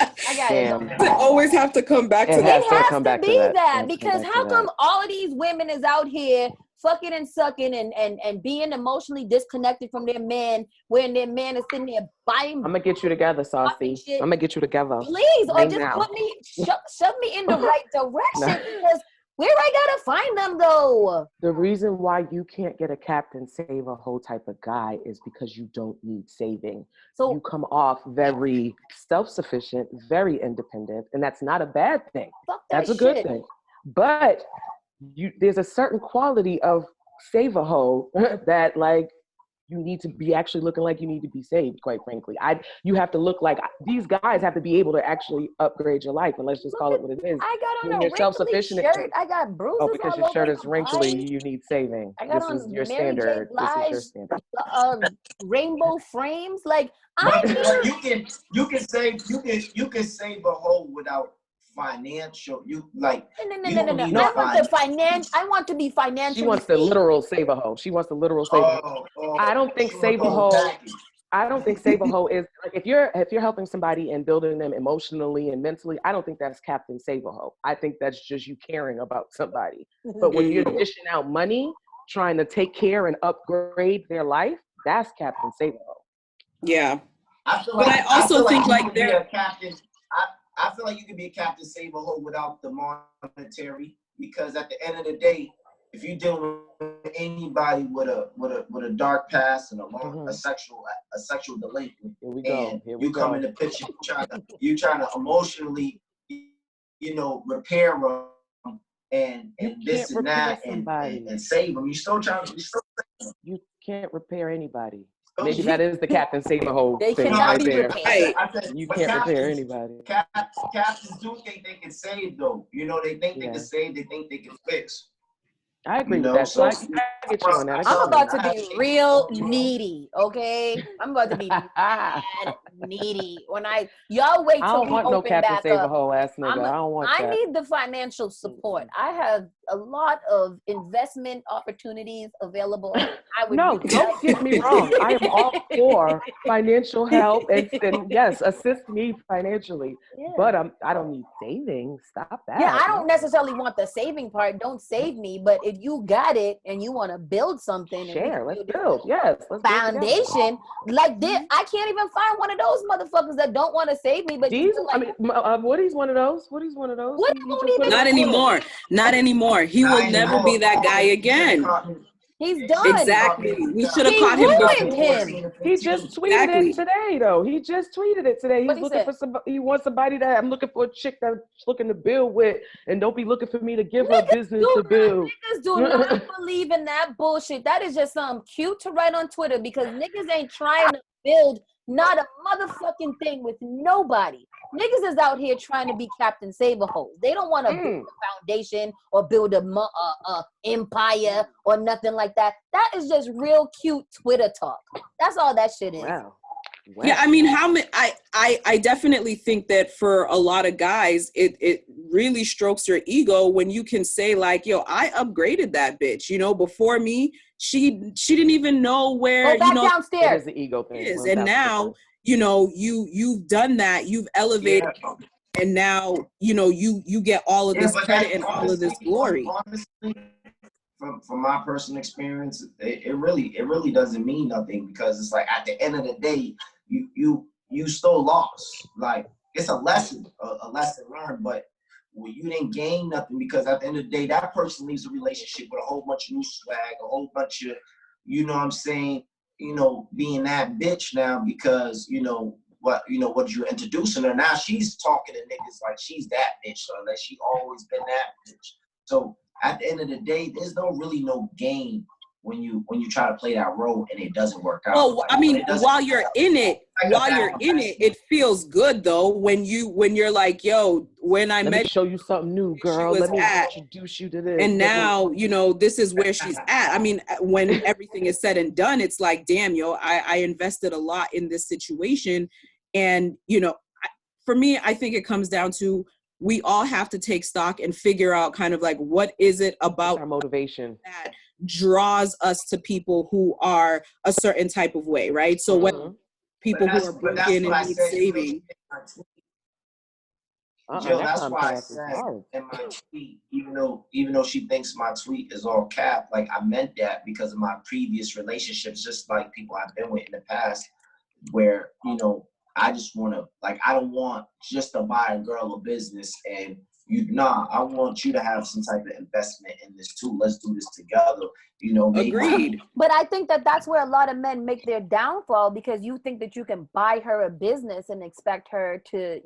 I got it. They always have to come back to that. It has to be that because how come all of these women is out here fucking and sucking and being emotionally disconnected from their men when their man is sitting there buying. I'm gonna get you together, Saucy. I'm gonna get you together. Please, or just put me, shove me in the right direction because where I gotta find them though? The reason why you can't get a Captain Save-A-Hoe type of guy is because you don't need saving. So you come off very self-sufficient, very independent, and that's not a bad thing. That's a good thing. But there's a certain quality of Save-A-Hoe that like you need to be actually looking like you need to be saved, quite frankly. You have to look like these guys have to be able to actually upgrade your life, and let's just call it what it is. I got on a wrinkly shirt. I got bruises. Oh, because your shirt is wrinkly, you need saving. This is your standard. This is your standard. Rainbow frames, like you can save a hole without financial. No. I want to be financially. She wants the literal Save-A-Hoe. She wants the literal Save-A-Hoe. I don't think Save-A-Hoe. I don't think save a hoe is like if you're helping somebody and building them emotionally and mentally, I don't think that's Captain Save a Hoe. I think that's just you caring about somebody. But when you're dishing out money, trying to take care and upgrade their life, that's Captain Save a Hoe. Yeah. I feel but like, I also think you like could be a captain. I feel like you could be a captain save a hoe without the monetary, because at the end of the day, if you're dealing with anybody with a dark past and a sexual delinquent, you come in the picture, you trying to emotionally, repair them and this and that and save them. You can't repair anybody. Maybe that is the Captain Save a Hoe They thing cannot right be there. repaired. You can't repair anybody. Captains do think they can save, though. They think they can save. They think they can fix. I agree with that. So I get you on that. I'm about to be real needy, okay? I'm about to be mad needy. Y'all wait till we open back up. Ass nigga. I don't want that. I need the financial support. I have a lot of investment opportunities available. Don't get me wrong. I am all for financial help and yes, assist me financially. Yeah. But I don't need saving. Stop that. Yeah, I don't necessarily want the saving part. Don't save me. But if you got it and you want to build something, let's build. Yes, let's foundation like this. I can't even find one of those motherfuckers that don't want to save me. But Woody's one of those. Woody's one of those. Not anymore. Not anymore. He will never be that guy again. He's done. Exactly. We should have caught him before. He just tweeted it today, though. He just tweeted it today. He's looking for somebody. He wants somebody that I'm looking for a chick that's looking to build with, and don't be looking for me to give her business to build. Niggas do not believe in that bullshit. That is just something cute to write on Twitter because niggas ain't trying to build not a motherfucking thing with nobody. Niggas is out here trying to be Captain Save-A-Hoes. They don't want to build a foundation or build a empire or nothing like that. That is just real cute Twitter talk. That's all that shit is. Wow. Yeah, I mean, I definitely think that for a lot of guys, it really strokes your ego when you can say like, yo, I upgraded that bitch. Before me, she didn't even know where. Go back downstairs. It is the ego thing. Is. And now, you've done that. You've elevated, and now you get all of this credit and all of this glory. Honestly, from my personal experience, it really doesn't mean nothing, because it's like at the end of the day, you still lost. Like, it's a lesson learned, but you didn't gain nothing, because at the end of the day, that person leaves a relationship with a whole bunch of new swag, a whole bunch of, what I'm saying, being that bitch now, because what you're introducing her. Now she's talking to niggas like she's that bitch, so that she always been that bitch. So at the end of the day, there's no game when you try to play that role and it doesn't work out. Well, I mean, while you're in it, it feels good though when you're like, yo, when I let met me show you something new, girl. Let me introduce you to this. And now, this is where she's at. I mean, when everything is said and done, it's like, damn, yo, I invested a lot in this situation. And, for me, I think it comes down to, we all have to take stock and figure out kind of like, what is it about our motivation that draws us to people who are a certain type of way, right? So when people who are broken and need saving. Jill, that's why I said in my tweet, even though she thinks my tweet is all cap, like I meant that because of my previous relationships, just like people I've been with in the past, where I just want to, like, I don't want just to buy a girl a business and I want you to have some type of investment in this too. Let's do this together. Agreed. But I think that's where a lot of men make their downfall, because you think that you can buy her a business and expect her to,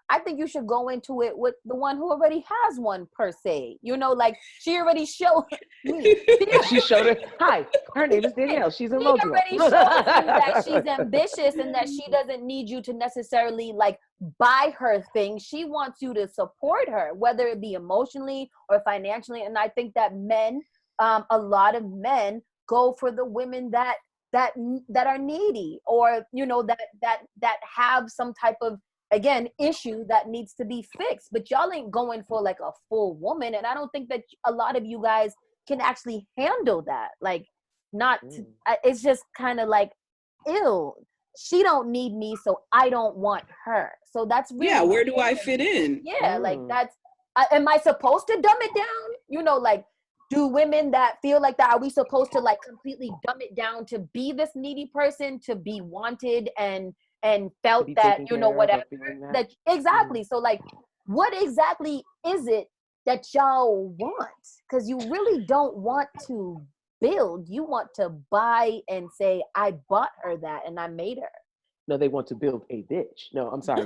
I think you should go into it with the one who already has one, per se. Like, she already showed me. She showed her. Hi, her name is Danielle. She's in Roseville. She already showed you that she's ambitious and that she doesn't need you to necessarily, like, buy her things. She wants you to support her, whether it be emotionally or financially. And I think that men, a lot of men go for the women that are needy, or, that have some type of, again, issue that needs to be fixed. But y'all ain't going for like a full woman, and I don't think that a lot of you guys can actually handle that. Like, it's just kind of like, ill. She don't need me, so I don't want her. So that's really where do I fit in? Yeah, like that's. Am I supposed to dumb it down? You know, like, do women that feel like that, are we supposed to like completely dumb it down to be this needy person, to be wanted and felt that, you know, whatever that exactly. So like, what exactly is it that y'all want? Because you really don't want to build. You want to buy and say, I bought her that and I made her. No, they want to build a bitch. No, I'm sorry.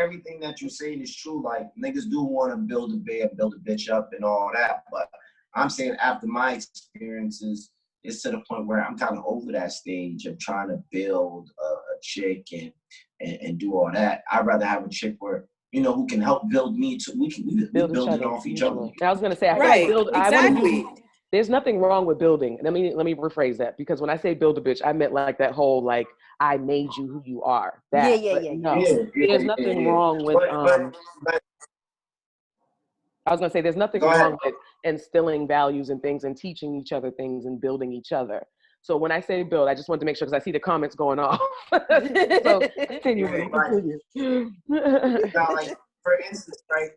Everything that you're saying is true. Like, niggas do want to build a bear, build a bitch up and all that. But I'm saying after my experiences, it's to the point where I'm kind of over that stage of trying to build a chick and do all that. I'd rather have a chick where, you know, who can help build me too. We build it off each other. I was gonna say, exactly. There's nothing wrong with building. Let me rephrase that, because when I say build a bitch, I meant like that whole like, I made you who you are. That, there's nothing wrong with I was gonna say there's nothing wrong with instilling values and things and teaching each other things and building each other. So when I say build, I just want to make sure, because I see the comments going off. So continue. Now, like, for instance, right?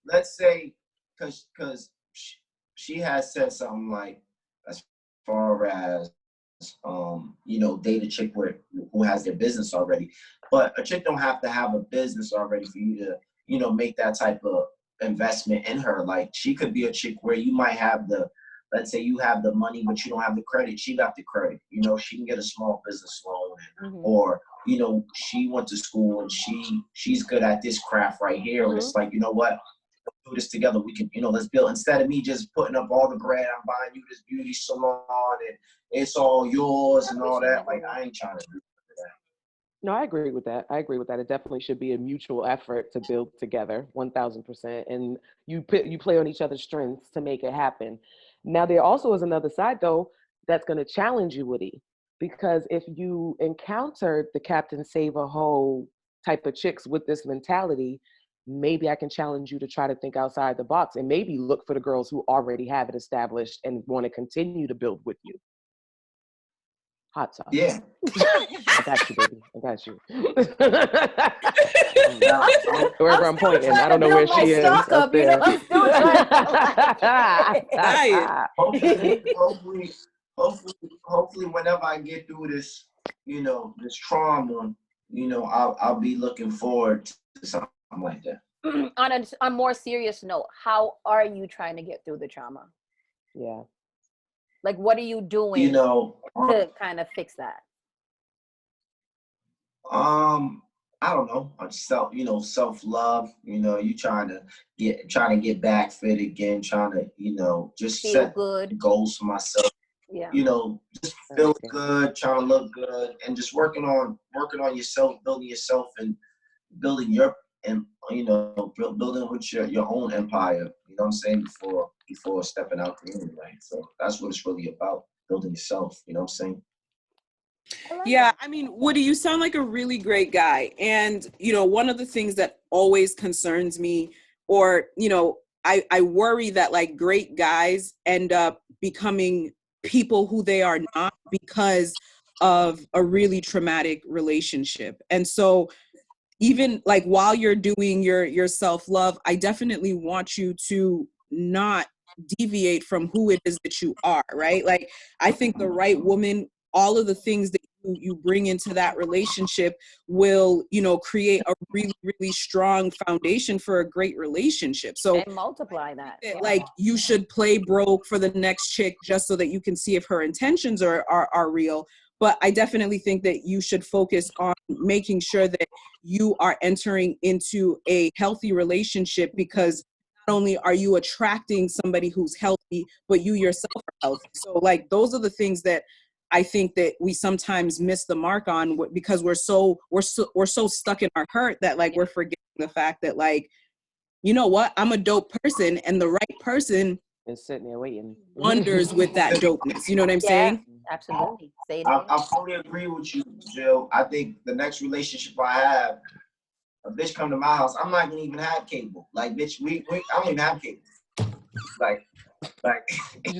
Let's say, because she has said something like, as far as you know, date a chick who has their business already. But a chick don't have to have a business already for you to, you know, make that type of investment in her. Like, she could be a chick where you might have let's say you have the money, but you don't have the credit. She got the credit. You know, she can get a small business loan, or, you know, she went to school and she's good at this craft right here. And it's like, you know what? Do this together. We can, you know, let's build, instead of me just putting up all the bread, I'm buying you this beauty salon and it's all yours and all that. Like, I ain't trying to do that. No, I agree with that. It definitely should be a mutual effort to build together, 1000%. And you play on each other's strengths to make it happen. Now, there also is another side, though, that's going to challenge you, Woody, because if you encountered the Captain Save a Hoe type of chicks with this mentality, maybe I can challenge you to try to think outside the box and maybe look for the girls who already have it established and want to continue to build with you. Hot sauce. Yeah. I got you, baby. I got you. Wherever I'm pointing, I don't know where she is. Up there. You know, I'm still hopefully, whenever I get through this, you know, this trauma, you know, I'll be looking forward to something like that. On a more serious note, how are you trying to get through the trauma? Yeah. Like, what are you doing, you know, to kind of fix that? I don't know. Self-love. You know, you trying to get back fit again, trying to, you know, just feel set good goals for myself. Yeah. You know, just feel good, trying to look good, and just working on yourself, building yourself, and building building with your own empire. You know what I'm saying? Before stepping out the anyway. So that's what it's really about, building yourself. You know what I'm saying? Yeah, I mean, Woody, you sound like a really great guy. And, you know, one of the things that always concerns me, or, you know, I worry that like great guys end up becoming people who they are not because of a really traumatic relationship. And so even like while you're doing your self-love, I definitely want you to not deviate from who it is that you are, right? Like, I think the right woman, all of the things that you bring into that relationship will, you know, create a really, really strong foundation for a great relationship. So and multiply that. Like, you should play broke for the next chick just so that you can see if her intentions are real. But I definitely think that you should focus on making sure that you are entering into a healthy relationship, because not only are you attracting somebody who's healthy, but you yourself are healthy. So like, those are the things that I think that we sometimes miss the mark on, because we're so stuck in our hurt that like we're forgetting the fact that like, you know what, I'm a dope person, and the right person is sitting there waiting. Wonders with that dopeness. You know what I'm saying? Absolutely. I fully agree with you, Jill. I think the next relationship I have, a bitch come to my house, I'm not gonna even have cable. Like, bitch, I don't even have cable. Like, Like,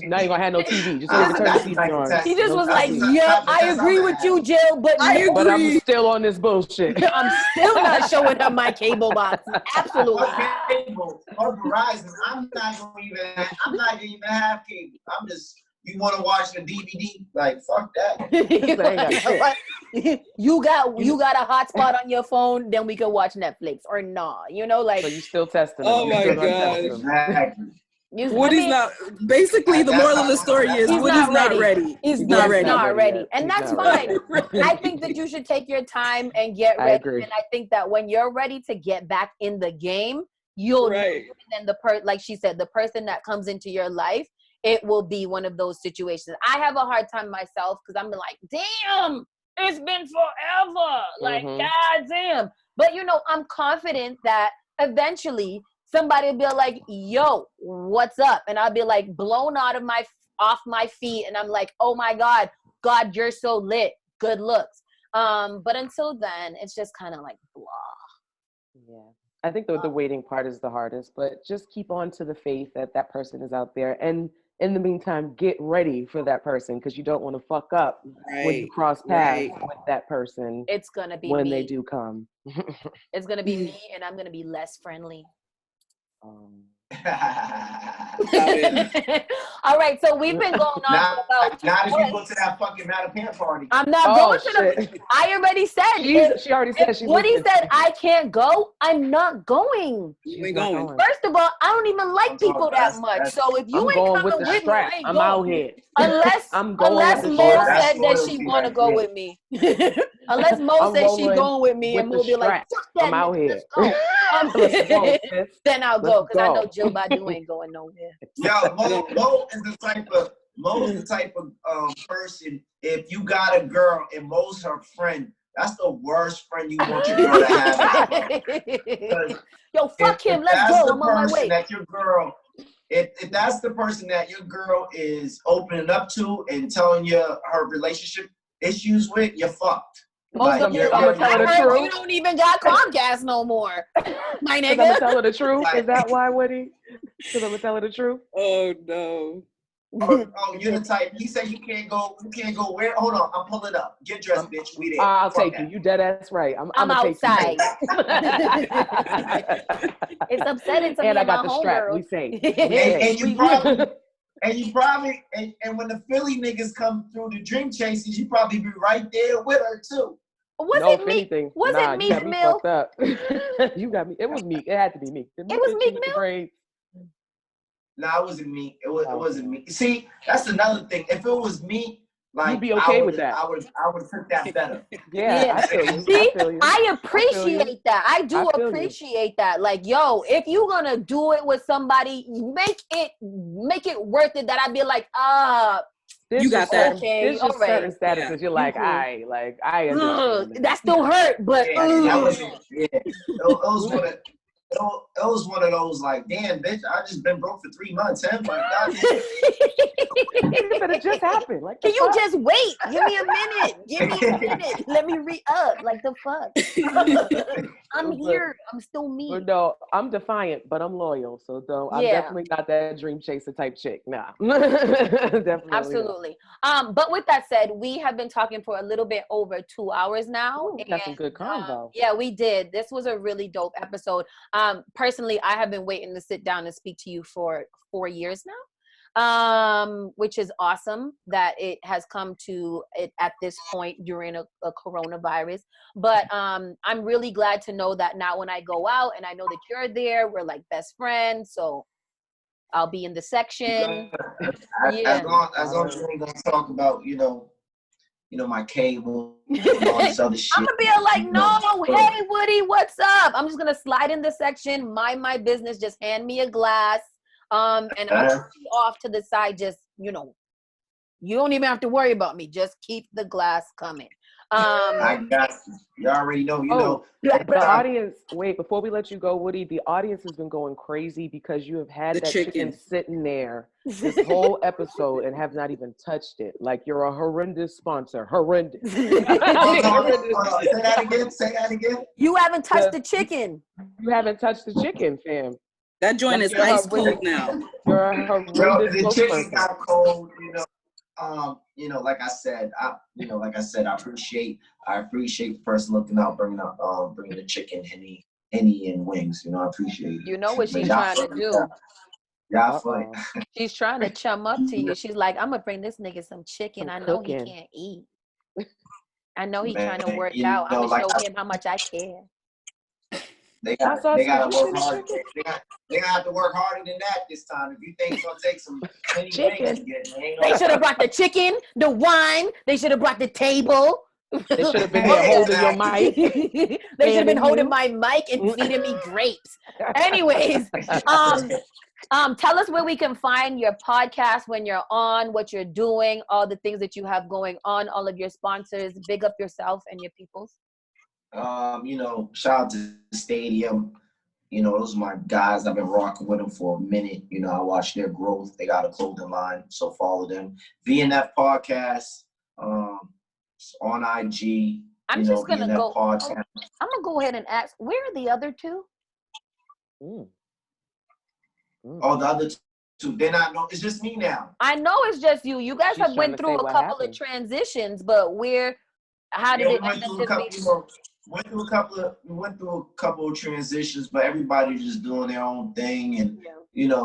now you gonna have no TV. Just turn the TV on. He just was like, "Yep, I agree with you, Jill, but but I'm still on this bullshit. I'm still not showing her my cable box. Absolutely. Cable or Verizon. I'm not gonna even have cable. I'm just. You want to watch the DVD? Like, fuck that. You got a hotspot on your phone, then we can watch Netflix or nah. You know, like. So you still testing them. Oh my god. Exactly. Woody's not. Basically, the moral of the story is Woody's not ready. He's not ready. Not ready, and that's fine. Ready. I think that you should take your time and get ready. I agree. And I think that when you're ready to get back in the game, you'll know. And then like she said, the person that comes into your life, it will be one of those situations. I have a hard time myself because I'm like, damn, it's been forever. Like, goddamn. But, you know, I'm confident that eventually somebody will be like, yo, what's up? And I'll be like blown off my feet. And I'm like, oh my God, you're so lit. Good looks. But until then, it's just kind of like blah. Yeah. I think the waiting part is the hardest, but just keep on to the faith that person is out there. And in the meantime, get ready for that person because you don't want to fuck up when you cross paths with that person. It's going to be when me. They do come. It's going to be me, and I'm going to be less friendly. All right, so we've been going on about. Not if you go to that fucking Mattapan party. I'm not going to the. I already said. She already said she. Woody said I can't go. I'm not going. You ain't going. First of all, I don't even like people that much. So if you ain't coming with me, I ain't I'm going. out here. Unless Mo said that she want to go with me. Unless Mo said she going with me, and Mo be like, "Fuck that." I'm out here. Then I'll go because I know Joe Badu ain't going nowhere. Yo, Mo is the type of person. If you got a girl and Mo's her friend, that's the worst friend you want your girl to have. Yo, fuck him. Let's go. I'm on my way. That your girl, if that's the person that your girl is opening up to and telling you her relationship issues with, you're fucked. Most of you, I'm gonna tell her the truth. You don't even got Comcast no more, my nigga. I'm gonna tell her the truth. Is that why, Woody? Because I'm gonna tell her the truth. Oh no. Oh, you're the type. He said you can't go. You can't go where? Hold on, I'm pulling up. Get dressed, bitch. We there. I'll take you. You dead ass right. I'm outside. It's upsetting to me. And I got the strap. Girl. We safe. And you probably when the Philly niggas come through the dream chases, you probably be right there with her too. Was it Meek Mill? You got me. It was Meek. It had to be Meek. It was Meek Mill. Nah, it wasn't me. It wasn't me. See, that's another thing. If it was me, like you'd be okay with that. I would have took that better. Yeah. I feel you. See, I appreciate that. I do appreciate that. Like, yo, if you gonna do it with somebody, make it worth it. That I'd be like, you got that. Okay, there's just certain statuses you're like, I understand. That still hurt, but that wasn't. Yeah, it was one of those like, damn, bitch, I just been broke for 3 months. Huh? Like, it just happened. Like, can you just wait? Give me a minute. Let me re-up. Like the fuck. I'm here. I'm still me. But no, I'm defiant, but I'm loyal. So I'm definitely not that dream chaser type chick. Nah. Definitely. Absolutely. But with that said, we have been talking for a little bit over 2 hours now. Ooh, got some good convo. Yeah, we did. This was a really dope episode. Personally, I have been waiting to sit down and speak to you for 4 years now. Which is awesome that it has come to it at this point during a coronavirus. But I'm really glad to know that now when I go out and I know that you're there, we're like best friends. So I'll be in the section. As long as you ain't gonna talk about, my cable and all this other shit. I'm gonna be like, no, hey Woody, what's up? I'm just gonna slide in the section, mind my business, just hand me a glass. And I'll be off to the side, just, you don't even have to worry about me. Just keep the glass coming. I got you. You already know, The audience, wait, before we let you go, Woody, the audience has been going crazy because you have had that chicken sitting there this whole episode and have not even touched it. Like you're a horrendous sponsor. Horrendous. Say that again. You haven't touched the chicken. You haven't touched the chicken, fam. That joint is ice cold now. You're a horrendous Well, the chicken spokesperson. got cold, like I said, I appreciate the person looking out, bringing the chicken, Henny, and wings. I appreciate it. You know what she's trying to do. Yeah, funny. She's trying to chum up to you. She's like, I'm gonna bring this nigga some chicken. I know he can't eat. I know he's trying to work out. I'm gonna show him how much I care. They gotta work hard. They gotta have to work harder than that this time. If you think it's gonna take some chicken, they should have brought the chicken, the wine. They should have brought the table. They should have been there holding your mic. They should have been holding my mic and feeding me grapes. Anyways, tell us where we can find your podcast when you're on, what you're doing, all the things that you have going on, all of your sponsors. Big up yourself and your peoples. Shout out to the Stadium. Those are my guys. I've been rocking with them for a minute. I watch their growth. They got a clothing line, so follow them. BNF podcast on IG. I'm just gonna BNF go. Podcast. I'm gonna go ahead and ask. Where are the other two? Oh, the other two. They're not. No, it's just me now. I know it's just you. You guys have went through a couple of transitions, but how did it end up went through a couple of transitions, but everybody just doing their own thing, and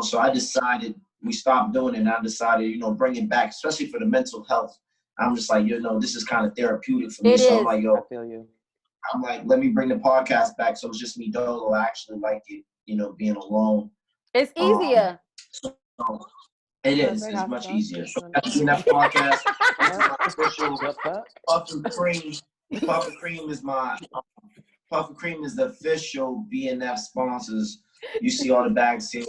so I decided we stopped doing it, and I decided bring it back, especially for the mental health. I'm just like, this is kind of therapeutic for me. I'm like, I feel you. I'm like, let me bring the podcast back, so it's just me dolo. I actually like it, being alone. It's easier. So it is. It's much easier. So that's BNF podcast. Puff Cream is the official BNF sponsors. You see all the bags here.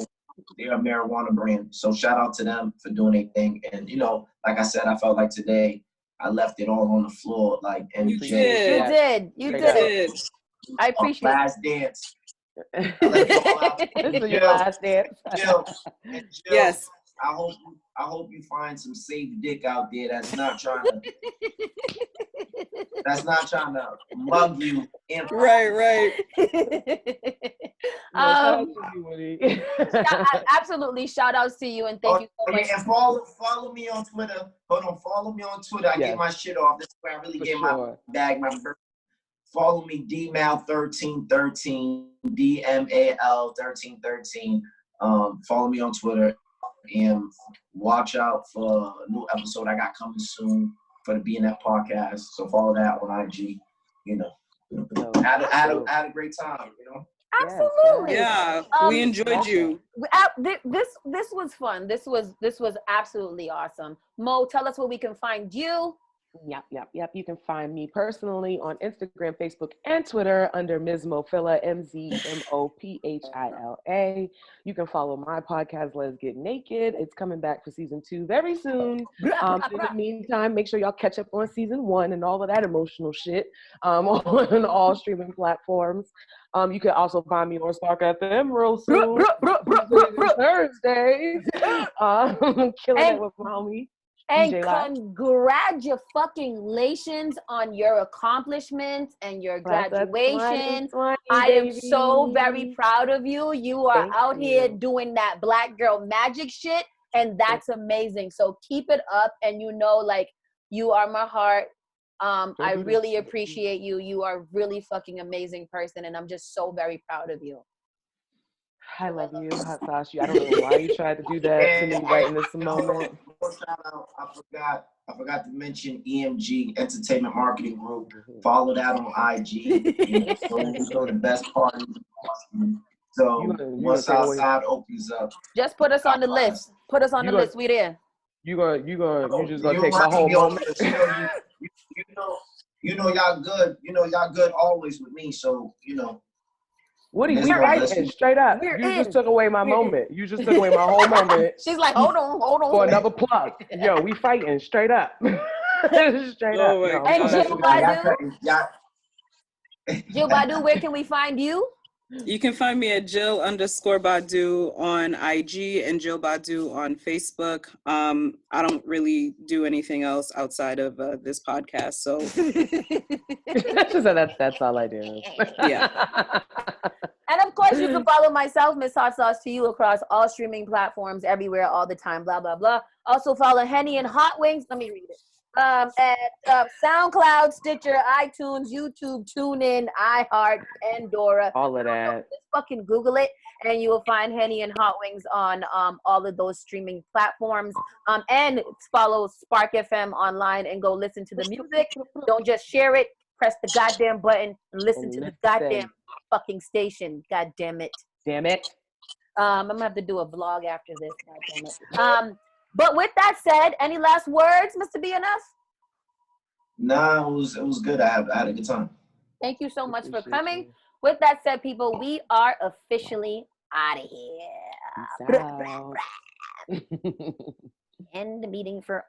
They're a marijuana brand. So shout out to them for doing their thing. And like I said, I felt like today I left it all on the floor. Like MJ. You did. I appreciate it. Last dance. I left it all out. This is your last dance. Jill, yes. I hope you find some safe dick out there that's not trying to mug you. Right. Absolutely. Shout outs to you and thank you so much. And follow me on Twitter. Hold on, follow me on Twitter. I get my shit off. This is where I really get my bag, my birth. Follow me, DMAL1313, DMAL 1313. Follow me on Twitter and watch out for a new episode I got coming soon for the BNF podcast. So follow that on IG. Had a great time. Absolutely. Yeah, we enjoyed you. This was fun. This was absolutely awesome. Mo, tell us where we can find you. Yep. You can find me personally on Instagram, Facebook, and Twitter under Ms. Mophila, MZMOPHILA. You can follow my podcast, Let's Get Naked. It's coming back for season 2 very soon. In the meantime, make sure y'all catch up on season 1 and all of that emotional shit on all streaming platforms. You can also find me on Spark FM real soon. Thursdays. Killing it with my homie. And congratulations on your accomplishments and your graduation. I am so very proud of you. You are out here doing that Black girl magic shit, and that's amazing. So keep it up, and you are my heart. I really appreciate you. You are a really fucking amazing person, and I'm just so very proud of you. I love you, Hot Sauce. I don't know why you tried to do that to me right in this moment. I forgot to mention EMG Entertainment Marketing Group. Follow that on IG. So the best parties. So once outside opens up, just put us on the list. Put us on the list. We there. You just gonna take my whole moment. Y'all good. Y'all good always with me. So What are you fighting? Straight up. Just took away my moment. You just took away my whole moment. She's like, hold on. For another plug. Yo, we fighting straight up. Straight up. And Jill Badu, where can we find you? You can find me at Jill_Badu on IG and Jill Badu on Facebook. I don't really do anything else outside of this podcast, so that's all I do. Yeah. And of course, Yes, you can follow myself, Miss Hot Sauce to You, across all streaming platforms, everywhere, all the time, blah, blah, blah. Also follow Henny and Hotwings. Let me read it. At SoundCloud, Stitcher, iTunes, YouTube, TuneIn, iHeart, Pandora. All of that. Just fucking Google it, and you will find Henny and Hotwings on all of those streaming platforms. And follow Spark FM online and go listen to the music. Don't just share it. Press the goddamn button and listen to the goddamn fucking station. God damn it. Damn it. I'm gonna have to do a vlog after this. God damn it. But with that said, any last words, Mr. BNF? Nah, it was good. I had a good time. Thank you so much for coming. With that said, people, we are officially out of here. Peace out. End the meeting for